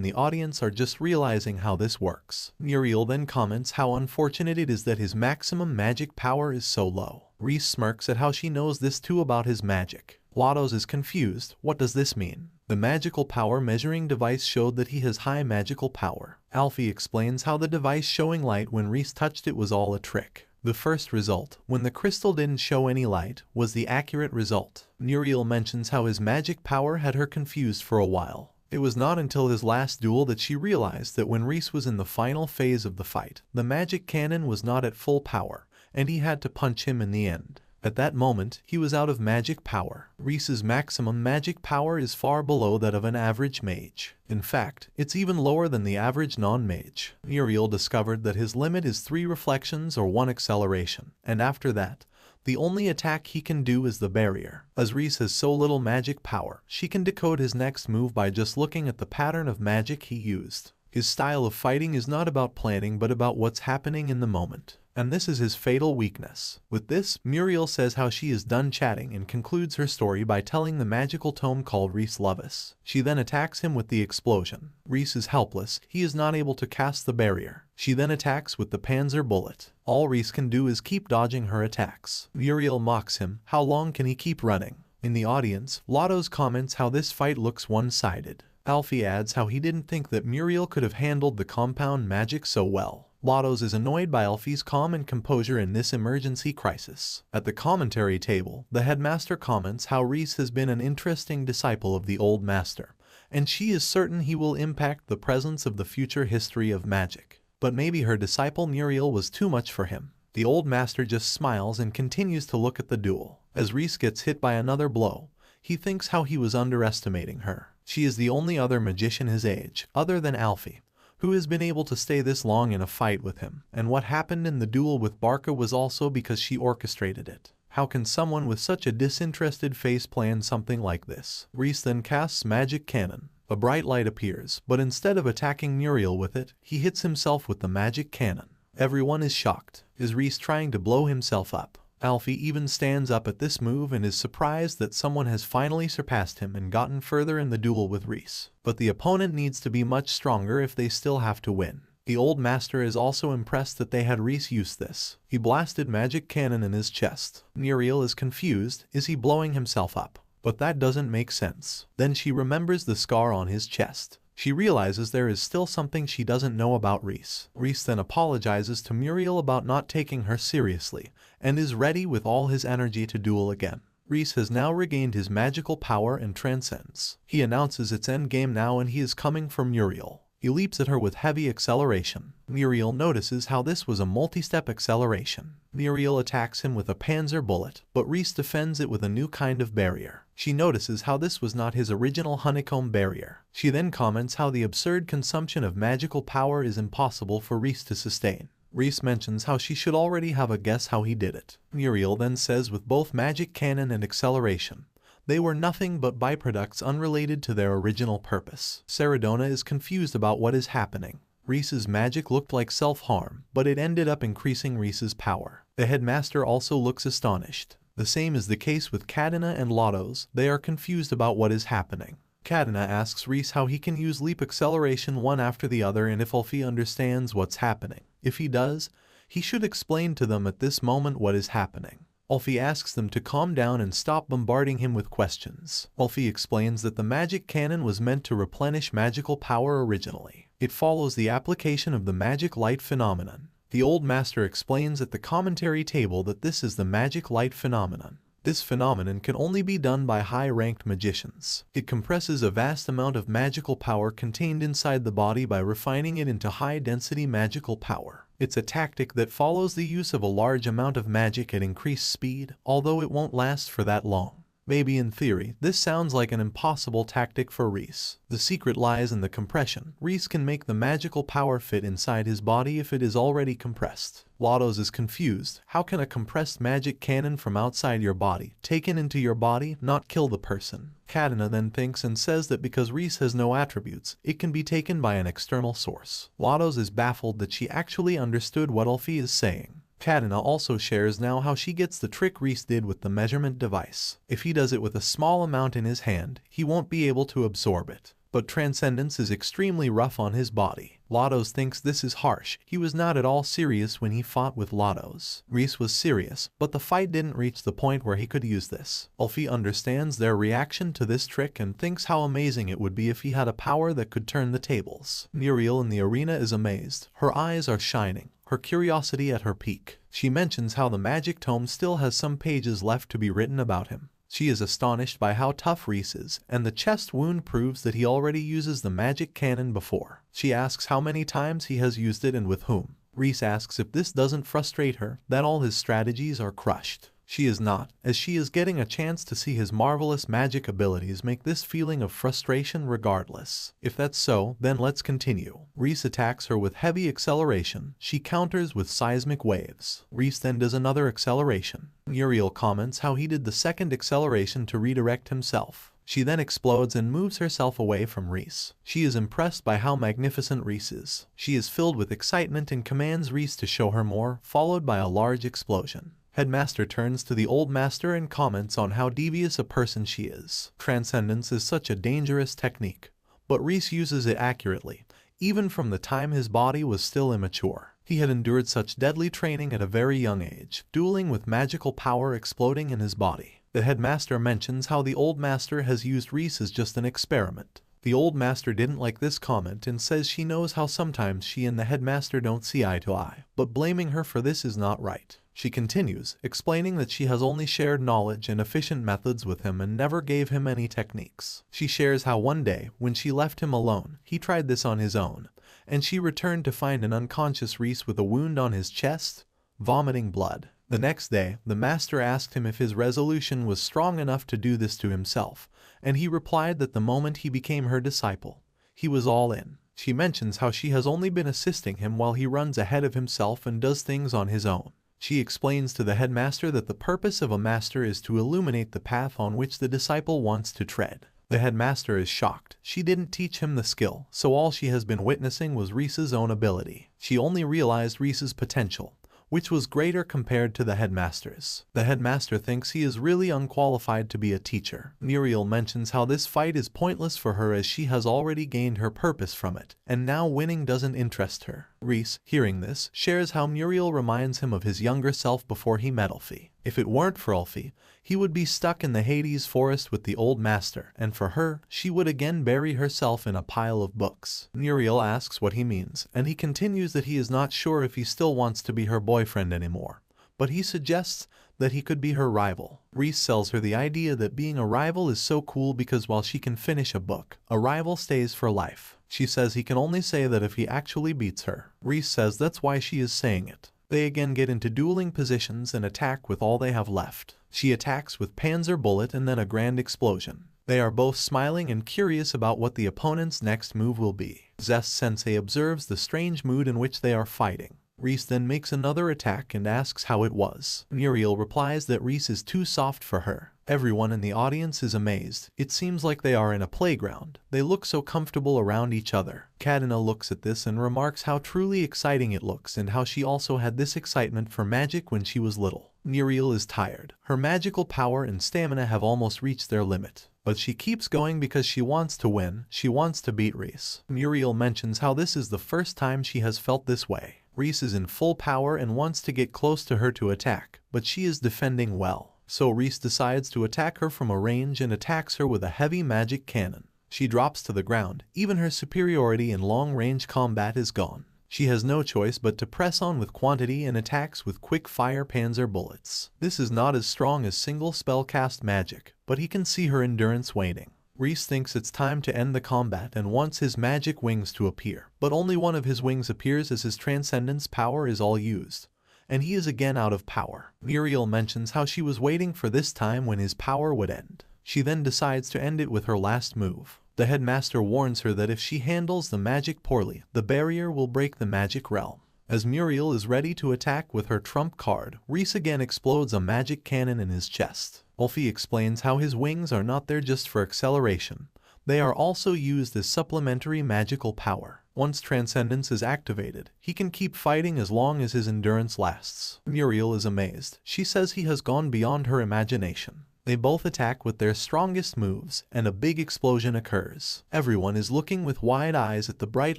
the audience are just realizing how this works. Muriel then comments how unfortunate it is that his maximum magic power is so low. Reese smirks at how she knows this too about his magic. Lados is confused. What does this mean? The magical power measuring device showed that he has high magical power. Alfie explains how the device showing light when Reese touched it was all a trick. The first result, when the crystal didn't show any light, was the accurate result. Muriel mentions how his magic power had her confused for a while. It was not until his last duel that she realized that when Reese was in the final phase of the fight, the magic cannon was not at full power, and he had to punch him in the end. At that moment, he was out of magic power. Reese's maximum magic power is far below that of an average mage. In fact, it's even lower than the average non-mage. Muriel discovered that his limit is 3 reflections or 1 acceleration, and after that, the only attack he can do is the barrier. As Reese has so little magic power, she can decode his next move by just looking at the pattern of magic he used. His style of fighting is not about planning but about what's happening in the moment. And this is his fatal weakness. With this, Muriel says how she is done chatting and concludes her story by telling the magical tome called Reese Lovis. She then attacks him with the explosion. Reese is helpless, he is not able to cast the barrier. She then attacks with the Panzer bullet. All Reese can do is keep dodging her attacks. Muriel mocks him, how long can he keep running? In the audience, Lottos comments how this fight looks one-sided. Alfie adds how he didn't think that Muriel could have handled the compound magic so well. Lottos is annoyed by Alfie's calm and composure in this emergency crisis. At the commentary table, the headmaster comments how Reese has been an interesting disciple of the old master, and she is certain he will impact the presence of the future history of magic. But maybe her disciple Muriel was too much for him. The old master just smiles and continues to look at the duel. As Reese gets hit by another blow, he thinks how he was underestimating her. She is the only other magician his age, other than Alfie, who has been able to stay this long in a fight with him, and what happened in the duel with Barca was also because she orchestrated it. How can someone with such a disinterested face plan something like this? Reese then casts Magic Cannon. A bright light appears, but instead of attacking Muriel with it, he hits himself with the Magic Cannon. Everyone is shocked. Is Reese trying to blow himself up? Alfie even stands up at this move and is surprised that someone has finally surpassed him and gotten further in the duel with Reese. But the opponent needs to be much stronger if they still have to win. The old master is also impressed that they had Reese use this. He blasted Magic Cannon in his chest. Muriel is confused. Is he blowing himself up? But that doesn't make sense. Then she remembers the scar on his chest. She realizes there is still something she doesn't know about Reese. Reese then apologizes to Muriel about not taking her seriously, and is ready with all his energy to duel again. Reese has now regained his magical power and transcends. He announces its endgame now and he is coming for Muriel. He leaps at her with heavy acceleration. Muriel notices how this was a multi-step acceleration. Muriel attacks him with a Panzer bullet, but Reese defends it with a new kind of barrier. She notices how this was not his original honeycomb barrier. She then comments how the absurd consumption of magical power is impossible for Reese to sustain. Reese mentions how she should already have a guess how he did it. Muriel then says with both Magic Cannon and acceleration, they were nothing but byproducts unrelated to their original purpose. Seradona is confused about what is happening. Reese's magic looked like self-harm, but it ended up increasing Reese's power. The headmaster also looks astonished. The same is the case with Kadena and Lottos. They are confused about what is happening. Kadena asks Reese how he can use leap acceleration one after the other and if Alfie understands what's happening. If he does, he should explain to them at this moment what is happening. Alfie asks them to calm down and stop bombarding him with questions. Alfie explains that the Magic Cannon was meant to replenish magical power originally. It follows the application of the magic light phenomenon. The old master explains at the commentary table that this is the magic light phenomenon. This phenomenon can only be done by high-ranked magicians. It compresses a vast amount of magical power contained inside the body by refining it into high-density magical power. It's a tactic that follows the use of a large amount of magic at increased speed, although it won't last for that long. Maybe in theory, this sounds like an impossible tactic for Reese. The secret lies in the compression. Reese can make the magical power fit inside his body if it is already compressed. Lottos is confused. How can a compressed magic cannon from outside your body, taken into your body, not kill the person? Kadena then thinks and says that because Reese has no attributes, it can be taken by an external source. Lottos is baffled that she actually understood what Alfie is saying. Kadena also shares now how she gets the trick Reese did with the measurement device. If he does it with a small amount in his hand, he won't be able to absorb it. but Transcendence is extremely rough on his body. Lotos thinks this is harsh. He was not at all serious when he fought with Lotos. Reese was serious, but the fight didn't reach the point where he could use this. Ulfi understands their reaction to this trick and thinks how amazing it would be if he had a power that could turn the tables. Muriel in the arena is amazed. Her eyes are shining, her curiosity at her peak. She mentions how the magic tome still has some pages left to be written about him. She is astonished by how tough Reese is, and the chest wound proves that he already uses the magic cannon before. She asks how many times he has used it and with whom. Reese asks if this doesn't frustrate her, that all his strategies are crushed. She is not, as she is getting a chance to see his marvelous magic abilities make this feeling of frustration regardless. If that's so, then let's continue. Reese attacks her with heavy acceleration. She counters with seismic waves. Reese then does another acceleration. Muriel comments how he did the second acceleration to redirect himself. She then explodes and moves herself away from Reese. She is impressed by how magnificent Reese is. She is filled with excitement and commands Reese to show her more, followed by a large explosion. Headmaster turns to the old master and comments on how devious a person she is. Transcendence is such a dangerous technique, but Reese uses it accurately, even from the time his body was still immature. He had endured such deadly training at a very young age, dueling with magical power exploding in his body. The headmaster mentions how the old master has used Reese as just an experiment. The old master didn't like this comment and says she knows how sometimes she and the headmaster don't see eye to eye, but blaming her for this is not right. She continues, explaining that she has only shared knowledge and efficient methods with him and never gave him any techniques. She shares how one day, when she left him alone, he tried this on his own, and she returned to find an unconscious Reese with a wound on his chest, vomiting blood. The next day, the master asked him if his resolution was strong enough to do this to himself, and he replied that the moment he became her disciple, he was all in. She mentions how she has only been assisting him while he runs ahead of himself and does things on his own. She explains to the headmaster that the purpose of a master is to illuminate the path on which the disciple wants to tread. The headmaster is shocked. She didn't teach him the skill, so all she has been witnessing was Reese's own ability. She only realized Reese's potential, which was greater compared to the headmaster's. The headmaster thinks he is really unqualified to be a teacher. Muriel mentions how this fight is pointless for her as she has already gained her purpose from it, and now winning doesn't interest her. Reese, hearing this, shares how Muriel reminds him of his younger self before he met Ulfi. If it weren't for Ulfi, he would be stuck in the Hades forest with the old master, and for her, she would again bury herself in a pile of books. Muriel asks what he means, and he continues that he is not sure if he still wants to be her boyfriend anymore, but he suggests that he could be her rival. Reese sells her the idea that being a rival is so cool because while she can finish a book, a rival stays for life. She says he can only say that if he actually beats her. Reese says that's why she is saying it. They again get into dueling positions and attack with all they have left. She attacks with Panzer Bullet and then a grand explosion. They are both smiling and curious about what the opponent's next move will be. Zest Sensei observes the strange mood in which they are fighting. Reese then makes another attack and asks how it was. Muriel replies that Reese is too soft for her. Everyone in the audience is amazed. It seems like they are in a playground. They look so comfortable around each other. Kadena looks at this and remarks how truly exciting it looks and how she also had this excitement for magic when she was little. Muriel is tired. Her magical power and stamina have almost reached their limit. But she keeps going because she wants to win. She wants to beat Reese. Muriel mentions how this is the first time she has felt this way. Reese is in full power and wants to get close to her to attack, but she is defending well. So Reese decides to attack her from a range and attacks her with a heavy magic cannon. She drops to the ground. Even her superiority in long-range combat is gone. She has no choice but to press on with quantity and attacks with quick-fire Panzer bullets. This is not as strong as single spell-cast magic, but he can see her endurance waning. Reese thinks it's time to end the combat and wants his magic wings to appear, but only one of his wings appears as his transcendence power is all used, and he is again out of power. Muriel mentions how she was waiting for this time when his power would end. She then decides to end it with her last move. The headmaster warns her that if she handles the magic poorly, the barrier will break the magic realm. As Muriel is ready to attack with her trump card, Reese again explodes a magic cannon in his chest. Ulfi explains how his wings are not there just for acceleration. They are also used as supplementary magical power. Once Transcendence is activated, he can keep fighting as long as his endurance lasts. Muriel is amazed. She says he has gone beyond her imagination. They both attack with their strongest moves, and a big explosion occurs. Everyone is looking with wide eyes at the bright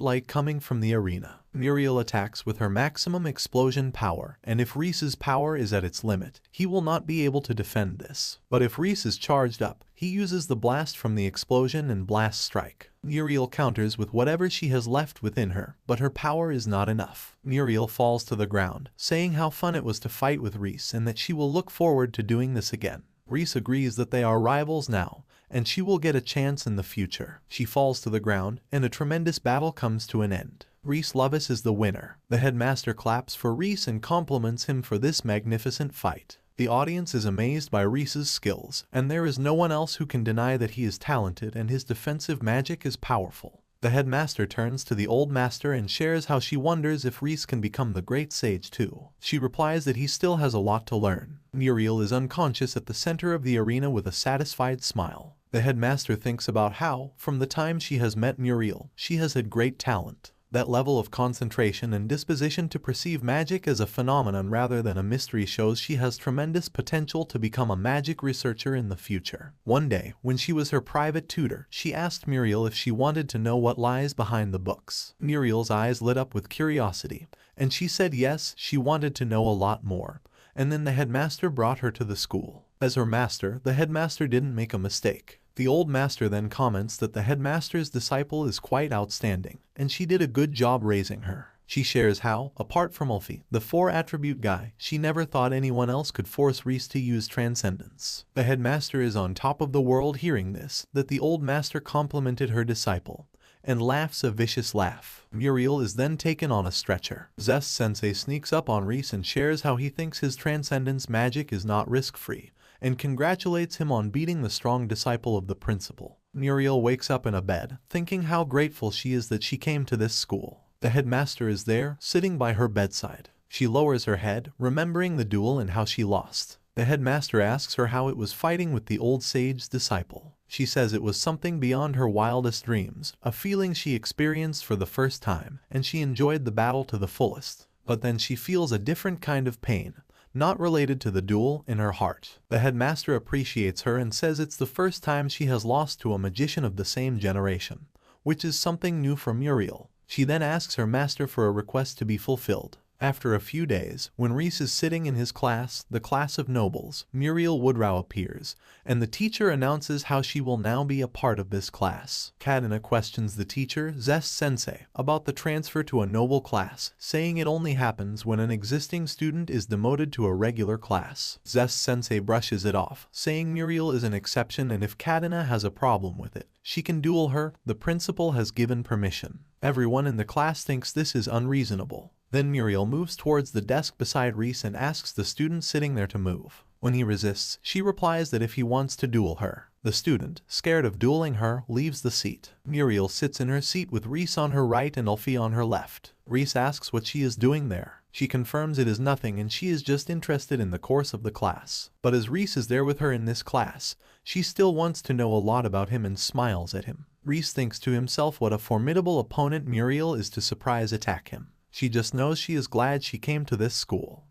light coming from the arena. Muriel attacks with her maximum explosion power, and if Reese's power is at its limit, he will not be able to defend this. But if Reese is charged up, he uses the blast from the explosion and blast strike. Muriel counters with whatever she has left within her, but her power is not enough. Muriel falls to the ground, saying how fun it was to fight with Reese and that she will look forward to doing this again. Reese agrees that they are rivals now, and she will get a chance in the future. She falls to the ground, and a tremendous battle comes to an end. Reese Lovis is the winner. The headmaster claps for Reese and compliments him for this magnificent fight. The audience is amazed by Reese's skills, and there is no one else who can deny that he is talented and his defensive magic is powerful. The headmaster turns to the old master and shares how she wonders if Reese can become the great sage too. She replies that he still has a lot to learn. Muriel is unconscious at the center of the arena with a satisfied smile. The headmaster thinks about how, from the time she has met Muriel, she has had great talent. That level of concentration and disposition to perceive magic as a phenomenon rather than a mystery shows she has tremendous potential to become a magic researcher in the future. One day, when she was her private tutor, she asked Muriel if she wanted to know what lies behind the books. Muriel's eyes lit up with curiosity, and she said yes, she wanted to know a lot more. And then the headmaster brought her to the school. As her master, the headmaster didn't make a mistake. The old master then comments that the headmaster's disciple is quite outstanding, and she did a good job raising her. She shares how, apart from Ulfi, the 4-attribute guy, she never thought anyone else could force Reese to use transcendence. The headmaster is on top of the world hearing this, that the old master complimented her disciple, and laughs a vicious laugh. Muriel is then taken on a stretcher. Zest Sensei sneaks up on Reese and shares how he thinks his transcendence magic is not risk-free, and congratulates him on beating the strong disciple of the principal. Muriel wakes up in a bed, thinking how grateful she is that she came to this school. The headmaster is there, sitting by her bedside. She lowers her head, remembering the duel and how she lost. The headmaster asks her how it was fighting with the old sage's disciple. She says it was something beyond her wildest dreams, a feeling she experienced for the first time, and she enjoyed the battle to the fullest. But then she feels a different kind of pain, not related to the duel, in her heart. The headmaster appreciates her and says it's the first time she has lost to a magician of the same generation, which is something new for Muriel. She then asks her master for a request to be fulfilled. After a few days, when Reese is sitting in his class, the class of nobles, Muriel Woodrow appears, and the teacher announces how she will now be a part of this class. Kadena questions the teacher, Zest Sensei, about the transfer to a noble class, saying it only happens when an existing student is demoted to a regular class. Zest Sensei brushes it off, saying Muriel is an exception and if Kadena has a problem with it, she can duel her. The principal has given permission. Everyone in the class thinks this is unreasonable. Then Muriel moves towards the desk beside Reese and asks the student sitting there to move. When he resists, she replies that if he wants to duel her. The student, scared of dueling her, leaves the seat. Muriel sits in her seat with Reese on her right and Ulfi on her left. Reese asks what she is doing there. She confirms it is nothing and she is just interested in the course of the class. But as Reese is there with her in this class, she still wants to know a lot about him and smiles at him. Reese thinks to himself what a formidable opponent Muriel is to surprise attack him. She just knows she is glad she came to this school.